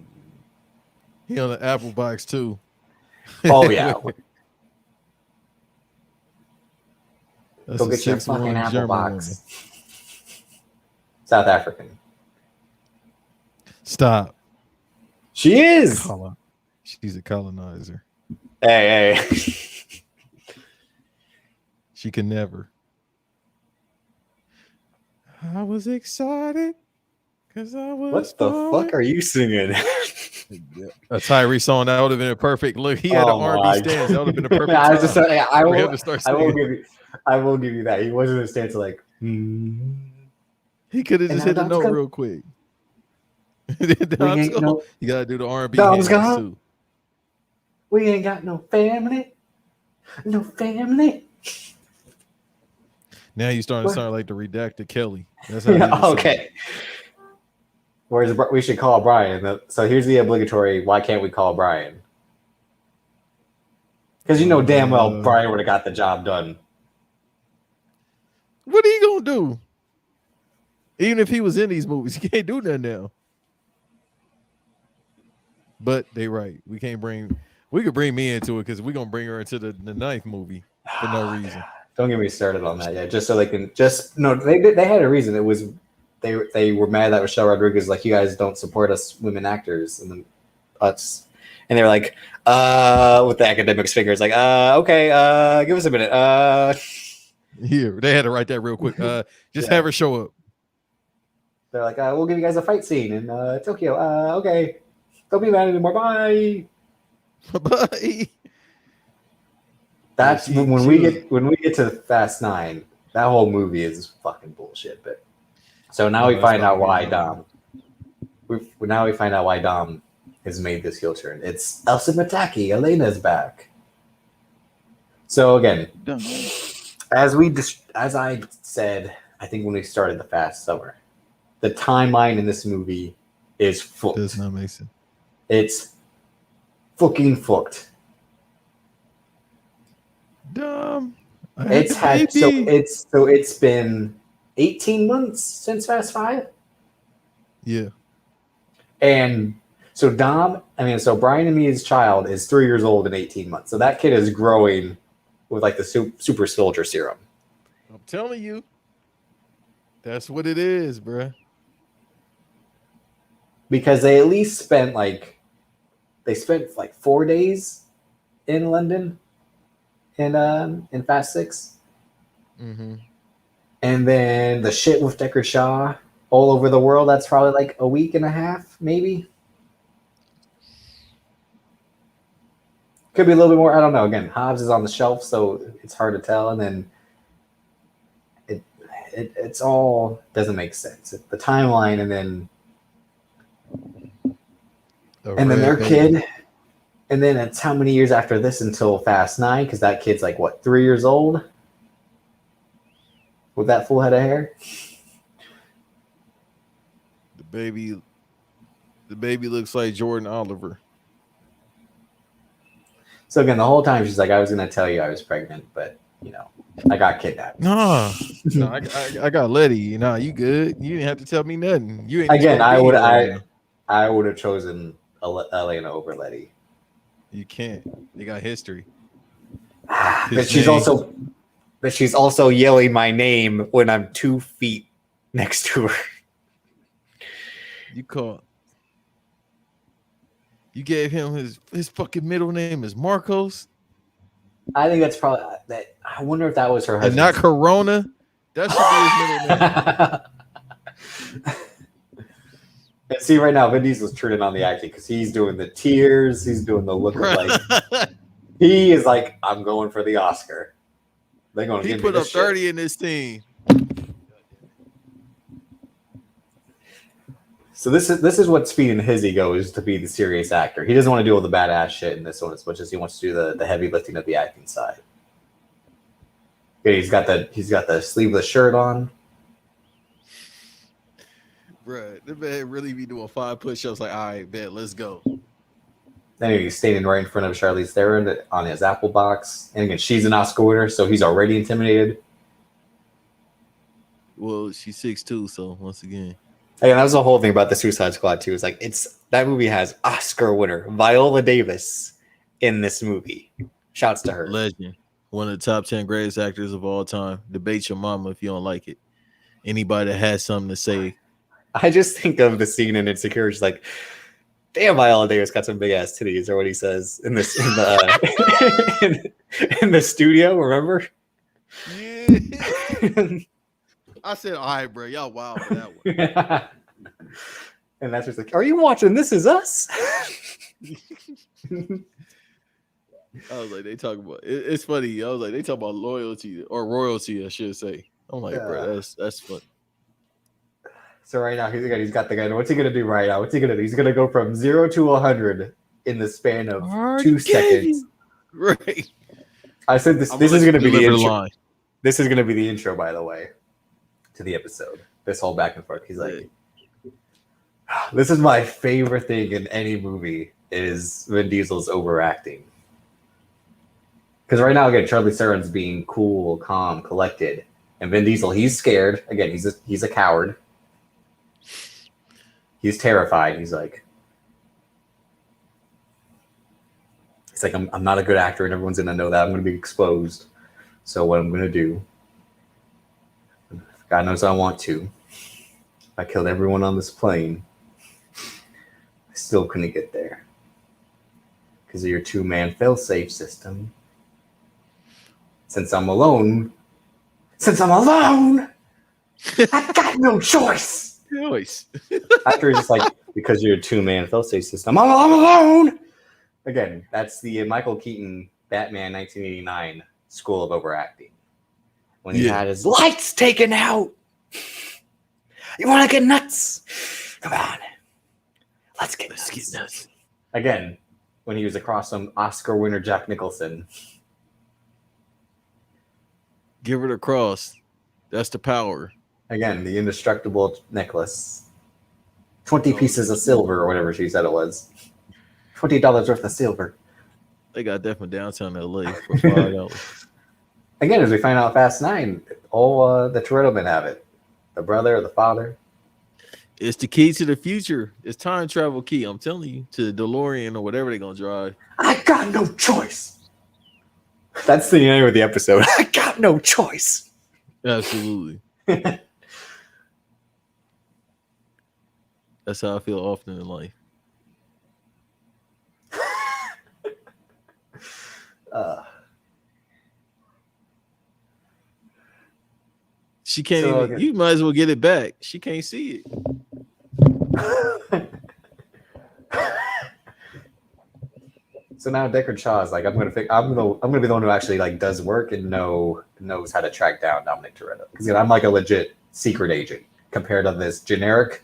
the apple box too. oh yeah, That's go a get your fucking 6'1" apple German box. woman. South African. Stop. She is. She's a colonizer. Hey. She can never. I was excited because I was. What the fuck are you singing? A Tyree song that would have been a perfect look. He had an R&B stance. That would have been a perfect I time was just saying, for him to start singing. I will give you that. He wasn't in a stance like. He could have And just now hit the Dom's note gone. real quick. ain't no- You gotta do the R&B Dom's hands gone. too. We ain't got no family. No family. Now you starting to What? sound like the redacted Kelly. That's how you Yeah, sound. okay. Whereas we should call Brian. So here's the obligatory. Why can't we call Brian? Because you know damn well Brian would have got the job done. What are you gonna do? Even if he was in these movies, he can't do that now. But they right. We can't bring. We could bring me into it because we're gonna bring her into the ninth movie for no reason. Don't get me started on that yet. Just so they can they had a reason. It was they were mad that Michelle Rodriguez was like, you guys don't support us women actors, and then us, and they were like, with the academics fingers, like, okay, give us a minute, Here, they had to write that real quick. Just have her show up. They're like, we'll give you guys a fight scene in Tokyo. Okay, don't be mad anymore. Bye. Bye. That's when we get to Fast 9. That whole movie is fucking bullshit. But so now we find out why Dom. Now we find out why Dom has made this heel turn. It's Elsa Mataki. Elena's back. So again, as I said, I think when we started the Fast Summer, the timeline in this movie is fucked. Does not make sense. It's fucking fucked. Dumb. It's been 18 months since Fast 5. Yeah. And so Brian and Mia's child is 3 years old in 18 months. So that kid is growing with like the super soldier serum. I'm telling you. That's what it is, bruh. Because they at least spent like 4 days in London in Fast 6. Mm-hmm. And then the shit with Deckard Shaw all over the world, that's probably like a week and a half, maybe. Could be a little bit more. I don't know. Again, Hobbs is on the shelf, so it's hard to tell. And then it's all doesn't make sense. The timeline, and then their kid, and then it's how many years after this until Fast 9? Because that kid's like what, 3 years old with that full head of hair. The baby looks like Jordan Oliver. So again, the whole time she's like, I was going to tell you I was pregnant, but I got kidnapped. No, I got Letty. Nah, you good? You didn't have to tell me nothing. You ain't again. I would have chosen Elena over Letty. You can't. You got history. But she's also yelling my name when I'm 2 feet next to her. You gave him his fucking middle name is Marcos. I think that's probably that. I wonder if that was her husband. And not Corona. That should be his middle name. And see, right now, Vin Diesel's turning on the acting because he's doing the tears. He's doing the look of like he is like, I'm going for the Oscar. They're going to give me put up this 30 shit. in this team. So this is what's feeding his ego, is to be the serious actor. He doesn't want to do all the badass shit in this one as much as he wants to do the heavy lifting of the acting side. Okay, he's got the sleeveless shirt on. Bruh, the man really be doing 5 push-ups like, all right, bet, let's go. Then he's standing right in front of Charlize Theron on his Apple box. And again, she's an Oscar winner, so he's already intimidated. Well, she's 6'2", so once again. Again, that was the whole thing about the Suicide Squad too. It's like that movie has Oscar winner Viola Davis in this movie. Shouts to her. Legend. One of the top 10 greatest actors of all time. Debate your mama if you don't like it. Anybody that has something to say. I just think of the scene in Insecure. It's like, damn, Viola Davis got some big ass titties, or what he says in the studio. Remember? Yeah. I said, all right, bro, y'all wild for that one. And that's just like, are you watching This Is Us? I was like, they talk about it's funny. I was like, they talk about loyalty or royalty, I should say. I'm like, bro, that's funny. So right now he's got the gun. What's he gonna do right now? What's he gonna do? He's gonna go from 0 to 100 in the span of 2 seconds. Right. I said this is gonna be the intro. Line. This is gonna be the intro, by the way, to the episode. This whole back and forth. He's like, this is my favorite thing in any movie is Vin Diesel's overacting. Because right now, again, Charlize Theron's being cool, calm, collected, and Vin Diesel, he's scared. Again, he's a coward. He's terrified. He's like, I'm not a good actor, and everyone's gonna know that. I'm gonna be exposed. So what I'm gonna do, God knows I want to. I killed everyone on this plane. I still couldn't get there because of your 2-man fail-safe system. Since I'm alone, I got no choice. After he's just like, because you're a 2-man fail-safe system, I'm alone. Again, that's the Michael Keaton Batman 1989 school of overacting. When he had his lights taken out. You want to get nuts? Come on. Let's get nuts. Again, when he was across some Oscar winner Jack Nicholson. Give her the cross. That's the power. Again, the indestructible necklace. 20 pieces of silver or whatever she said it was. $20 worth of silver. They got that from downtown LA for $5. Again, as we find out Fast 9, all the Toretto men have it. The brother or the father. It's the key to the future. It's time travel key. I'm telling you, to the DeLorean or whatever they're gonna drive. I got no choice. That's the name of the episode. I got no choice. Absolutely. That's how I feel often in life. She can't even. Okay. You might as well get it back. She can't see it. So now Deckard Shaw is like, I'm gonna be the one who actually like does work and knows how to track down Dominic Toretto. Because I'm like a legit secret agent compared to this generic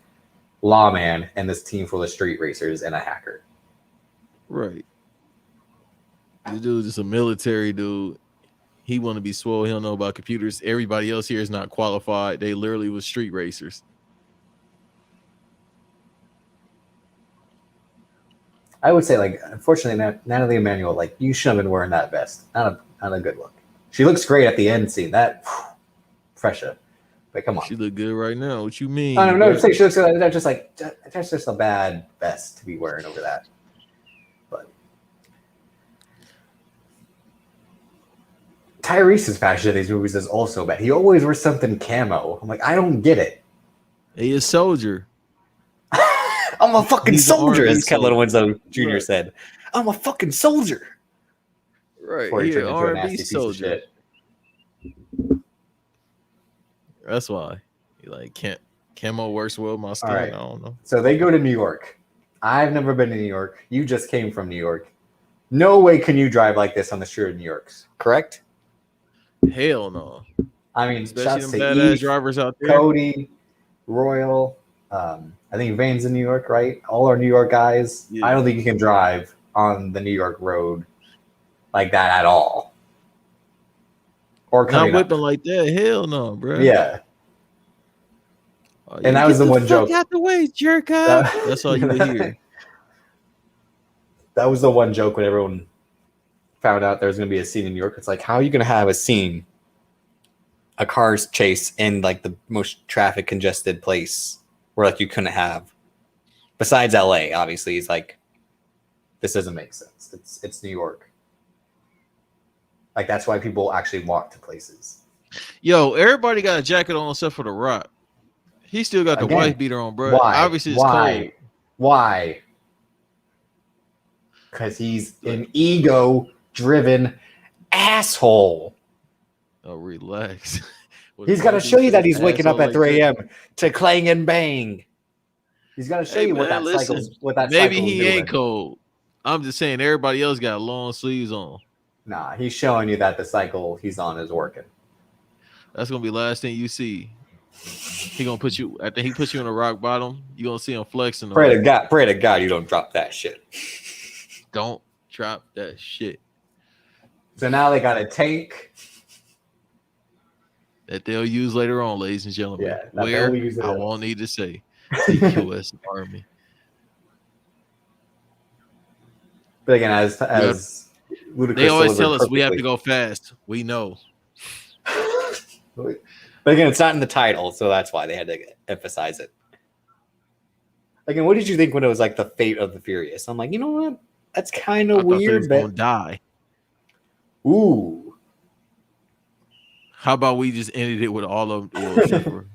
lawman and this team full of street racers and a hacker. Right. The dude's just a military dude. He want to be swole. He don't know about computers. Everybody else here is not qualified. They literally was street racers. I would say, like, unfortunately, Natalie Emmanuel, like, you shouldn't have been wearing that vest. Not a good look. She looks great at the end scene. That fresher. But come on. She look good right now. What you mean? I don't know. She looks good. That's just a bad vest to be wearing over that. But Tyrese's fashion in these movies is also bad. He always wears something camo. I'm like, I don't get it. He a soldier. I'm a fucking soldier, as Kevin Winslow Jr. said. I'm a fucking soldier. Right. Yeah, R&B soldier. That's why. You like camo works well with my skin. Right. I don't know. So they go to New York. I've never been to New York. You just came from New York. No way can you drive like this on the street of New York. Correct? Hell no. I mean, especially them badass drivers out there. Cody, Royal, I think Van's in New York, right? All our New York guys. Yeah. I don't think you can drive on the New York road like that at all. Or not whipping like that. Hell no, bro. Yeah. And that was the one joke. Out the way, jerk up. That's all you would hear. That was the one joke when everyone found out there was going to be a scene in New York. It's like, how are you going to have a scene, a car's chase in like the most traffic congested place where like you couldn't have, besides LA, obviously. It's like, this doesn't make sense. It's New York. Like, that's why people actually walk to places. Yo, everybody got a jacket on except for The Rock. He still got the Again, wife beater on, bro. Why? Obviously, it's cold. Why? Because he's an ego-driven asshole. Oh, relax. He's got to show you that he's waking up at 3 a.m. to clang and bang. He's got to show you what that cycle's maybe he doing. ain't cold. I'm just saying everybody else got long sleeves on. Nah, he's showing you that the cycle he's on is working. That's gonna be the last thing you see. He gonna put you. I think he puts you on a rock bottom. You gonna see him flexing. Pray to God, you don't drop that shit. Don't drop that shit. So now they got a tank that they'll use later on, ladies and gentlemen. Yeah, where I won't need to say the Army. But again, as Ludacris, they always tell us we have to go fast. We know. But again, it's not in the title, so that's why they had to emphasize it. Again, what did you think when it was like the Fate of the Furious? I'm like, you know what? That's kind of weird. Gonna die. Ooh. How about we just ended it with all of them,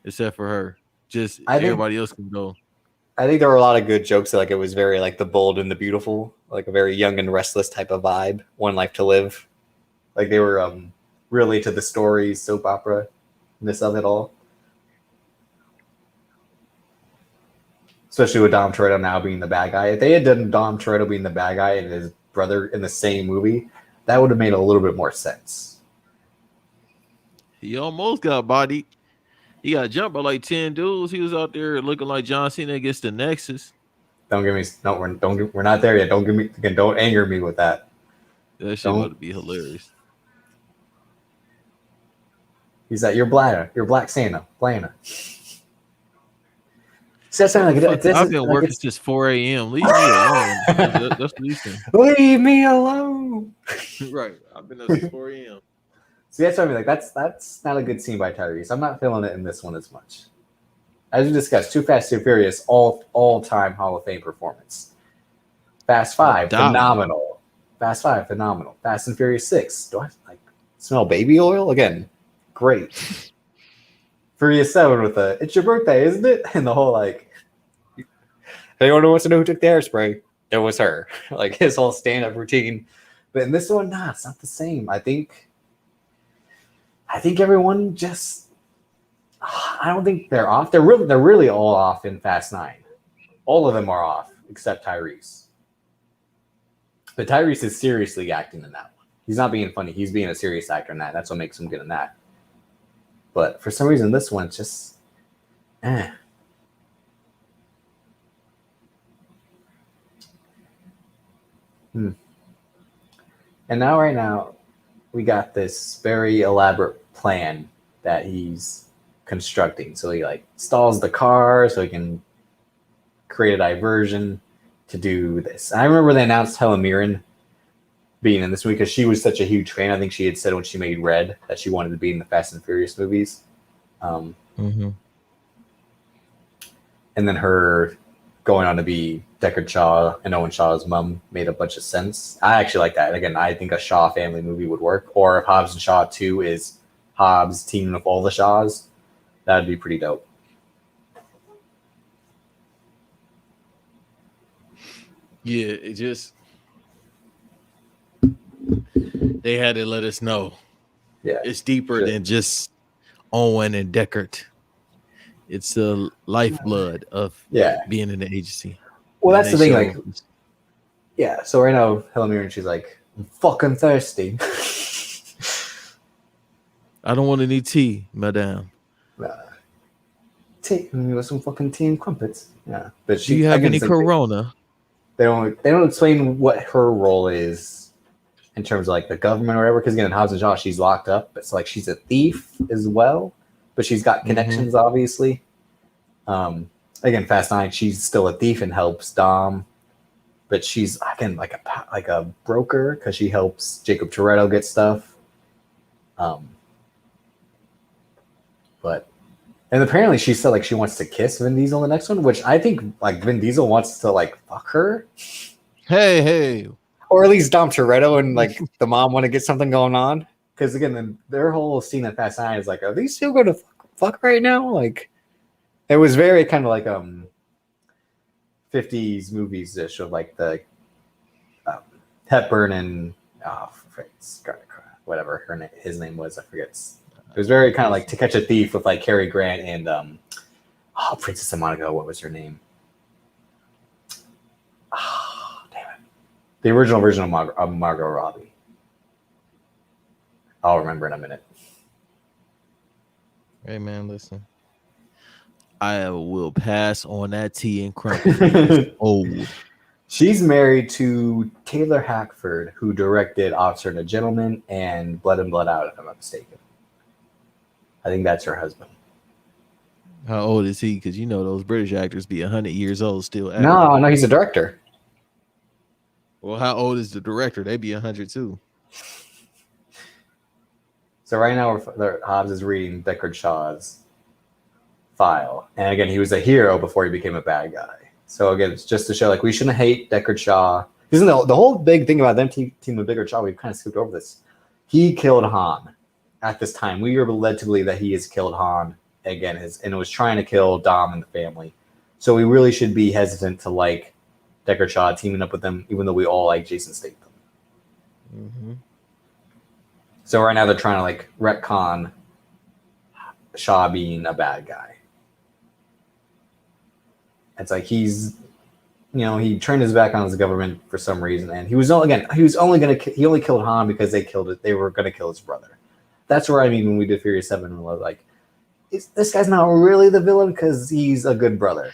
except for her? Just everybody else can go. I think there were a lot of good jokes. Like it was very like the bold and the beautiful, like a very young and restless type of vibe. One life to live. Like they were really to the story, soap opera-ness of it all. Especially with Dom Toretto now being the bad guy. If they had done Dom Toretto being the bad guy and his brother in the same movie, that would have made a little bit more sense. He almost got bodied. He got jumped by like 10 dudes. He was out there looking like John Cena against the Nexus. We're not there yet. Don't anger me with that. That shit would be hilarious. He's like, you're Black Santa, playing it. I've been working since 4 a.m. Leave me alone. That's what he's saying. Leave me alone. Right. I've been up since 4 a.m. See, that's what I mean. Like that's not a good scene by Tyrese. I'm not feeling it in this one as much. As we discussed, Too Fast, Too Furious, all-time Hall of Fame performance. Fast 5, phenomenal. Fast 5, phenomenal. Fast and Furious 6. Do I smell baby oil? Again, great. Furious 7 with it's your birthday, isn't it? And the whole anyone who wants to know who took the hairspray? It was her. Like his whole stand-up routine. But in this one, it's not the same. I think everyone just. I don't think they're off. They're really all off in Fast 9. All of them are off except Tyrese. But Tyrese is seriously acting in that one. He's not being funny. He's being a serious actor in that. That's what makes him good in that. But for some reason, this one, it's just, And now, right now, we got this very elaborate plan that he's constructing. So he stalls the car so he can create a diversion to do this. And I remember they announced Helen Mirren being in this movie because she was such a huge fan. I think she had said when she made Red that she wanted to be in the Fast and Furious movies. And then her going on to be Deckard Shaw and Owen Shaw's mom made a bunch of sense. I actually like that. Again, I think a Shaw family movie would work. Or if Hobbs and Shaw 2 is Hobbs teaming with all the Shaws, that'd be pretty dope. Yeah, it just they had to let us know. Yeah, it's deeper than just Owen and Deckard. It's the lifeblood of being in the agency. Well, that's the thing. So right now, Helen Mirren, she's like, I'm fucking thirsty. I don't want any tea, madame. Tea? You want some fucking tea and crumpets? Yeah. But do you have any Corona? They don't explain what her role is in terms of the government or whatever. Because again, in Hobbs and Shaw, she's locked up. It's she's a thief as well, but she's got connections, obviously. Again, Fast 9, she's still a thief and helps Dom but she's again like a broker because she helps Jacob Toretto get stuff. But and apparently she said like she wants to kiss Vin Diesel in the next one, which I think like Vin Diesel wants to like fuck her. Hey, Or at least Dom Toretto and like the mom want to get something going on. Because again, their whole scene at Fast 9 is like, are these still going to fuck right now? Like, it was very kind of like 50s movies that showed like the Hepburn and whatever his name was, I forget. It was very kind of like To Catch a Thief with like Cary Grant and Princess of Monaco. What was her name? The original version of Margot Robbie. I'll remember in a minute. hey, man, listen. I will pass on that tea and crumpet. Old. She's married to Taylor Hackford, who directed Officer and a Gentleman and Blood and Blood Out, if I'm not mistaken. I think that's her husband. How old is he? Because you know those British actors be 100 years old still. No, he's a director. Well, how old is the director? They be 100 too. So right now, Hobbs is reading Deckard Shaw's file, and again, he was a hero before he became a bad guy. So again, it's just to show like we shouldn't hate Deckard Shaw. Isn't the whole big thing about them team with Deckard Shaw? We've kind of skipped over this. He killed Han at this time. We were led to believe that he has killed Han again, and was trying to kill Dom and the family. So we really should be hesitant to like Deckard Shaw teaming up with them, even though we all like Jason Statham. Mm-hmm. So right now they're trying to like retcon Shaw being a bad guy. It's like he turned his back on his government for some reason, and he only killed Han because they were gonna kill his brother. That's where I mean when we did Furious 7, we were like, this guy's not really the villain because he's a good brother.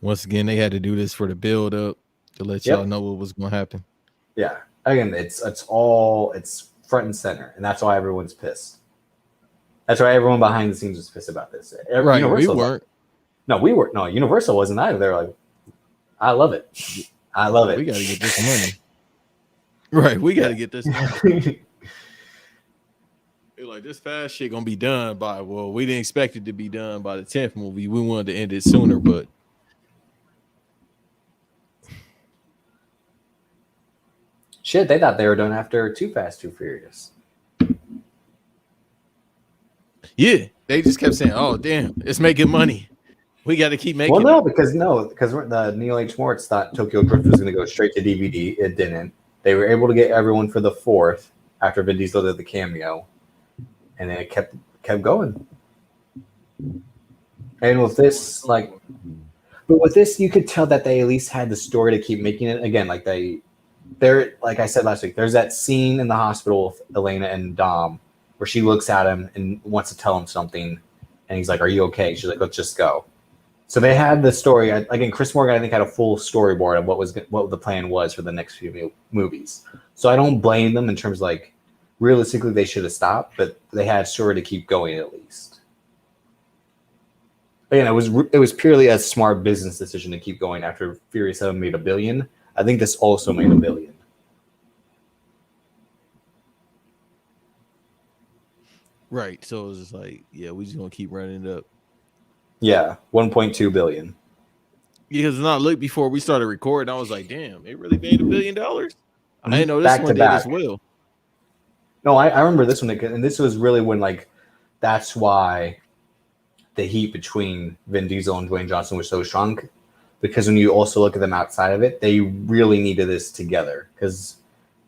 Once again, they had to do this for the build up to let y'all know what was going to happen. Yeah. Again, it's front and center, and that's why everyone's pissed. That's why everyone behind the scenes was pissed about this. Right, we weren't. No, Universal wasn't either. They're like, I love it. I love it. We got to get this money. Right, we got to get this money. Like, this fast shit gonna be done by, well, we didn't expect it to be done by the 10th movie. We wanted to end it sooner, but shit, they thought they were done after Too Fast, Too Furious. Yeah, they just kept saying, "Oh, damn, it's making money. We got to keep making." Well, because the Neil H. Moritz thought Tokyo Drift was going to go straight to DVD. It didn't. They were able to get everyone for the 4th after Vin Diesel did the cameo, and then it kept going. And with this, you could tell that they at least had the story to keep making it. Again, like I said last week, there's that scene in the hospital with Elena and Dom where she looks at him and wants to tell him something, and he's like, "Are you okay?" She's like, "Let's just go." So they had the story. Again, Chris Morgan, I think, had a full storyboard of what the plan was for the next few movies. So I don't blame them in terms of, like, realistically they should have stopped, but they had a story to keep going at least. Again, it was purely a smart business decision to keep going after Furious 7 made $1 billion. I think this also made $1 billion. Right. So it was just like, yeah, we just gonna keep running it up. Yeah, 1.2 billion. Because when I looked before we started recording, I was like, damn, it really made $1 billion. I didn't know this Back one to did back. as well. No, I remember this one, and this was really when, like, that's why the heat between Vin Diesel and Dwayne Johnson was so strong. Because when you also look at them outside of it, they really needed this together. Because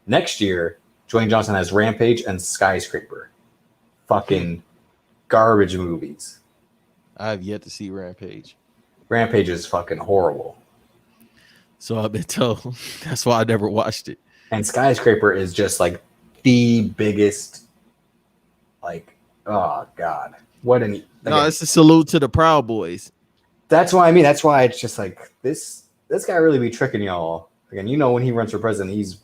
next year, Dwayne Johnson has Rampage and Skyscraper. Fucking garbage movies. I have yet to see Rampage. Rampage is fucking horrible. So I've been told. That's why I never watched it. And Skyscraper is just like the biggest, like, oh God. What an no, it's a salute to the Proud Boys. That's why that's why it's just like this guy really be tricking y'all. Again, when he runs for president, he's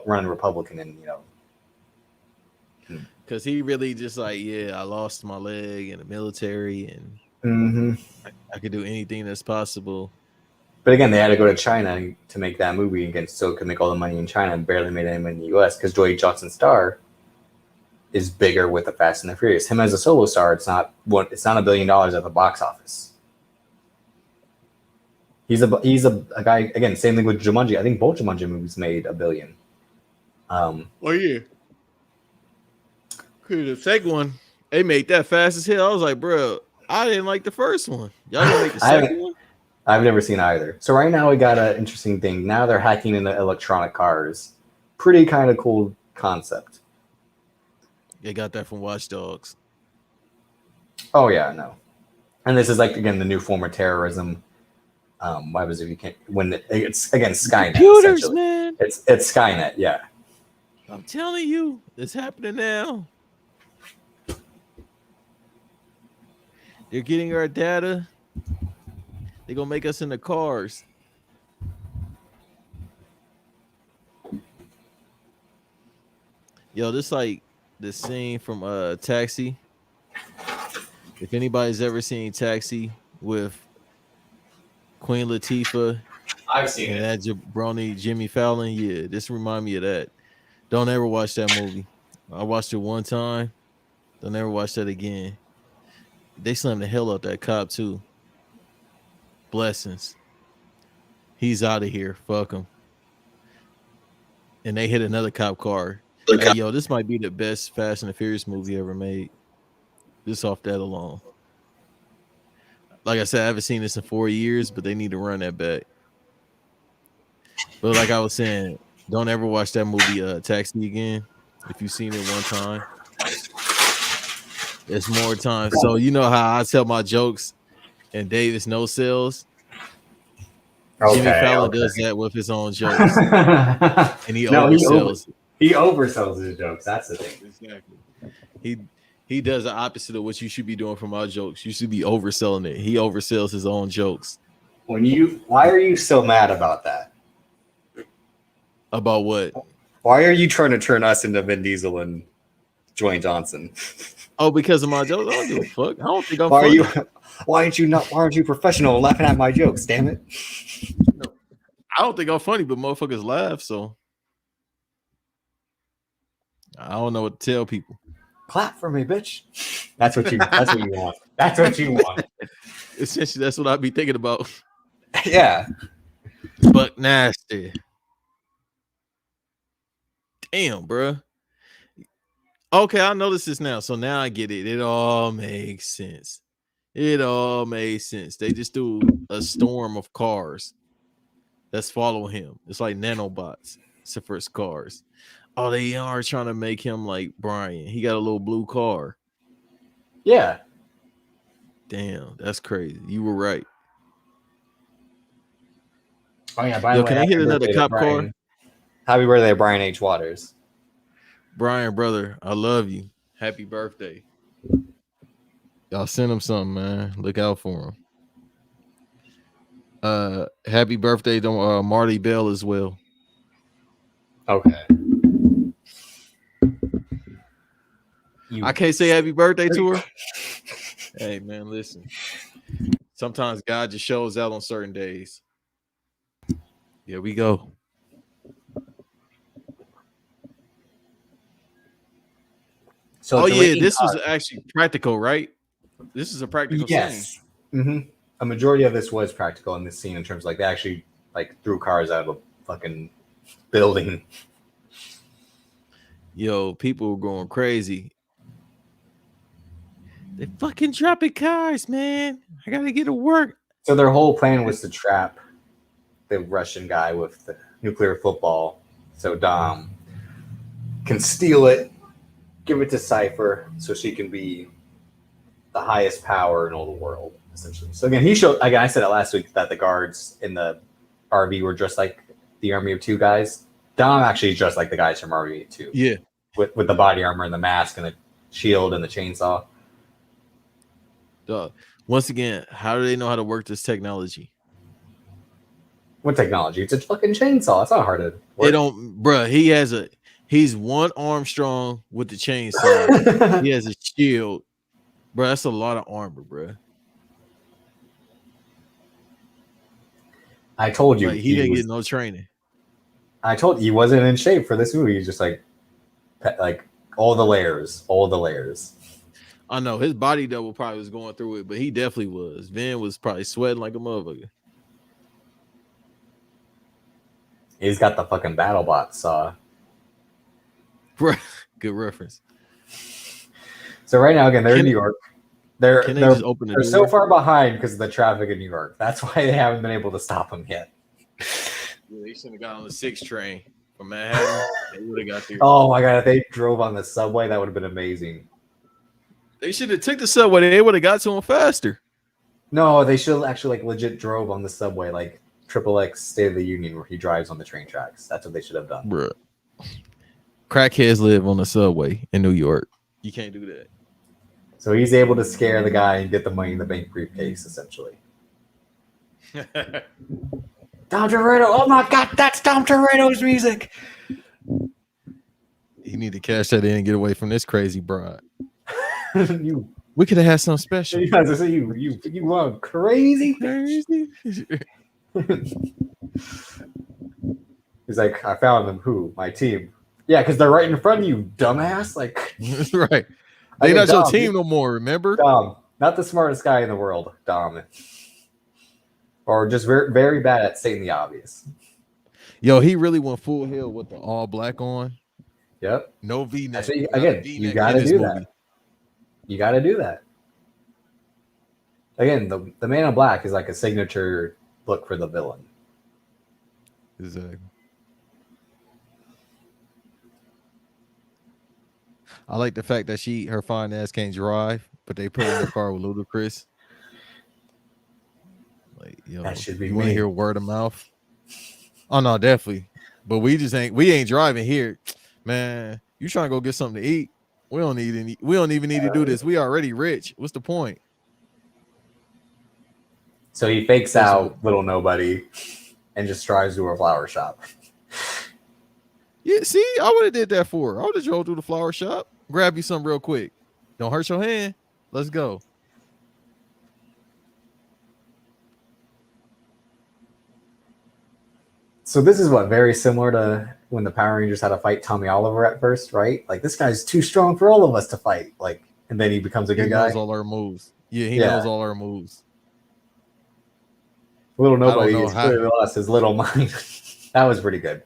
running Republican, and Because he really just like, yeah, I lost my leg in the military, and Hmm. I could do anything that's possible. But again, they had to go to China to make that movie and still could make all the money in China and barely made any money in the US because Dwayne Johnson star is bigger with the Fast and the Furious. Him as a solo star, it's not $1 billion at the box office. He's a guy, again, same thing with Jumanji. I think both Jumanji movies made $1 billion. Oh yeah. The second one, they made that fast as hell. I was like, bro, I didn't like the first one. Y'all gonna make the second one? I've never seen either. So right now we got an interesting thing. Now they're hacking into electronic cars. Pretty kind of cool concept. They got that from Watch Dogs. Oh yeah, no. And this is like again the new form of terrorism. Why was it you can't when it's again Skynet? Computers, man. It's Skynet, yeah. I'm telling you, it's happening now. They're getting our data. They're gonna make us into cars. Yo, this like the scene from Taxi. If anybody's ever seen Taxi with Queen Latifah, I've seen and that jabroni Jimmy Fallon, yeah, this remind me of that. Don't ever watch that movie. I watched it one time. Don't ever watch that again. They slammed the hell out that cop too. Blessings. He's out of here. Fuck him. And they hit another cop car. Hey, yo, this might be the best Fast and the Furious movie ever made. Just off that alone. Like I said, I haven't seen this in 4 years, but they need to run that back. But like I was saying, don't ever watch that movie Taxi again. If you've seen it one time, it's more time. So you know how I tell my jokes and Davis no sells. Okay, Jimmy Fallon does that with his own jokes, and he oversells. He oversells his jokes. That's the thing. Exactly. He does the opposite of what you should be doing for my jokes. You should be overselling it. He oversells his own jokes. Why are you so mad about that? About what? Why are you trying to turn us into Vin Diesel and Dwayne Johnson? Oh, because of my jokes? I don't give a fuck. I don't think I'm funny. Why aren't you professional laughing at my jokes, damn it? I don't think I'm funny, but motherfuckers laugh, so I don't know what to tell people. Clap for me, bitch. That's what you want. That's what you want. Essentially, that's what I'd be thinking about. Yeah. But nasty. Damn, bro. Okay, I notice this now. So now I get it. It all makes sense. It all makes sense. They just do a storm of cars that's follow him. It's like nanobots, except for his cars. Oh, they are trying to make him like Brian. He got a little blue car. Yeah. Damn, that's crazy. You were right. Oh yeah. By the way, can I hit another cop car? Happy birthday, Brian H. Waters. Brian, brother, I love you. Happy birthday. Y'all send him something, man. Look out for him. Happy birthday to Marty Bell as well. Okay. I can't say happy birthday to her. Hey, man, listen. Sometimes God just shows out on certain days. Here we go. So this was actually practical, right? This is a practical scene. Mm-hmm. A majority of this was practical in this scene in terms of like they actually like threw cars out of a fucking building. Yo, people were going crazy. They fucking dropping cars, man. I gotta get to work. So their whole plan was to trap the Russian guy with the nuclear football, so Dom can steal it, give it to Cypher, so she can be the highest power in all the world, essentially. So again, I said it last week that the guards in the RV were just like the Army of Two guys. Dom actually is just like the guys from Army of Two. Yeah. With the body armor and the mask and the shield and the chainsaw. Once again, how do they know how to work this technology? What technology? It's a fucking chainsaw. It's not hard to work. They don't, bruh. He He's one arm strong with the chainsaw. He has a shield, bro. That's a lot of armor, bro. I told you Like, he didn't was, get no training. I told you he wasn't in shape for this movie. He's just like all the layers. I know his body double probably was going through it, but he definitely was. Vin was probably sweating like a motherfucker. He's got the fucking BattleBot saw. Bro, good reference. So right now, again, they're in New York. They're just open the they're door? so far behind because of the traffic in New York. That's why they haven't been able to stop him yet. Yeah, they should have got on the 6 train from Manhattan. They would have got there. Oh my god, if they drove on the subway, that would have been amazing. They should have took the subway. They would have got to him faster. No, they should have actually like legit drove on the subway, like XXX State of the Union, where he drives on the train tracks. That's what they should have done. Bro. Crackheads live on the subway in New York. You can't do that. So he's able to scare the guy and get the money in the bank briefcase, essentially. Dom Toretto! Oh my god, that's Dom Toretto's music! You need to cash that in and get away from this crazy broad. you We could have had something special. you want crazy? He's like, I found them. Who? My team. Yeah, because they're right in front of you, dumbass. Like, right. They not your team no more, remember? Dom, not the smartest guy in the world, Dom. Or just very, very bad at stating the obvious. Yo, he really went full hill with the all black on. Yep. No V-neck. Again, you got to do that. You got to do that. Again, the Man in Black is like a signature look for the villain. Exactly. I like the fact that her fine ass can't drive, but they put her in the car with Ludacris. Like, yo, that should be you want to hear word of mouth? Oh no, definitely. But we ain't driving here, man. You trying to go get something to eat? We don't even need to do this. We already rich. What's the point? So he fakes out little nobody and just drives to a flower shop. Yeah, see, I would have did that for her. I would have drove to the flower shop, grab you something real quick. Don't hurt your hand. Let's go. So this is very similar to when the Power Rangers had to fight Tommy Oliver at first, right? Like, this guy's too strong for all of us to fight. Like, and then he becomes a good guy. He knows all our moves. Yeah, he knows all our moves. Little nobody is clearly lost his little mind. That was pretty good.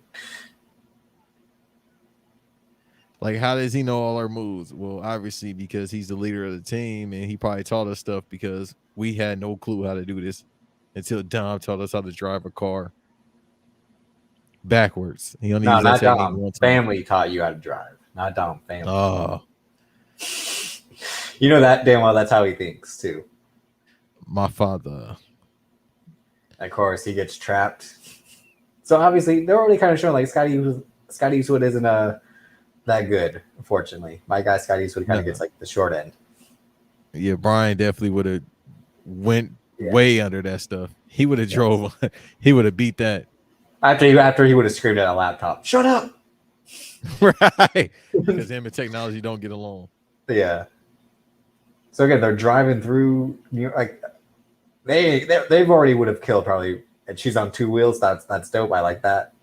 Like, how does he know all our moves? Well, obviously because he's the leader of the team, and he probably taught us stuff because we had no clue how to do this until Dom taught us how to drive a car backwards. He only used that technique one time. Family taught you how to drive, not Dom. Family. Oh, you know that damn well. That's how he thinks too. My father. Of course, he gets trapped. So obviously, they're already kind of showing like Scott Eastwood isn't that good, unfortunately. My guy Scott Eastwood kind of gets like the short end. Yeah, Brian definitely would have went way under that stuff. He would have drove. He would have beat that. After he would have screamed at a laptop, "Shut up!" Right, because him and technology don't get along. Yeah. So again, they're driving through New York, like they've already would have killed probably, and she's on 2 wheels. That's dope. I like that.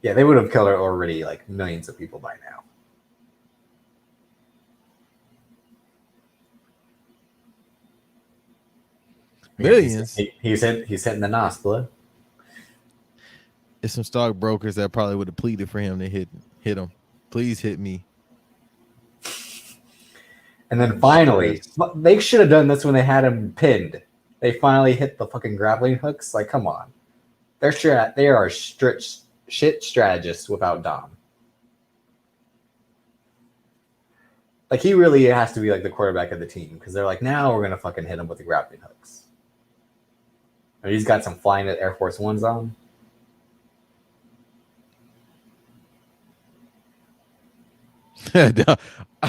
Yeah, they would have killed her already, like millions of people by now. Millions. He's hitting the NOS. It's some stockbrokers that probably would have pleaded for him to hit him. Please hit me. And then finally, they should have done this when they had him pinned. They finally hit the fucking grappling hooks. Like, come on, they are shit strategists without Dom. Like, he really has to be like the quarterback of the team because they're like, now we're gonna fucking hit him with the grappling hooks. And he's got some flying at Air Force Ones on. I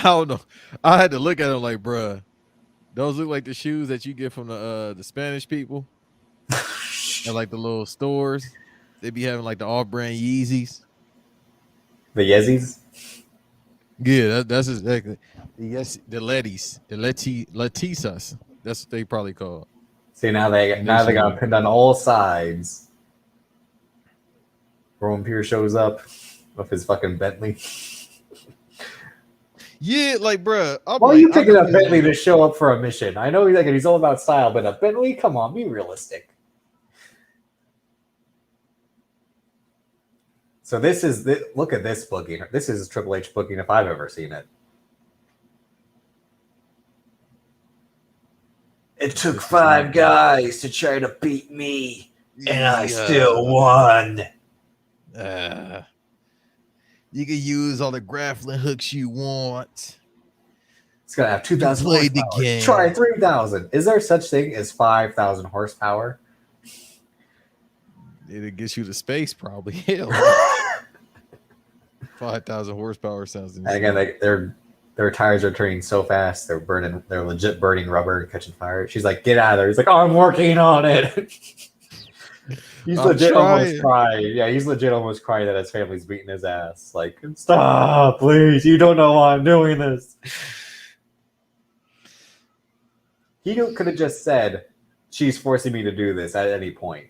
don't know. I had to look at him like, bruh, those look like the shoes that you get from the Spanish people at like the little stores. They be having like the off-brand Yeezys. The Yeezys. Yeah, that's exactly. Yes, the Letties, the Letisas. That's what they probably call. See, now they got Nationwide. pinned on all sides. Roman Pierce shows up with his fucking Bentley. Yeah, like, bruh. Why are you picking up Bentley to show up for a mission? I know he's all about style, but a Bentley? Come on, be realistic. So look at this booking. This is Triple H booking if I've ever seen it. It took 5 guys to try to beat me, and I still won. You can use all the grappling hooks you want. It's gonna have 2,000 Play the horsepower. game. Try 3,000. Is there such thing as 5,000 horsepower? It gets you to space, probably. Hell, 5,000 horsepower sounds insane. And again, their tires are turning so fast. They're legit burning rubber and catching fire. She's like, "Get out of there." He's like, "Oh, I'm working on it." He's legit almost crying. Yeah, he's legit almost crying that his family's beating his ass. Like, stop, please. You don't know why I'm doing this. He could have just said, "She's forcing me to do this" at any point.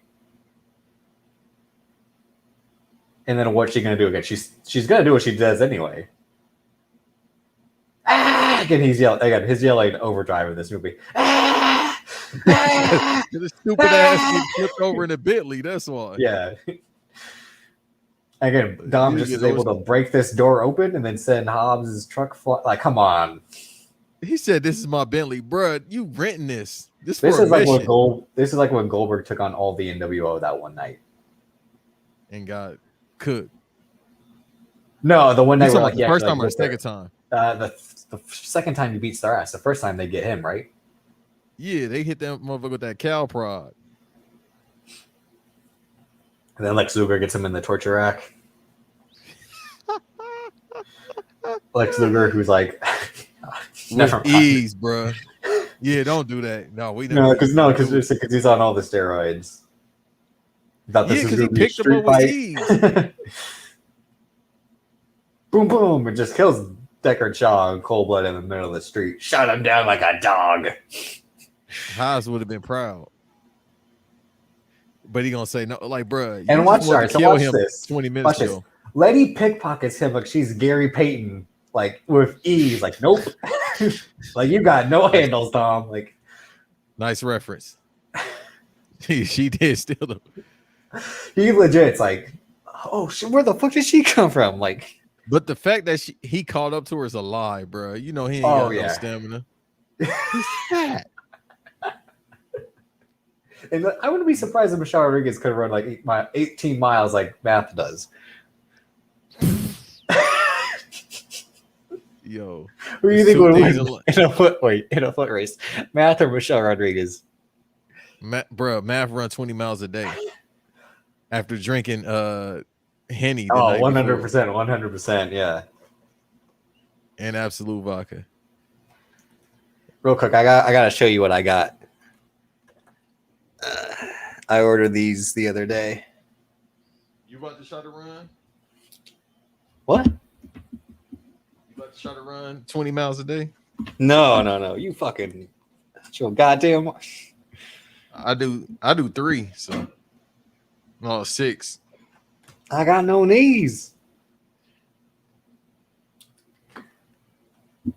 And then what's she gonna do again? She's gonna do what she does anyway. Ah! Again, he's yelling. Again, his yelling overdrive in this movie. Ah! Ah! The stupid ass gets flipped over in a Bentley. That's why. Yeah. Again, Dom just is able to break this door open and then send Hobbs' truck fly. Like, come on. He said, "This is my Bentley, bruh. You renting this? This is like when Goldberg took on all the NWO that one night and got cooked." No, the one night where, like, the first time or the second time. The second time he beats their ass. The first time they get him, right? Yeah, they hit that motherfucker with that cow prod. And then Lex Luger gets him in the torture rack. Lex Luger, who's like, with ease, bro. Yeah, don't do that. No, we never. because he's on all the steroids. Because he picked him up with ease. Boom, boom! It just kills Deckard Shaw in cold blood in the middle of the street. Shut him down like a dog. Haas would have been proud. But he gonna say no, like, bro. And watch this. 20 minutes ago. Letty pickpockets him like she's Gary Payton, like with ease. Like, nope. Like, you got no handles, Tom. Like, nice reference. She did steal them. He legit's like, oh shit, where the fuck did she come from? Like, but the fact that he caught up to her is a lie, bro. You know he ain't got no stamina. He's fat. And I wouldn't be surprised if Michelle Rodriguez could run like 18 miles like Math does. Yo, who do you think would win in a foot race? Math or Michelle Rodriguez? Bro, Math run 20 miles a day after drinking Henny. 100%, yeah. And Absolute vodka. Real quick, I gotta show you what I got. I ordered these the other day. You about to try to run? What? You about to try to run 20 miles a day? No. You fucking your goddamn. I do 3, so no 6. I got no knees.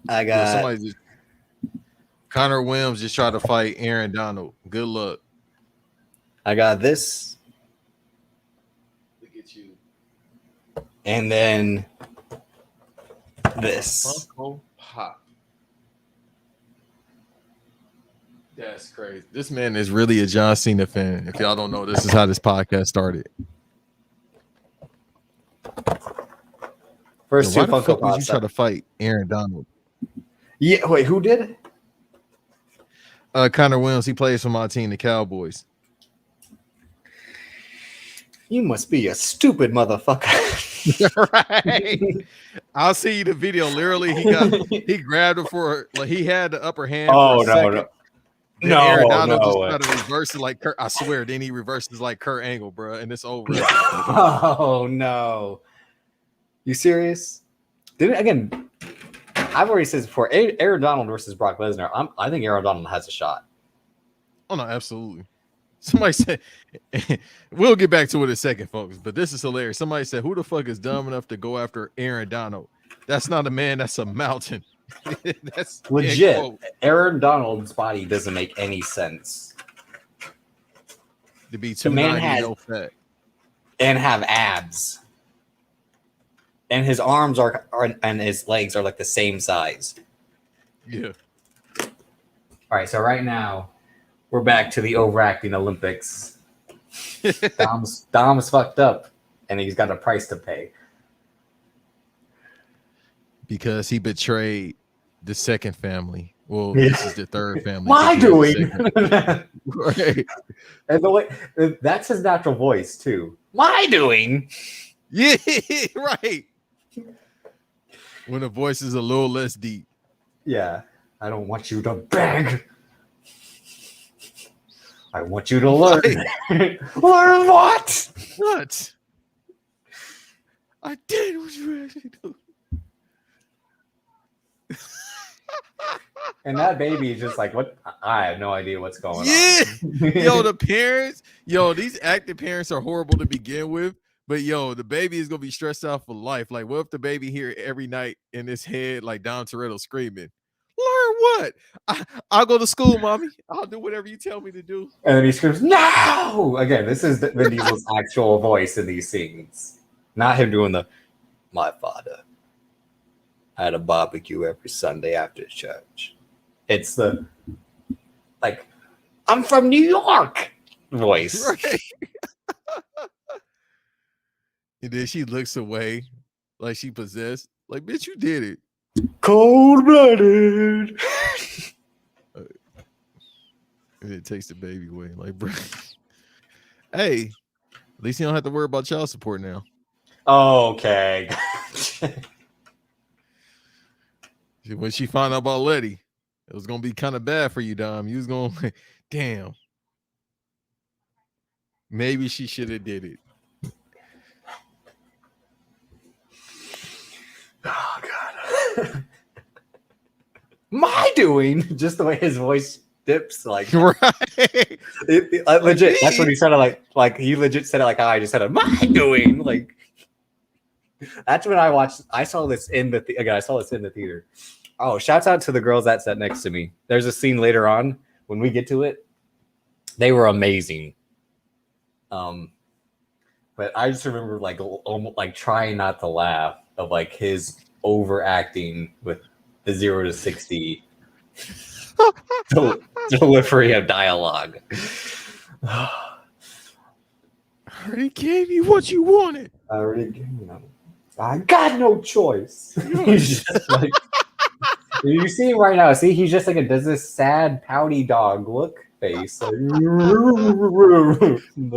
I got Connor Williams just tried to fight Aaron Donald. Good luck. I got this. Look at you. And then this. Funko Pop. That's crazy. This man is really a John Cena fan. If y'all don't know, this is how this podcast started. First so two Funko Pops. You try to fight Aaron Donald? Yeah, wait, who did? Connor Williams. He plays for my team, the Cowboys. You must be a stupid motherfucker. Right. I'll see you the video. Literally, he grabbed it for, like, he had the upper hand. Oh, no. Then Aaron No, Donald just no. try to reverse it like Kurt. I swear. Then he reverses like Kurt Angle, bro, and it's over. Oh no. You serious? Again, I've already said this before. Aaron Donald versus Brock Lesnar. I think Aaron Donald has a shot. Oh no, absolutely. Somebody said we'll get back to it in a second, folks. But this is hilarious. Somebody said, "Who the fuck is dumb enough to go after Aaron Donald? That's not a man. That's a mountain." That's Legit. Aaron Donald's body doesn't make any sense. To be The man 290, no fat, and have abs. And his arms are and his legs are like the same size. yeah. All right, so right now we're back to the overacting Olympics. Dom's fucked up, and he's got a price to pay Because he betrayed the second family. Well, this is the third family. Why doing? Right. And the way that's his natural voice too. Why doing? Yeah, right. When the voice is a little less deep. Yeah, I don't want you to beg. I want you to learn. Learn what? What? I did what you asked me to. And that baby is just like, what? I have no idea what's going Yeah. on. Yo, the parents, these active parents are horrible to begin with. But the baby is gonna be stressed out for life. Like, what if the baby hear every night in his head, like Don Toretto screaming, "Learn what? I'll go to school, mommy. I'll do whatever you tell me to do." And then he screams, "No!" Again, this is Vin Diesel's actual voice in these scenes, not him doing the "my father had a barbecue every Sunday after church." It's the like, "I'm from New York" voice. Right. And then she looks away like she possessed. Like, bitch, you did it. Cold-blooded. And it takes the baby away. Like, bro. Hey, at least you don't have to worry about child support now. Okay. When she found out about Letty, it was gonna be kind of bad for you, Dom. You was gonna, damn. Maybe she should have did it. Oh God. My doing, just the way his voice dips, like Right. legit. That's what he said. Like he legit said it like, I just said it. My doing, like that's when I watched. I saw this in the again. I saw this in the theater. Oh, shouts out to the girls that sat next to me. There's a scene later on when we get to it. They were amazing. But I just remember almost like trying not to laugh of like his overacting with the 0 to 60 delivery of dialogue. I already gave you what you wanted. I got no choice. He's just like, you see him right now. See, he's just like does this sad pouty dog look face. Like,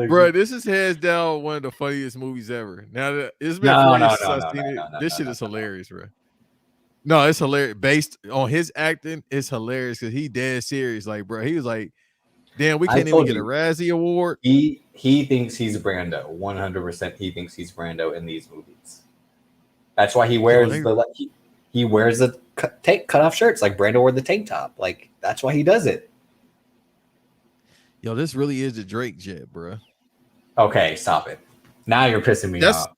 Bro, this is hands down one of the funniest movies ever. Now that it's been 4 years since I've seen it. This shit is hilarious, bro. No, it's hilarious. Based on his acting, it's hilarious because he dead serious. Like, bro, he was like, damn, we can't even get a Razzie Award. He thinks he's Brando. 100% he thinks he's Brando in these movies. That's why he wears he wears the cut off shirts like Brando wore the tank top. Like, that's why he does it. Yo, this really is the Drake jet, bro. Okay, stop it. Now you're pissing me off.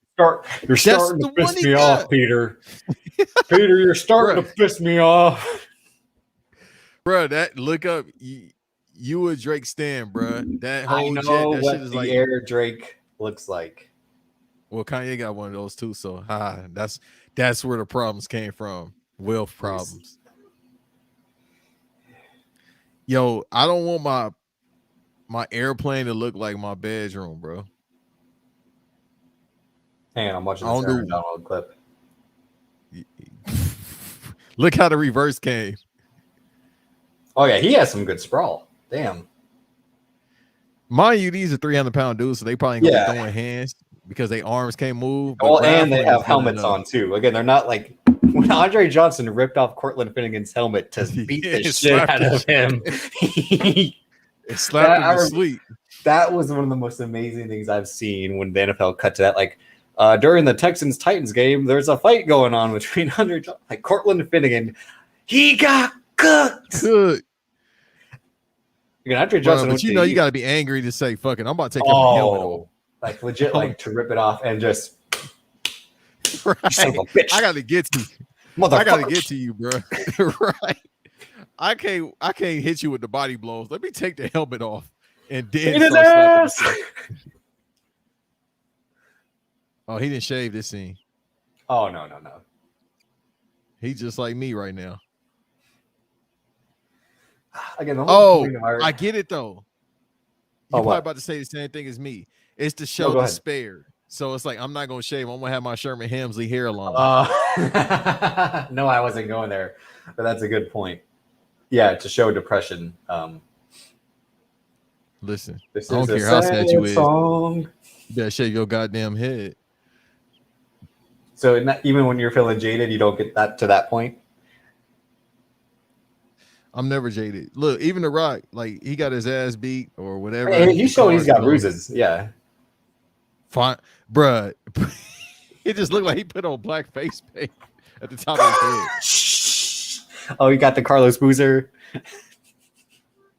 You're starting to piss me off, Peter. Peter, you're starting to piss me off. Bro, that look up. You a Drake stan, bro. That whole jet, that what shit is the like air Drake looks like. Well, Kanye got one of those too, so that's where the problems came from. Wealth problems. Yo, I don't want my airplane to look like my bedroom, bro. Hang on, I'm watching this Aaron Donald clip. Look how the reverse came. Oh yeah, he has some good sprawl. Damn. Mind you, these are 300-pound dudes, so they probably ain't gonna be throwing hands because their arms can't move. Well, and they have helmets on too. Again, they're not like when Andre Johnson ripped off Cortland Finnegan's helmet to beat the shit out of him. It slapped him to sleep. That was one of the most amazing things I've seen when the NFL cut to that. Like during the Texans-Titans game, there's a fight going on between Andre Johnson, like Cortland Finnegan. He got cooked. Good. Andre Johnson, but you know you got to be angry to say, "Fuck it, I'm about to take my helmet off." Like legit, like to rip it off and just. Right. Son of a bitch. I got to get to you. Motherfucker. I got to get to you, bro. Right. I can't hit you with the body blows. Let me take the helmet off and then start slapping. Oh, he didn't shave this scene. Oh no. He's just like me right now. Again, the whole I get it though. You're probably about to say the same thing as me. It's to show despair. So it's like I'm not gonna shave. I'm gonna have my Sherman Hemsley hairline. No, I wasn't going there, but that's a good point. Yeah, to show depression. Listen, this I don't care how sad you is. You better shave your goddamn head. So even when you're feeling jaded, you don't get that to that point. I'm never jaded. Look, even The Rock, like he got his ass beat or whatever. Hey, you showed he's got bruises. Yeah. Fine, bruh. It just looked like he put on black face paint at the top of his head. Oh, you got the Carlos Boozer.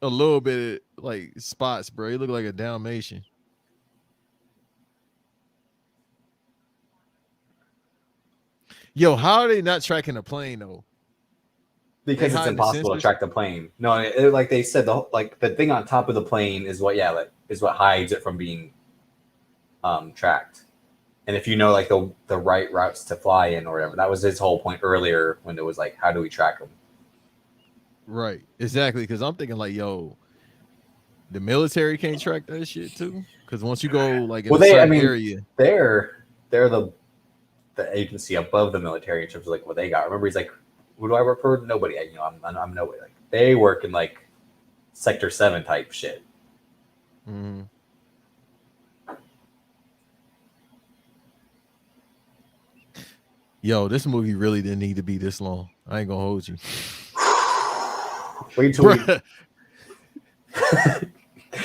A little bit of, like spots, bro. He looked like a Dalmatian. Yo, how are they not tracking a plane though? Because it's impossible to track the plane. No, like they said, the thing on top of the plane is what hides it from being tracked. And if you know like the right routes to fly in or whatever, that was his whole point earlier when it was like, how do we track them? Right, exactly. Because I'm thinking like, yo, the military can't track that shit too. Because once you go like in area, they're the agency above the military in terms of like what they got. Remember, he's like, who do I work for? Nobody. I'm nobody. Like they work in like Sector 7 type shit. Mm-hmm. Yo, this movie really didn't need to be this long. I ain't gonna hold you. Wait till we.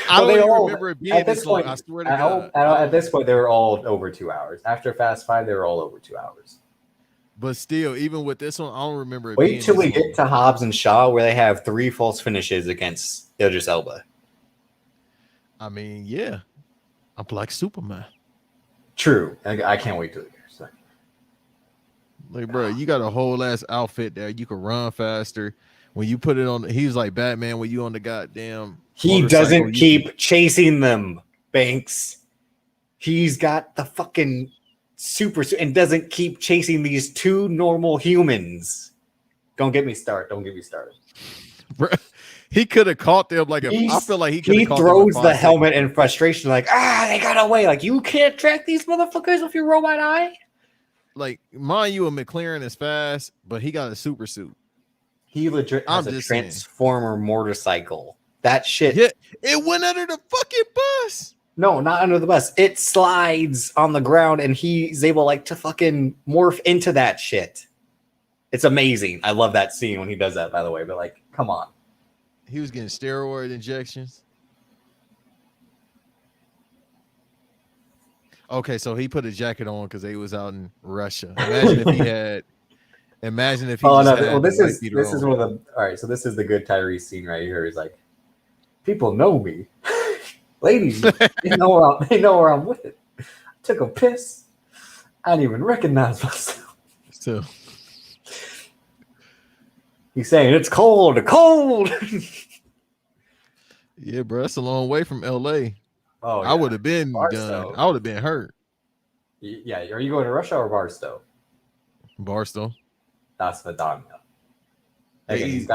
I don't even remember it being this long. I swear to God. At this point, they were all over 2 hours. After Fast 5, they were all over 2 hours. But still, even with this one, I don't remember it. Wait till we get to Hobbs and Shaw, where they have 3 false finishes against Idris Elba. I mean, yeah, I'm like Superman. True. I can't wait till. Like, bro, you got a whole ass outfit there. You can run faster. When you put it on, he was like Batman when you on the goddamn. He doesn't keep chasing them, Banks. He's got the fucking super and doesn't keep chasing these 2 normal humans. Don't get me started. Bro, he could have caught them like I feel like he could have caught them. He throws the helmet in frustration, like, they got away. Like, you can't track these motherfuckers with your robot eye. Like, mind you, a McLaren is fast, but he got a super suit. He legit has a Transformer motorcycle. That shit. Yeah, it went under the fucking bus. No, not under the bus. It slides on the ground, and he's able like to fucking morph into that shit. It's amazing. I love that scene when he does that, by the way. But like, come on. He was getting steroid injections. Okay, so he put a jacket on because he was out in Russia. Imagine if he had. Imagine if he. Oh no! Well, this is one of the. All right, so this is the good Tyrese scene right here. He's like, people know me, ladies. They know where I'm with it. I took a piss. I didn't even recognize myself. So he's saying it's cold. Yeah, bro, that's a long way from L.A. Oh, yeah. I would have been done. I would have been hurt. Yeah, are you going to Russia or Barstow? Barstow. That's the Donna. Again, he's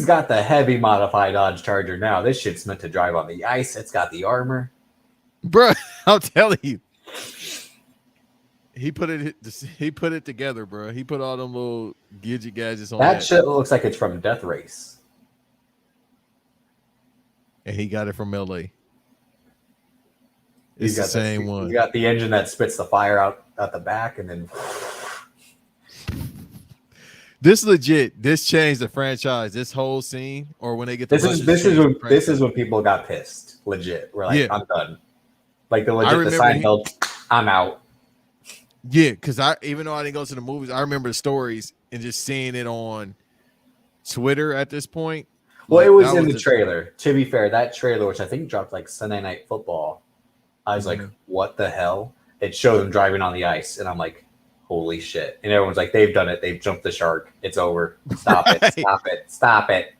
got the heavy modified Dodge Charger now. This shit's meant to drive on the ice. It's got the armor. Bro, I'm telling you. He put it together, bro. He put all them little gadgets on that shit looks like it's from Death Race. And he got it from LA. It's the same one. He's got the engine that spits the fire out the back, and then This legit. This changed the franchise. This whole scene, or when they get the This is when people got pissed. Legit. We're like, Yeah. I'm done. Like the I legit the remember Seinfeld. I'm out. Yeah, because even though I didn't go to the movies, I remember the stories and just seeing it on Twitter at this point. Well, Like, it was that in the trailer. To be fair, that trailer, which I think dropped like Sunday Night Football, I was like, what the hell? It showed them driving on the ice, and I'm like, holy shit. And everyone's like, they've done it. They've jumped the shark. It's over. Stop it. Stop it. Stop it.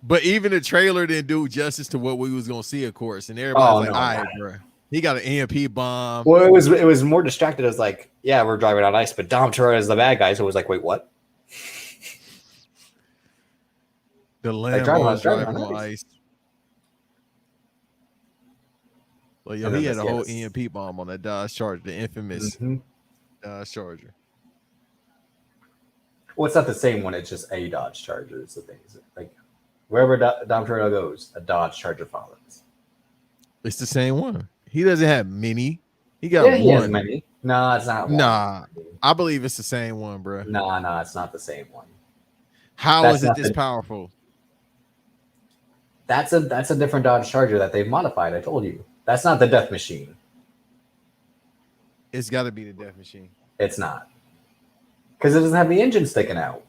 But even the trailer didn't do justice to what we was going to see, of course. And everybody's like, all right, bro. He got an EMP bomb. Well, it was more distracted. It was like, yeah, we're driving on ice, but Dom Toretto is the bad guy. So it was like, wait, what? The Lambo was driving on ice. Well, yo, he had a whole EMP bomb on that Dodge Charger, the infamous Dodge Charger. Well, it's not the same one. It's just a Dodge Charger. It's the thing. Like wherever Dom Toretto goes, a Dodge Charger follows. It's the same one. He doesn't have many. He got one. He has many. No, it's not one. Nah, I believe it's the same one, bro. No, it's not the same one. How is it this powerful? That's a different Dodge Charger that they've modified. I told you. That's not the Death Machine. It's got to be the Death Machine. It's not. Because it doesn't have the engine sticking out.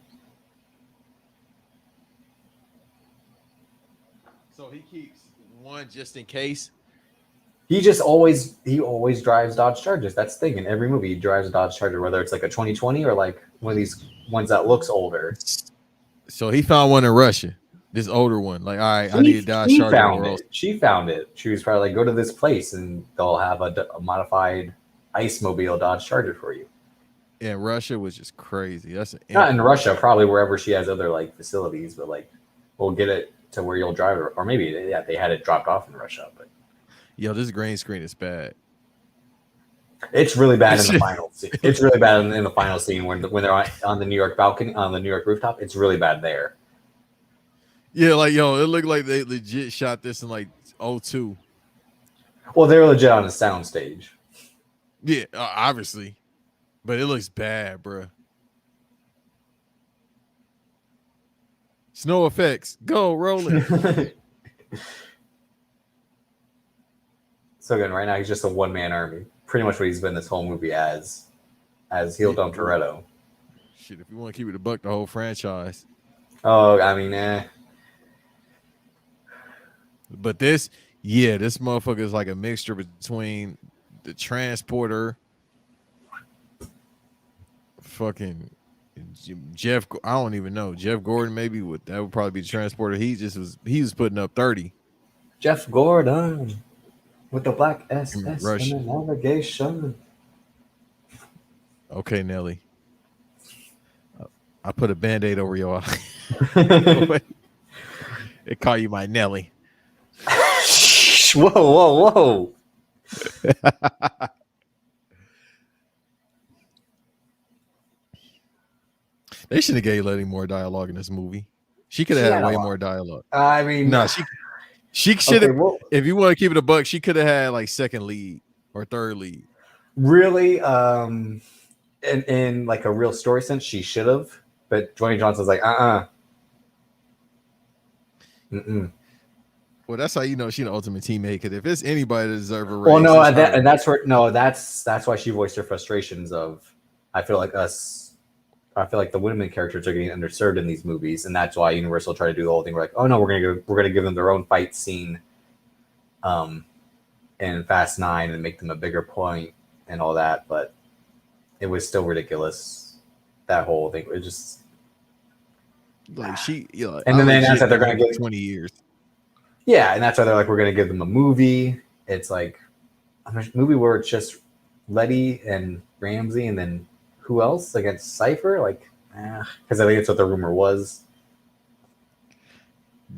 So he keeps one just in case? He always drives Dodge Chargers. That's the thing. In every movie, he drives a Dodge Charger, whether it's like a 2020 or like one of these ones that looks older. So he found one in Russia, this older one. Like, all right, I need a Dodge Charger. She found it. She was probably like, go to this place and they'll have a modified Ice Mobile Dodge Charger for you. Yeah, Russia was just crazy. That's not in Russia, probably wherever she has other like facilities, but like we'll get it to where you'll drive it. Or maybe they had it dropped off in Russia, but yo, this green screen is bad. It's really bad in the final scene. It's really bad in the final scene when they're on the New York balcony, on the New York rooftop. It's really bad there. Yeah, like yo, it looked like they legit shot this in like 2002. Well, they were legit on a sound stage. Yeah, obviously, but it looks bad, bro. Snow effects, go rolling. So again, right now he's just a one-man army. Pretty much what he's been this whole movie as heel Dom Toretto. Shit, if you want to keep it a buck, the whole franchise. Oh, I mean, But this motherfucker is like a mixture between the transporter, fucking Jeff. I don't even know. Jeff Gordon, maybe that would probably be the transporter. He was putting up 30. Jeff Gordon with the black SS and the navigation. Okay, Nelly. I put a Band-Aid over your eye. They call you my Nelly. Whoa. They should have gave Letty more dialogue in this movie. She could have had way more dialogue. I mean, no, she should have. Okay, if you want to keep it a buck, she could have had like second lead or third lead. Really, in like a real story sense, she should have. But Dwayne Johnson's like, Well, that's how you know she's the ultimate teammate. Because if it's anybody that deserves a raise, well, no, that's why she voiced her frustrations of, I feel like the women characters are getting underserved in these movies, and that's why Universal tried to do the whole thing. We're like, oh no, we're gonna give them their own fight scene, in Fast 9 and make them a bigger point and all that. But it was still ridiculous. That whole thing was just like and then they announced that they're gonna give 20 years. Yeah, and that's why they're like, we're gonna give them a movie. It's like a movie where it's just Letty and Ramsey, and then who else against Cypher? Like, because I think that's what the rumor was.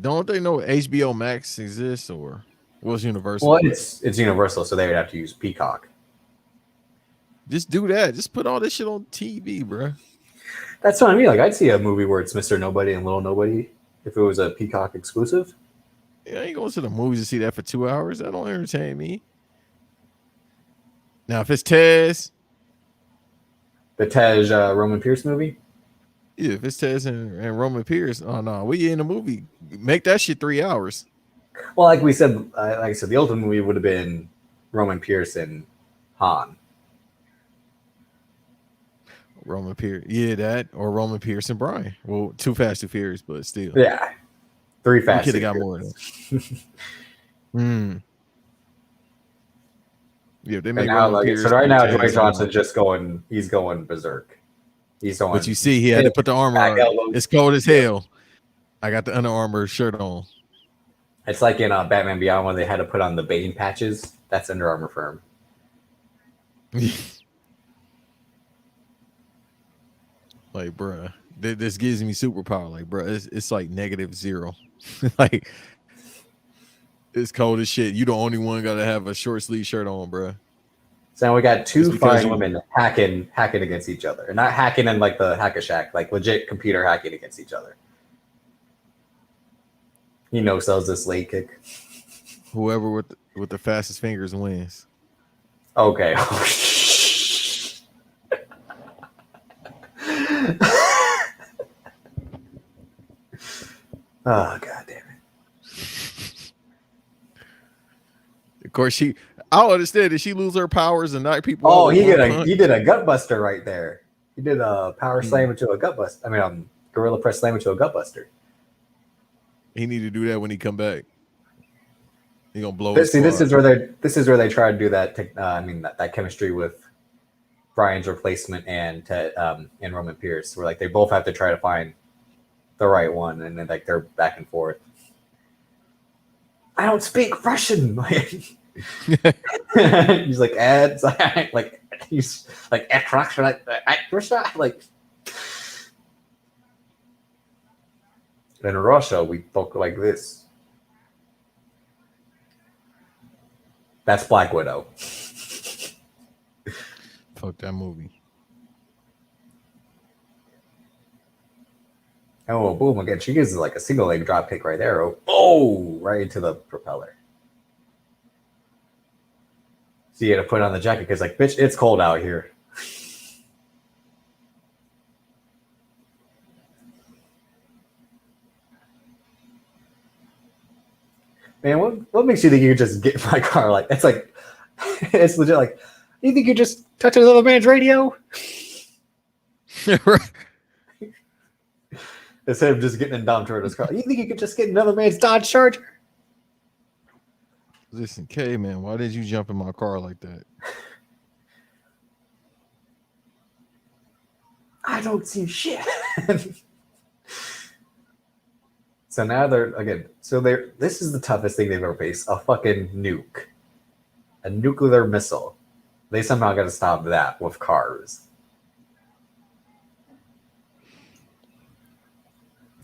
Don't they know HBO Max exists, or was Universal? Well, it's Universal, so they would have to use Peacock. Just do that. Just put all this shit on TV, bro. That's what I mean. Like, I'd see a movie where it's Mr. Nobody and Little Nobody if it was a Peacock exclusive. Yeah, I ain't going to the movies to see that for 2 hours. That don't entertain me. Now, if it's Tez, the Tej Roman Pierce movie. Yeah, if it's Tez and Roman Pierce, oh no, we in the movie. Make that shit 3 hours. Well, like we said, like I said, the ultimate movie would have been Roman Pierce and Han. Roman Pierce, yeah, that or Roman Pierce and Brian. Well, Too Fast, Too Furious, but still, Yeah, 3 we Fast. could have got more of that. Yeah, they And make now, Roman Pierce. so right now, Tez, Dwayne Johnson's just going. He's going berserk. He's going. But you see, he had to put the armor back on. elbows. It's cold as hell. I got the Under Armour shirt on. It's like in Batman Beyond when they had to put on the Bane patches. That's Under Armour firm. Like, bruh, this gives me superpower. Like, bruh, it's like -0. Like, it's cold as shit. You the only one got to have a short sleeve shirt on, bruh. So now we got two It's because fine women hacking against each other, and not hacking in like the Hack-a-Shack, like legit computer hacking against each other. He no-sells this leg kick. Whoever with the fastest fingers wins. Okay. Oh, god damn it. Of course, I don't understand. Did she lose her powers and knock people? Oh, out he with one punch? did a gut buster right there. He did a power slam into a gut buster. I mean, gorilla press slam into a gut buster. He need to do that when he come back. He gonna blow. This is where they try to do that. That chemistry with Brian's replacement and Roman Pierce, where like they both have to try to find the right one, and then like they're back and forth. I don't speak Russian. He's like ads, like he's like like. In Russia, we talk like this. That's Black Widow. Fuck that movie. Oh, boom! Again, she gives like a single leg drop kick right there. Oh, right into the propeller. So you had to put on the jacket because, like, bitch, it's cold out here. Man, what makes you think you could just get in my car? Like, it's like, it's legit. Like, you think you just touch another man's radio? Right. Instead of just getting in Dom Toretto's car. You think you could just get another man's Dodge Charger? Listen, K man, why did you jump in my car like that? I don't see shit. So now this is the toughest thing they've ever faced. A fucking nuke. A nuclear missile. They somehow got to stop that with cars.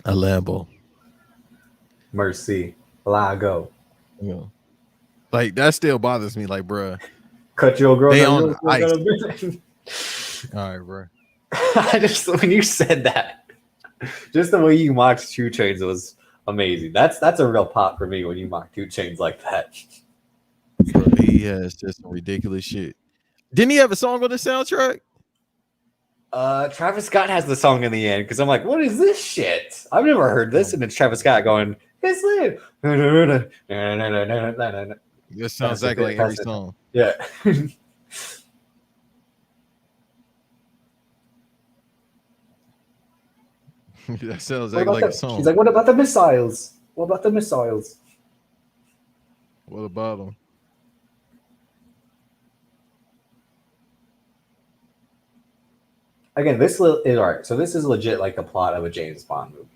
A Lambo. Mercy. Lago. Yeah. Like, that still bothers me. Like, bruh. Cut your girl. They on ice. All right, bro. I just, when you said that, just the way you mocked 2 Chainz was amazing. That's a real pop for me when you mock 2 Chainz like that. Bro, he has just some ridiculous shit. Didn't he have a song on the soundtrack? Travis Scott has the song in the end because I'm like, what is this shit? I've never heard this, and it's Travis Scott going, "It's lit." This sounds exactly like every song. Yeah. That sounds like a song. He's like, what about the missiles? What about the missiles? What about them? Again, this is all right. So this is legit like the plot of a James Bond movie.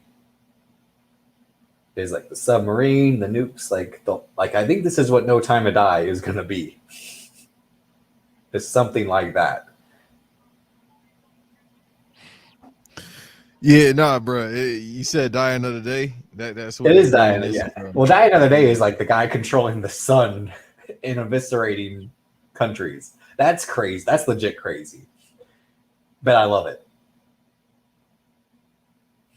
There's like the submarine, the nukes, like I think this is what No Time to Die is gonna be. It's something like that. Yeah, nah, bro. You said Die Another Day. That's what it is. Die Another Day. Yeah. Well, Die Another Day is like the guy controlling the sun and eviscerating countries. That's crazy. That's legit crazy. But I love it.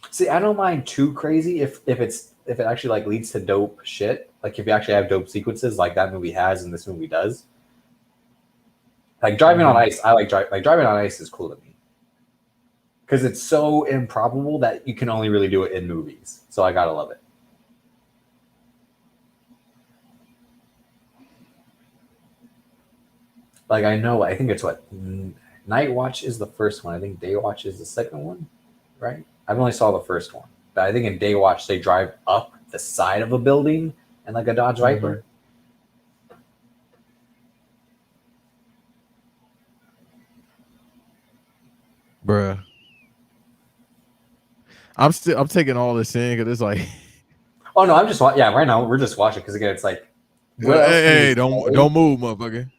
See, I don't mind too crazy if it actually like leads to dope shit. Like if you actually have dope sequences like that movie has and this movie does. Like driving on ice, I like driving on ice is cool to me. because it's so improbable that you can only really do it in movies. So I gotta love it. Like I think it's what Night Watch is the first one. I think Day Watch is the second one, right? I've only saw the first one, but I think in Day Watch they drive up the side of a building and like a Dodge Viper. Bruh. I'm taking all this in because it's like, Oh no, I'm just right now we're just watching because again it's like, hey, don't move, motherfucker.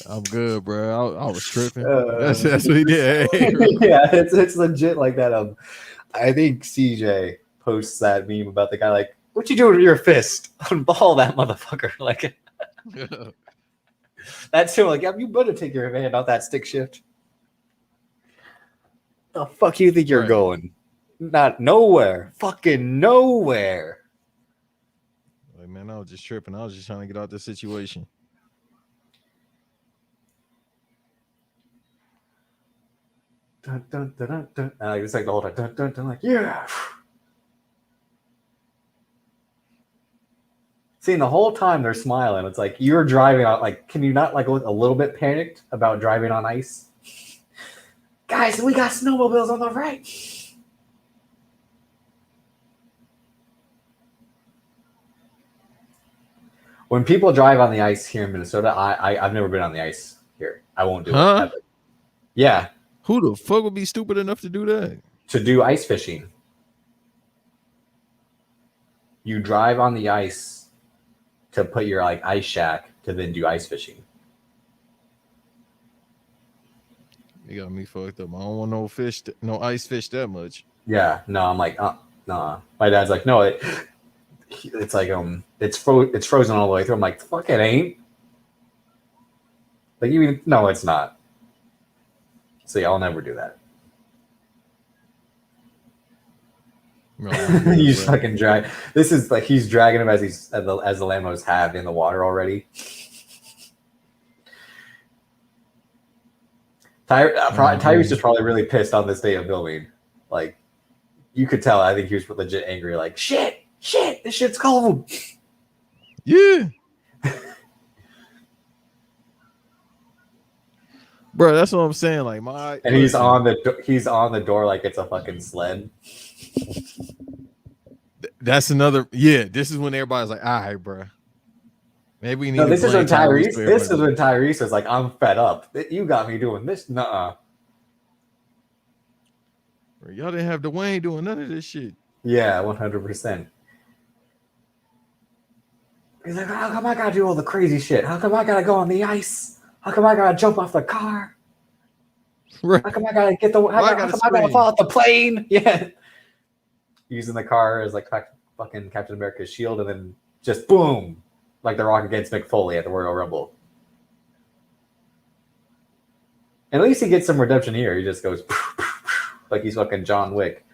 I'm good, bro. I was tripping. That's what he did. Hey, yeah, it's legit like that. I think CJ posts that meme about the guy like, "What you doing with your fist? Unball that motherfucker!" Like that's him. Like, yeah, you better take your hand off that stick shift. The fuck you think you're going? Not nowhere. Fucking nowhere. Like, man, I was just tripping. I was just trying to get out this situation. Dun, dun, dun, dun, dun. And like it's like the whole time, dun, dun, dun, like yeah. Seeing the whole time they're smiling. It's like you're driving on. Like, can you not like look a little bit panicked about driving on ice? Guys, we got snowmobiles on the right. When people drive on the ice here in Minnesota, I've never been on the ice here. I won't do it. Ever. Yeah. Who the fuck would be stupid enough to do that? To do ice fishing. You drive on the ice to put your like ice shack to then do ice fishing. You got me fucked up. I don't want no ice fish that much. Yeah, no, I'm like, nah. My dad's like, no, it's like it's frozen all the way through. I'm like, fuck, it ain't. Like no, it's not. So yeah, I'll never do that. You fucking drag. This is like he's dragging him as the Lambos have in the water already. Tyrese is probably really pissed on this day of filming. Like, you could tell. I think he was legit angry. Like, shit, this shit's cold. Yeah, bro, that's what I'm saying. Like and he's on the door like it's a fucking sled. That's another. Yeah, this is when everybody's like, all right, bro. Maybe we need. No, this is when Tyrese. This is when Tyrese is like, I'm fed up. You got me doing this. Nuh-uh. Y'all didn't have Dwayne doing none of this shit. Yeah, 100%. He's like, how come I gotta do all the crazy shit? How come I gotta go on the ice? How come I gotta jump off the car? Right. How come I gotta get the? How come I gotta fall off the plane? Yeah. Using the car as like fucking Captain America's shield, and then just boom. Like The Rock against Mick Foley at the Royal Rumble. And at least he gets some redemption here. He just goes like he's fucking John Wick.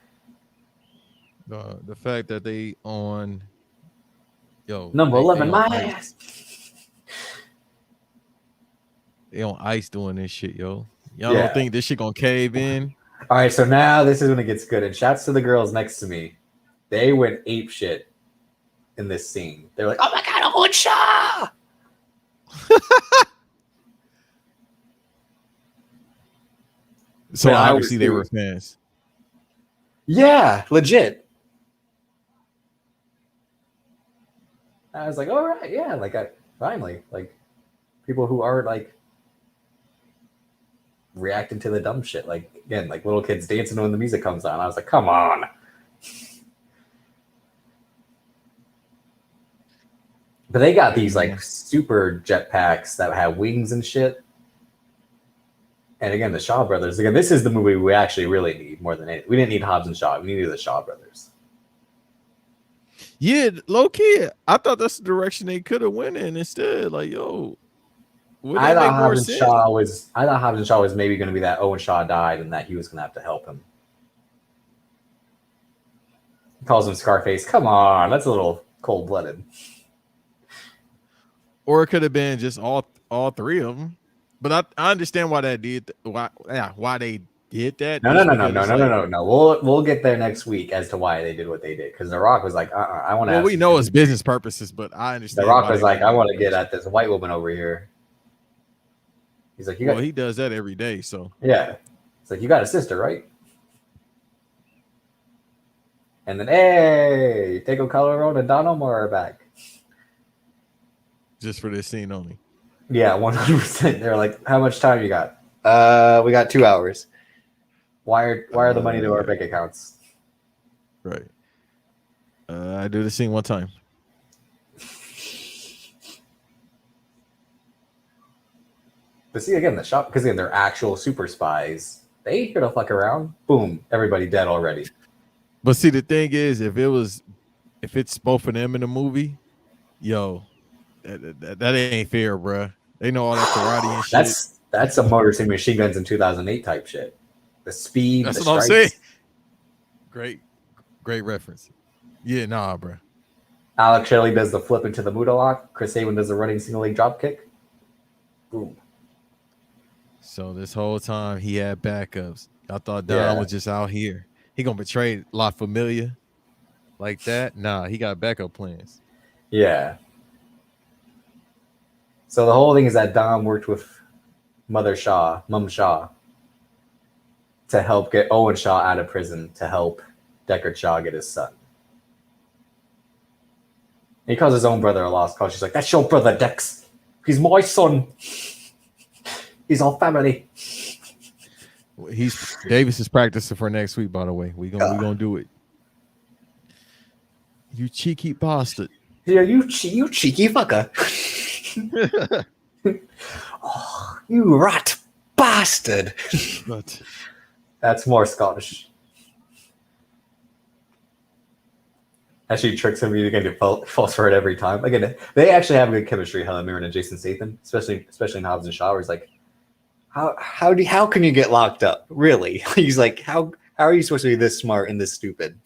The fact that they on number 11, my ass. They on ice doing this shit, yo. Y'all don't think this shit gonna cave in? All right, so now this is when it gets good. And shouts to the girls next to me. They went ape shit in this scene. They're like, oh my god, Owen Shaw! So obviously they were fans. Yeah, legit. I was like, all right, yeah, like finally, like people who are like reacting to the dumb shit, like again, like little kids dancing when the music comes on. I was like, come on. But they got these like super jetpacks that have wings and shit. And again, the Shaw brothers. Again, this is the movie we actually really need more than anything. We didn't need Hobbs and Shaw. We needed the Shaw brothers. Yeah, low key. I thought that's the direction they could have went in instead. Like, yo, I thought Hobbs and Shaw was maybe going to be that Owen Shaw died and that he was going to have to help him. He calls him Scarface. Come on, that's a little cold-blooded. Or it could have been just all three of them. But I understand why that did why they did that. No, no, Just no, no, because no, it's no, no, like, no, no. We'll get there next week as to why they did what they did. Because The Rock was like, I want to well, have we some know it's chemistry. business purposes, but I The understand Rock why was they like, wanted I to want do to that get shit. at this white woman over here. He's like, you Well, got, he does that every day, so yeah. It's like, you got a sister, right? And then, hey, Tego Colorado and Don Omar are back. just for this scene only. Yeah, 100%. They're like, how much time you got? We got 2 hours. Wire the money to our bank accounts. Right. I do the scene one time. But see, again, the shop, because again, they're actual super spies. They ain't here to fuck around. Boom, everybody dead already. But see, the thing is, if it's both of them in the movie, yo, that ain't fair, bruh. They know all that karate and shit. That's a Motor City Machine Guns in 2008 type shit. The speed, That's the what I'm saying. strikes. Great reference. Yeah, nah, bruh. Alex Shelley does the flip into the Muda lock. Chris Sabin does the running single leg drop kick. Boom. So this whole time he had backups. I thought Don Yeah. was just out here. He gonna betray La Familia like that? Nah, he got backup plans. Yeah. So the whole thing is that Dom worked with Mum Shaw, to help get Owen Shaw out of prison to help Deckard Shaw get his son. He calls his own brother a lost cause. She's like, that's your brother, Dex. He's my son. He's our family. Davis is practicing for next week, by the way. We gonna do it. You cheeky bastard. Yeah, you cheeky fucker. Oh, you rat bastard. But That's more Scottish. As she tricks him, you get false for it every time. Again, they actually have good chemistry, Helen Mirren and Jason Statham, especially in Hobbs and Shaw. Where he's like, how can you get locked up? Really? He's like, how are you supposed to be this smart and this stupid?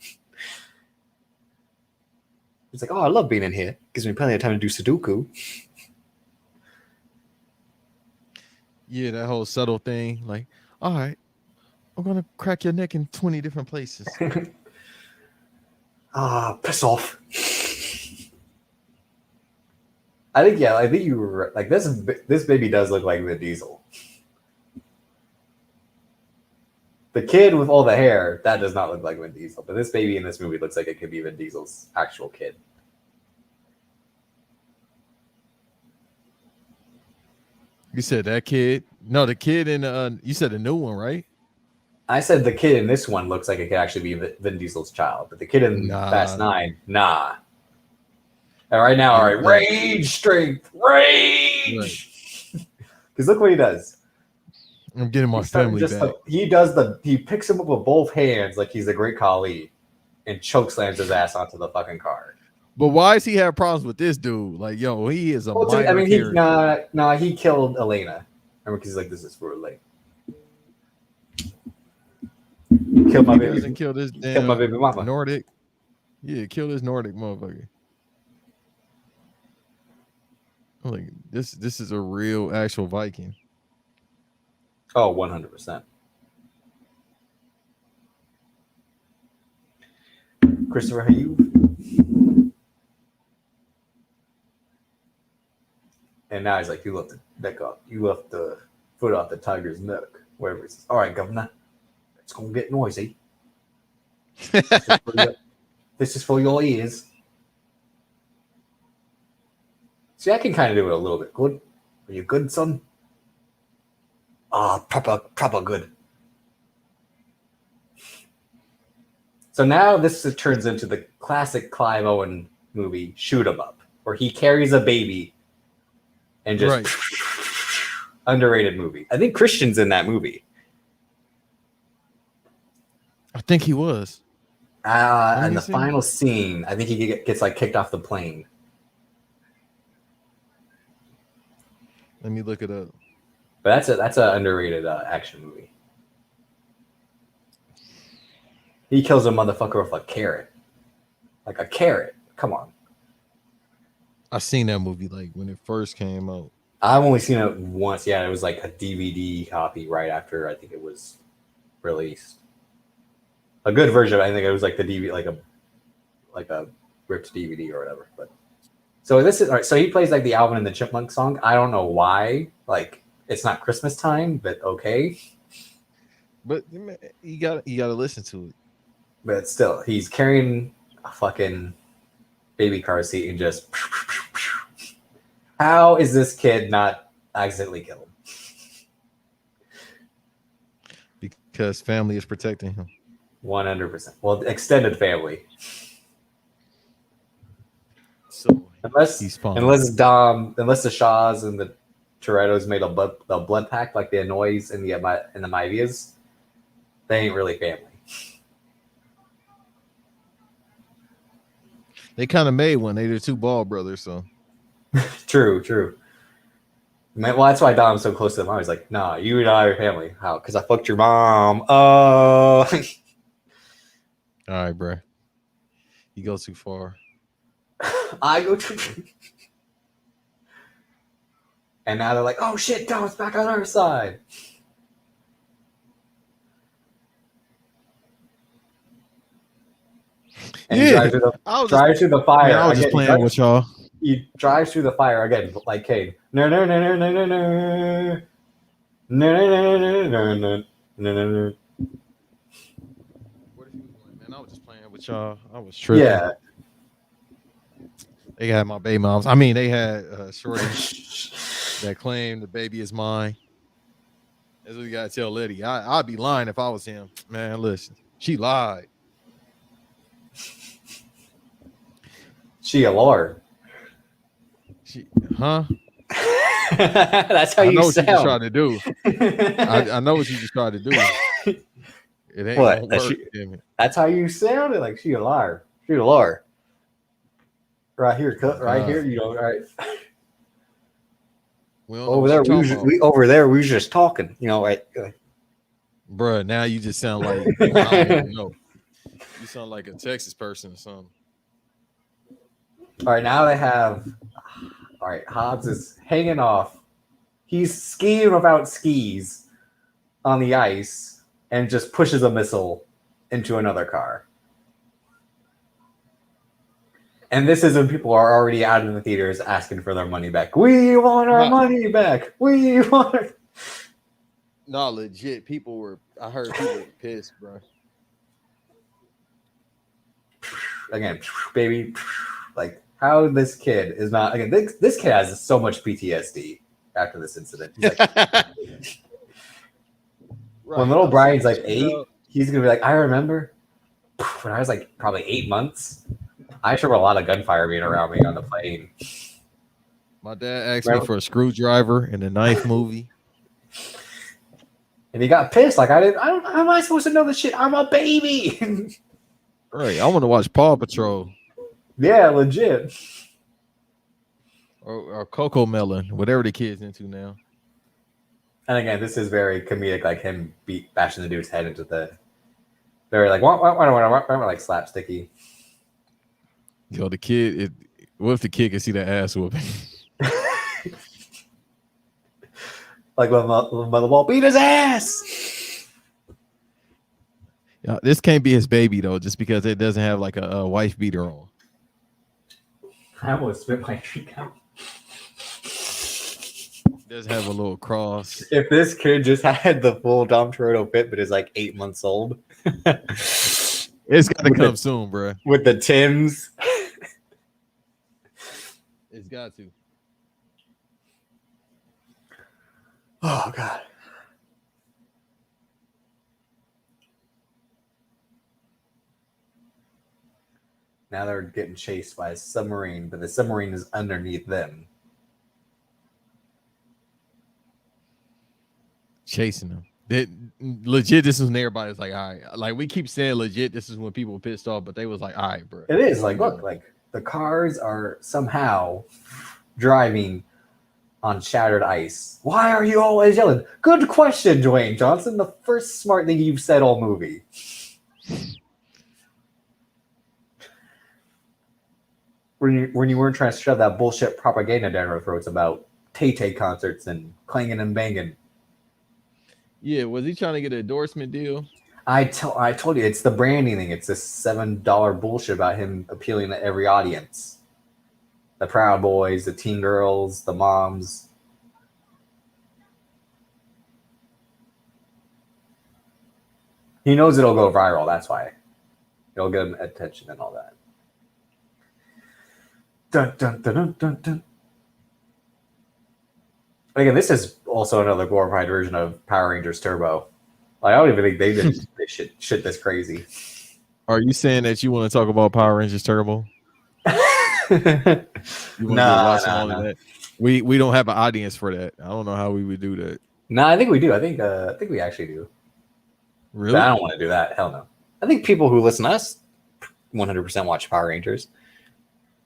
He's like, oh, I love being in here. Gives me plenty of time to do Sudoku. yeah, that whole subtle thing. Like, all right, I'm gonna crack your neck in 20 different places. Piss off. I think you were like this baby does look like Vin Diesel. The kid with all the hair, that does not look like Vin Diesel. But this baby in this movie looks like it could be Vin Diesel's actual kid. You said that kid? No, the kid in you said the new one, right? I said the kid in this one looks like it could actually be Vin Diesel's child, but the kid in Fast 9, nah. And right now, all right, rage strength, rage. Because look what he does. I'm getting my family back. He picks him up with both hands like he's a great Khali and choke slams his ass onto the fucking car. But why does he have problems with this dude? Like, yo, he is a minor character. He killed Elena. Remember, because he's like, this is for Elena. Kill my baby. Doesn't kill this damn Kill my baby mama. Nordic. Yeah, kill this Nordic motherfucker. I'm like, this is a real actual Viking. Oh, 100%. Christopher, and now he's like, you left the neck off. You left the foot off the tiger's neck. Whatever. He says, all right, governor. It's going to get noisy. This is for your ears. See, I can kind of do it a little bit. Good? Are you good, son? Proper good. So now this turns into the classic Clive Owen movie, Shoot 'em Up, where he carries a baby and just underrated movie. I think Christian's in that movie. I think he was. And the final scene, I think he gets like kicked off the plane. Let me look it up. But that's a underrated action movie. He kills a motherfucker with a carrot. Like a carrot. Come on. I seen that movie like when it first came out. I've only seen it once. Yeah, it was like a DVD copy right after I think it was released. A good version. I think it was like the DVD, like a ripped DVD or whatever. But so this is all right. So he plays like the Alvin and the Chipmunk song. I don't know why. Like it's not Christmas time, but okay. But you gotta listen to it. But still, he's carrying a fucking baby car seat and just. How is this kid not accidentally killed? Because family is protecting him. 100%. Well, extended family. So Unless he's fine. unless the Shaws and the Torettos made a blood pact like the Anoys and the Maivias, they ain't really family. They kind of made one. They the two Ball brothers, so True. Man, well, that's why Dom's so close to the mom. He's like, nah, you and I are family. How? Because I fucked your mom. Oh. all right, bro. You go too far. I go to. And now they're like, oh shit, Dom's back on our side. And he drives through the fire. Man, I was just playing with y'all. He drives through the fire again, like Kane. No. What if you was like, man, I was just playing with y'all. I was tripping. Yeah. They had my baby moms. I mean, they had Shorty that claimed the baby is mine. That's what you gotta tell Liddy. I'd be lying if I was him. Man, listen, she lied. She a lord. Huh? That's how I know you what you just sound. tried to do. I know what you just tried to do. It ain't What? gonna work. Damn it. That's how you sounded. Like she a liar. She a liar. Right here, right here. You know, right We don't know over what there. you talking about. We was just talking. You know, right. Bruh, now you just sound like I don't even know. You sound like a Texas person or something. All right, now they have. All right, Hobbs is hanging off. He's skiing without skis on the ice and just pushes a missile into another car. And this is when people are already out in the theaters asking for their money back. We want our money back. We want. No, legit. I heard people were pissed, bro. Again, baby, like how this kid is not. Again, this kid has so much PTSD after this incident. He's like, when little Brian's like 8, he's gonna be like, I remember when I was like probably 8 months. I remember a lot of gunfire being around me on the plane. My dad asked me for a screwdriver in the Knife movie. And he got pissed. Like, how am I supposed to know this shit? I'm a baby. Right. I want to watch Paw Patrol. Yeah, legit. Or Coco Melon, whatever the kid's into now. And again, this is very comedic, like him bashing the dude's head into the. Very like, what, like slapsticky. Yo, the kid. What if the kid can see the ass whooping? Like when Mother Ball beat his ass. Yeah, this can't be his baby though, just because it doesn't have like a wife beater on. I almost spit my drink out. It does have a little cross. If this kid just had the full Dom Toretto fit, but is like 8 months old, it's got to come soon, bro. With the Tims, it's got to. Oh God. Now they're getting chased by a submarine, but the submarine is underneath them. Chasing them. Legit, this is when everybody's like, all right. Like, we keep saying legit, this is when people were pissed off, but they was like, all right, bro. It is like, look, like the cars are somehow driving on shattered ice. Why are you always yelling? Good question, Dwayne Johnson. The first smart thing you've said all movie. When you weren't trying to shove that bullshit propaganda down our throats about Tay-Tay concerts and clanging and banging. Yeah, was he trying to get an endorsement deal? I told you, it's the branding thing. It's this $7 bullshit about him appealing to every audience. The Proud Boys, the teen girls, the moms. He knows it'll go viral. That's why. It'll get him attention and all that. Dun, dun, dun, dun, dun, dun. Again, this is also another glorified version of Power Rangers Turbo. Like, I don't even think they did this shit this crazy. Are you saying that you want to talk about Power Rangers Turbo? You want to watch all of that? We don't have an audience for that. I don't know how we would do that. No, I think we do. I think we actually do. Really? But I don't want to do that. Hell no. I think people who listen to us 100% watch Power Rangers.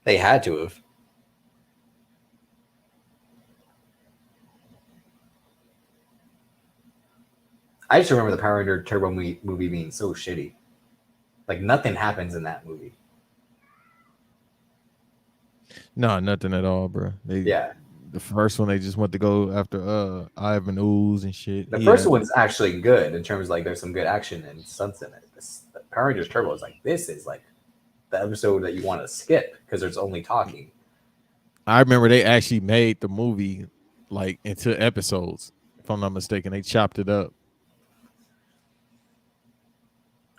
They had to have. I just remember the Power Ranger Turbo movie being so shitty. Like, nothing happens in that movie. No, nothing at all, bro. Yeah. The first one, they just went to go after Ivan Ooze and shit. The first one's actually good in terms of, like, there's some good action and stunts in it. The Power Rangers Turbo is like, this is like the episode that you want to skip because there's only talking. I remember they actually made the movie like into episodes. If I'm not mistaken, they chopped it up.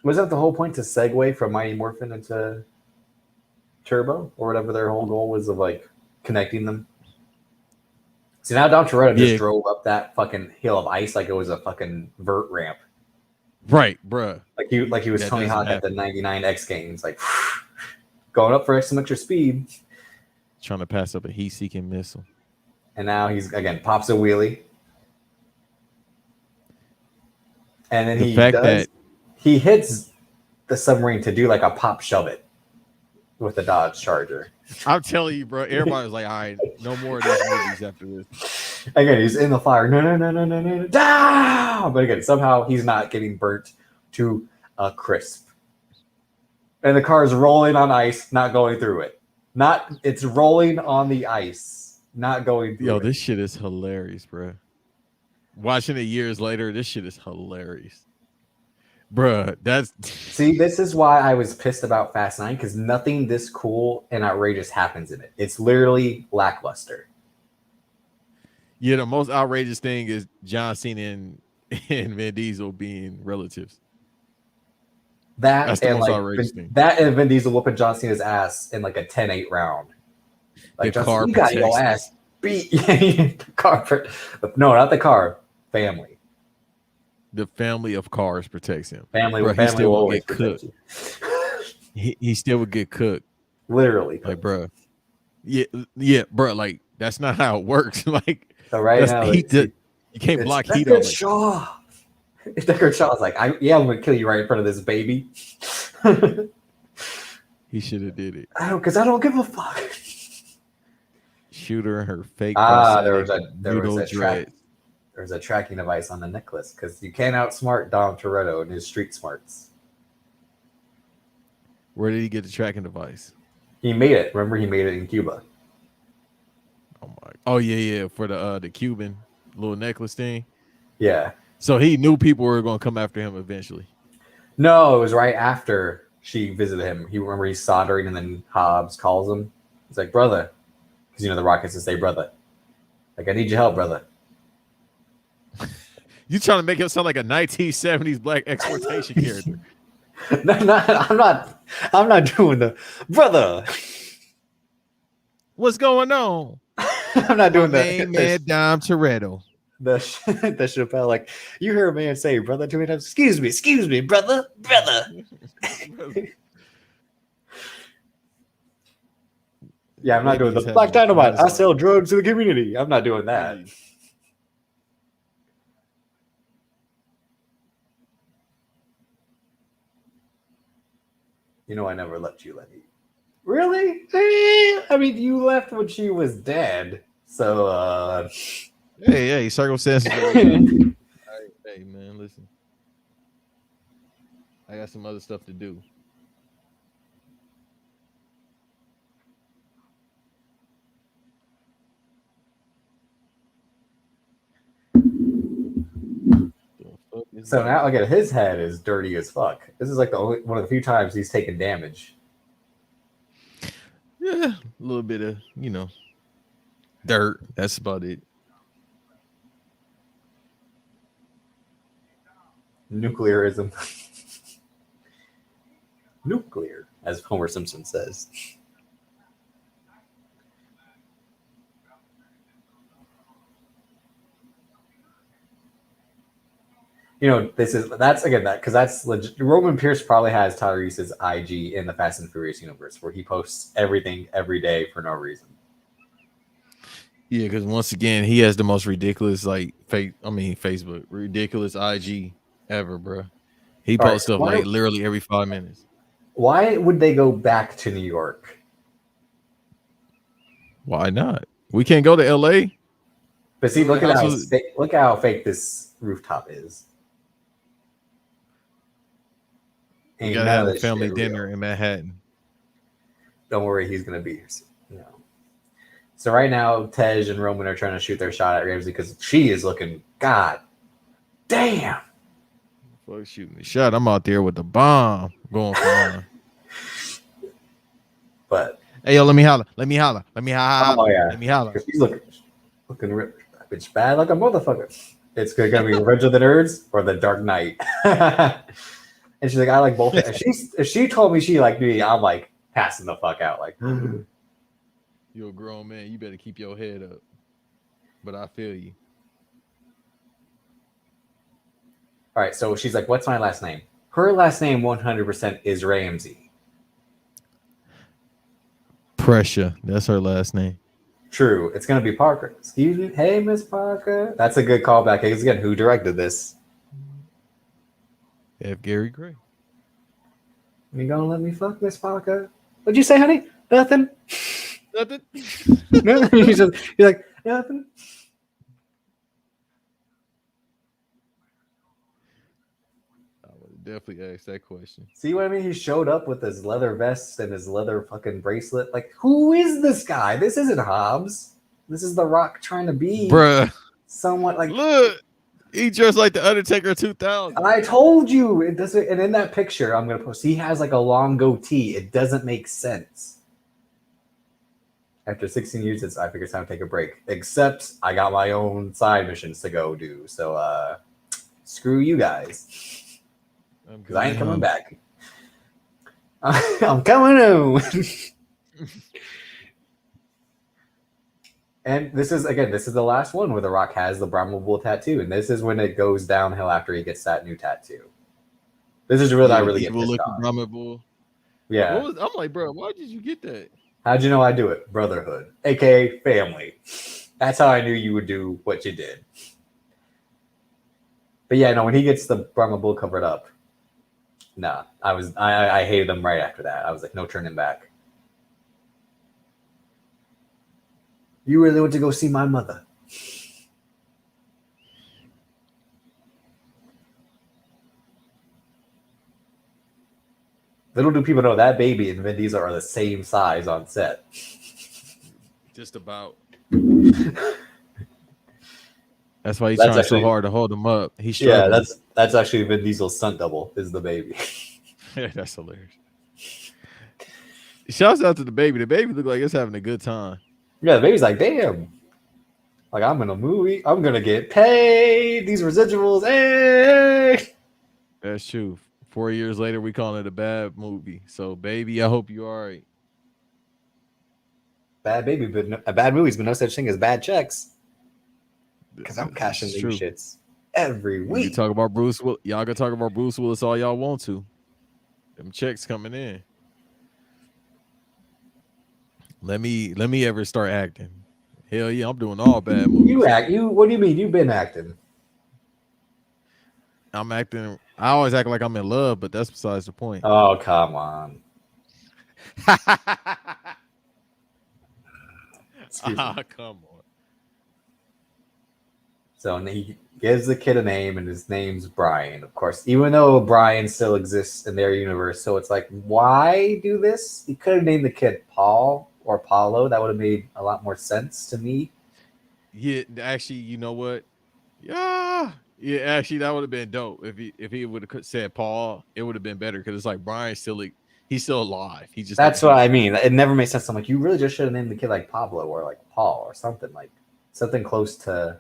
Was that the whole point, to segue from Mighty Morphin into Turbo, or whatever their whole goal was of, like, connecting them? See, now Dom Toretto just drove up that fucking hill of ice like it was a fucking vert ramp. Right, bruh. Like he was Tony Hawk at the 99 X Games, like going up for some extra speed. Trying to pass up a heat-seeking missile. And now he's, again, pops a wheelie. And then he hits the submarine to do like a pop shove it with the Dodge Charger. I'm telling you, bro, everybody was like, all right, no more of these movies after this. Again, he's in the fire. No. Down! But again, somehow he's not getting burnt to a crisp. And the car is rolling on ice, not going through it. It's rolling on the ice, not going through it. This shit is hilarious, bro. Watching it years later, this shit is hilarious. Bruh, See, this is why I was pissed about Fast 9, because nothing this cool and outrageous happens in it. It's literally lackluster. Yeah, the most outrageous thing is John Cena and Vin Diesel being relatives. That's the most outrageous thing. That and Vin Diesel whooping John Cena's ass in like a 10-8 round. Like, the car you got your ass beat. The car, no, not the car. Family. The family of cars protects him. Family will always get cooked. He still would get cooked. Literally cooked. Like, bro. Yeah, bro. Like, that's not how it works. Like, so right now, you can't block heat on it. Shaw. Deckard Shaw's like, I'm gonna kill you right in front of this baby. He should have did it. I don't give a fuck. Shoot her in her fake. There was a tracking device on the necklace because you can't outsmart Dom Toretto and his street smarts. Where did he get the tracking device? He made it. Remember, he made it in Cuba. Oh yeah, for the Cuban little necklace thing. Yeah. So he knew people were going to come after him eventually. No, it was right after she visited him. He's soldering, and then Hobbs calls him. He's like, brother, because the Rockets say brother. Like, I need your help, brother. You trying to make him sound like a 1970s black exploitation character? No, I'm not doing the brother. What's going on? I'm not doing that. Man, Dom Toretto. The Chappelle, like, you hear a man say brother too many times. Excuse me, brother. Yeah, I'm not doing the Black Dynamite. I sell drugs to the community. I'm not doing that. I never left you, Lenny. Really? I mean, you left when she was dead. So, Hey, circumstances. Hey, man, listen. I got some other stuff to do. So now again, his head is dirty as fuck. This is like one of the few times he's taken damage. Yeah, a little bit of dirt. That's about it. Nuclearism. Nuclear, as Homer Simpson says. That's legit. Roman Pierce probably has Tyrese's IG in the Fast and Furious universe, where he posts everything every day for no reason. Yeah, because once again, he has the most ridiculous Facebook ridiculous IG ever, bro. He posts stuff like literally every 5 minutes. Why would they go back to New York? Why not? We can't go to LA. But see, look at how fake this rooftop is. We gotta have a family dinner in Manhattan. Don't worry, he's gonna be here soon. So right now, Tej and Roman are trying to shoot their shot at Ramsey because she is looking god damn. Fuck shooting the shot. I'm out there with the bomb going for mine. But hey yo, let me holler. Let me holler. Let me holler. Oh yeah. Let me holler. She's looking bitch bad like a motherfucker. It's gonna be Revenge of the Nerds or The Dark Knight. And she's like, I like both. If she told me she liked me, I'm like passing the fuck out. Like, you're a grown man. You better keep your head up. But I feel you. All right, so she's like, what's my last name? Her last name 100% is Ramsey. Pressure. That's her last name. True. It's going to be Parker. Excuse me? Hey, Miss Parker. That's a good callback. Because again, who directed this? F. Gary Gray. You going to let me fuck Miss Parker? What'd you say, honey? Nothing? Nothing? Nothing? You're like, nothing? Definitely ask that question. See what I mean? He showed up with his leather vest and his leather fucking bracelet. Like, who is this guy? This isn't Hobbs. This is The Rock trying to be somewhat like. Look, he dressed like the Undertaker 2000. I told you it doesn't. And in that picture, I'm gonna post. He has like a long goatee. It doesn't make sense. After 16 years, I figured it's time to take a break. Except I got my own side missions to go do. So screw you guys. Because I ain't coming back. I'm coming home. And this is the last one where The Rock has the Brahma Bull tattoo. And this is when it goes downhill after he gets that new tattoo. This is really, I really get pissed off. Brahma Bull. Yeah. I'm like, bro, why did you get that? How'd you know I do it? Brotherhood, aka family. That's how I knew you would do what you did. But yeah, no, when he gets the Brahma Bull covered up, nah, I hated him right after that. I was like, no turning back. You really went to go see my mother. Little do people know that baby and Vin Diesel are the same size on set. Just about. That's why he's trying so hard to hold him up. He's struggling. Yeah, that's actually Vin Diesel's stunt double is the baby. Yeah, that's hilarious. Shouts out to the baby. The baby look like it's having a good time. Yeah, the baby's like, damn. Like, I'm in a movie. I'm going to get paid. These residuals. Hey. That's true. 4 years later, we call it a bad movie. So, baby, I hope you're all right. Bad baby, but a bad movie's been no such thing as bad checks. Because I'm cashing these shits every week. You talk about Bruce Willis. Y'all can talk about Bruce Willis all y'all want to. Them checks coming in. Let me ever start acting. Hell yeah, I'm doing all bad movies. What do you mean? You've been acting. I'm acting. I always act like I'm in love, but that's besides the point. Oh, come on. Come on. So he gives the kid a name, and his name's Brian. Of course, even though Brian still exists in their universe, so it's like, why do this? He could have named the kid Paul or Paulo. That would have made a lot more sense to me. Yeah, actually, you know what? Yeah, Yeah, actually, that would have been dope if he would have said Paul. It would have been better because it's like he's still alive. He just That's never what died. I mean. It never made sense. I'm like, you really just should have named the kid like Pablo or like Paul or something close to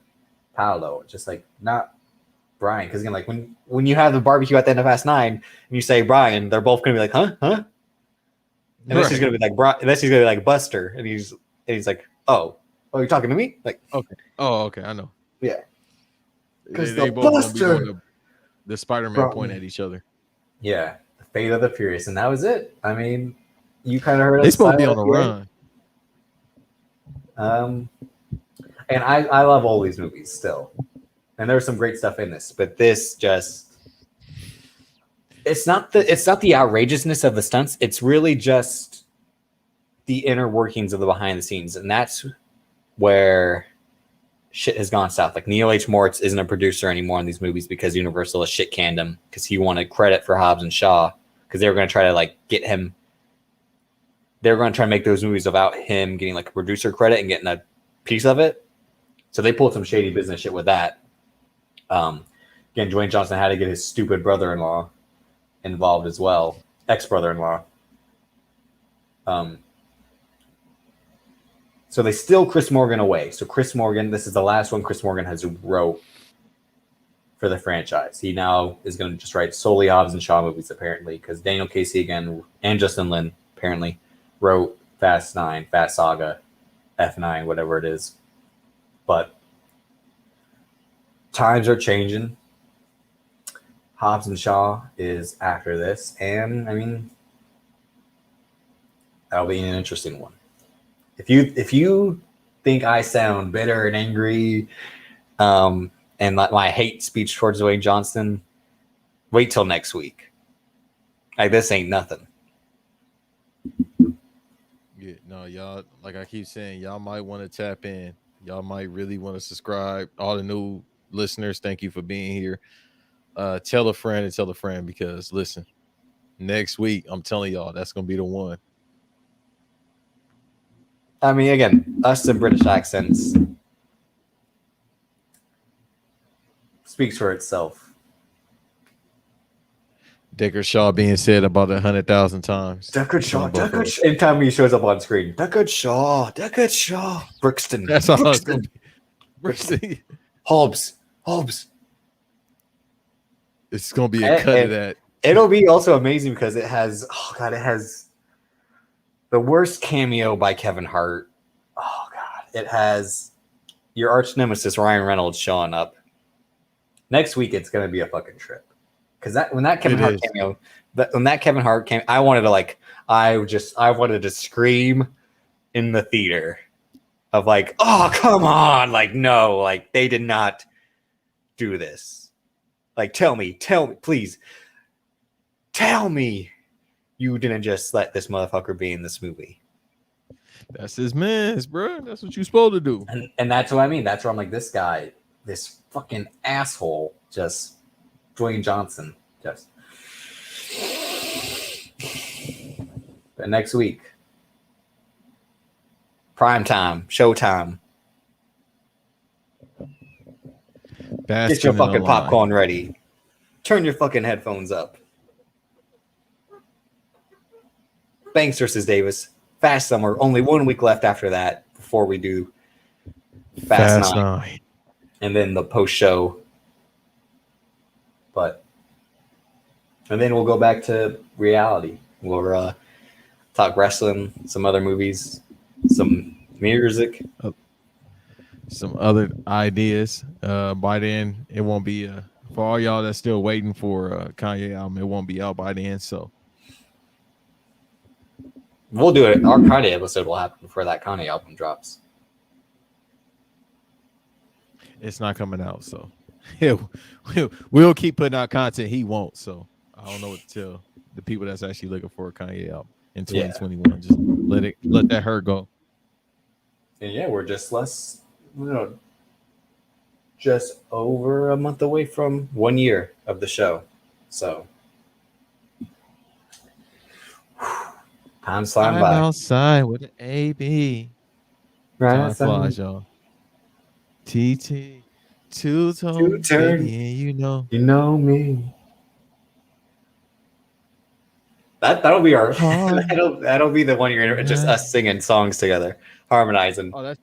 Paolo. Just like not Brian. Because again, like when you have the barbecue at the end of Fast 9 and you say Brian, they're both gonna be like, huh? And this is gonna be like this is gonna be like Buster, and he's like, oh, you're talking to me? Like, Okay. Oh, okay. I know. yeah. Because They the both gonna be Buster doing the Spider-Man brought point me. at each other. Yeah, the Fate of the Furious, and that was it. I mean, you kind of heard They us. supposed to be on the run. And I love all these movies still, and there's some great stuff in this, but this just. It's not the outrageousness of the stunts. It's really just the inner workings of the behind the scenes, and that's where shit has gone south. Like Neil H. Moritz isn't a producer anymore in these movies because Universal has shit canned him because he wanted credit for Hobbs and Shaw because they were going to try to like get him. They were going to try to make those movies without him getting like a producer credit and getting a piece of it. So they pulled some shady business shit with that. Again, Dwayne Johnson had to get his stupid brother-in-law involved as well, ex-brother-in-law. So they steal Chris Morgan away. So Chris Morgan, this is the last one Chris Morgan has wrote for the franchise. He now is going to just write solely Hobbs and Shaw movies, apparently, because Daniel Casey again and Justin Lin apparently wrote Fast 9, Fast Saga, F9, whatever it is. But times are changing. Hobbs and Shaw is after this, and I mean, that'll be an interesting one. If you think I sound bitter and angry, and my hate speech towards Dwayne Johnson, wait till next week. Like this ain't nothing. Yeah, no, y'all. Like I keep saying, y'all might want to tap in. Y'all might really want to subscribe. All the new listeners, thank you for being here. Tell a friend because listen, next week I'm telling y'all that's gonna be the one. I mean, again, us in British accents speaks for itself. Deckard Shaw being said about 100,000 times. Deckard Shaw. Anytime he shows up on screen, Deckard Shaw, Brixton. That's all it's gonna be. Brixton. Hobbs. It's gonna be a cut of that. It'll be also amazing because it has the worst cameo by Kevin Hart. Oh God, it has your arch nemesis Ryan Reynolds showing up. Next week, it's gonna be a fucking trip. Because when that Kevin Hart came, I wanted to scream in the theater of like, oh come on, like no, like they did not do this. Like tell me, please, tell me you didn't just let this motherfucker be in this movie. That's his man's, bro. That's what you're supposed to do. And that's what I mean. That's where I'm like, this guy, this fucking asshole, just Dwayne Johnson, just. But next week, prime time, showtime. Get your fucking popcorn ready. Turn your fucking headphones up. Banks versus Davis. Fast Summer. Only 1 week left after that before we do Fast 9. And then the post show. And then we'll go back to reality. We'll talk wrestling, some other movies, some music. Some other ideas. By then, it won't be for all y'all that's still waiting for a Kanye album. It won't be out by then, so we'll do it. Our Kanye episode will happen before that Kanye album drops. It's not coming out, so we'll keep putting out content. He won't, so I don't know what to tell the people that's actually looking for a Kanye album in 2021. Yeah. Just let that hurt go. And yeah, we're just just over a month away from 1 year of the show. So time's flying by. Outside with an AB. Right Time flies, y'all. TT. Two tones, turn. baby, and you know. You know me. That'll be our Heart. that'll be the one you're just Right. us singing songs together, harmonizing. Oh,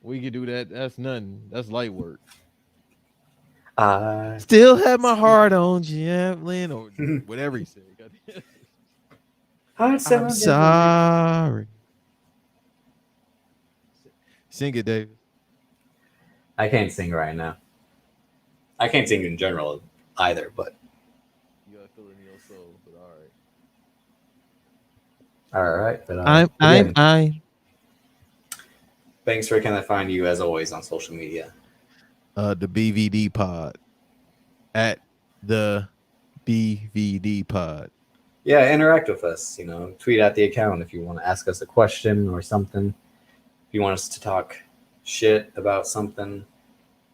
we could do that. That's nothing. That's light work. I Still have my heart on Javelin or whatever he said. I'm sorry. Sing it, David. I can't sing right now. I can't sing in general either, but You gotta feel it in your soul, but all right. But I'm. thanks. Where can I find you as always on social media? The BVD pod at the BVD pod. Yeah, interact with us. Tweet at the account if you want to ask us a question or something. If you want us to talk shit about something.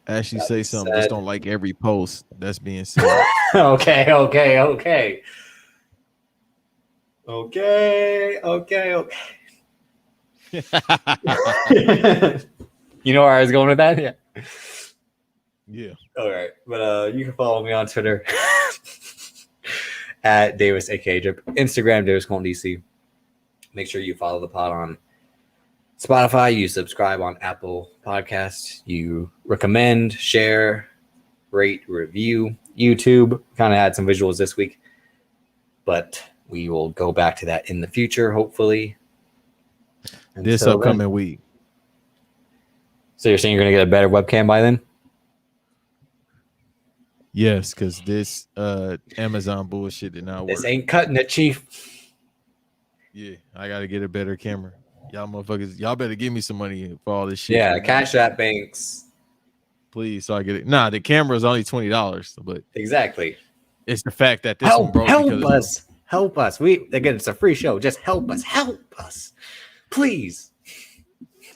Actually, that say we something. said. Just don't like every post that's being said. Okay. You know where I was going with that? Yeah. Yeah. All right. But you can follow me on Twitter at Davis aka Drip, Instagram Davis Colton DC. Make sure you follow the pod on Spotify. You subscribe on Apple Podcasts. You recommend, share, rate, review. YouTube kind of had some visuals this week, but we will go back to that in the future, hopefully. This Until upcoming then. week. So you're saying you're gonna get a better webcam by then? Yes, because this Amazon bullshit did not work. This ain't cutting it, Chief. Yeah, I gotta get a better camera. Y'all motherfuckers, y'all better give me some money for all this shit. Yeah, Cash App Banks. Please, so I get it. Nah, the camera is only $20, but Exactly. it's the fact that this one broke. Help us. Again, it's a free show. Just help us. Please.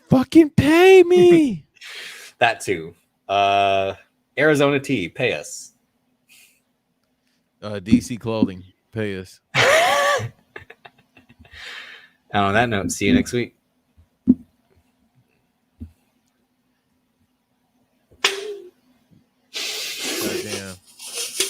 Fucking pay me. That too. Arizona Tea, pay us. DC Clothing, pay us. And on that note, see you next week.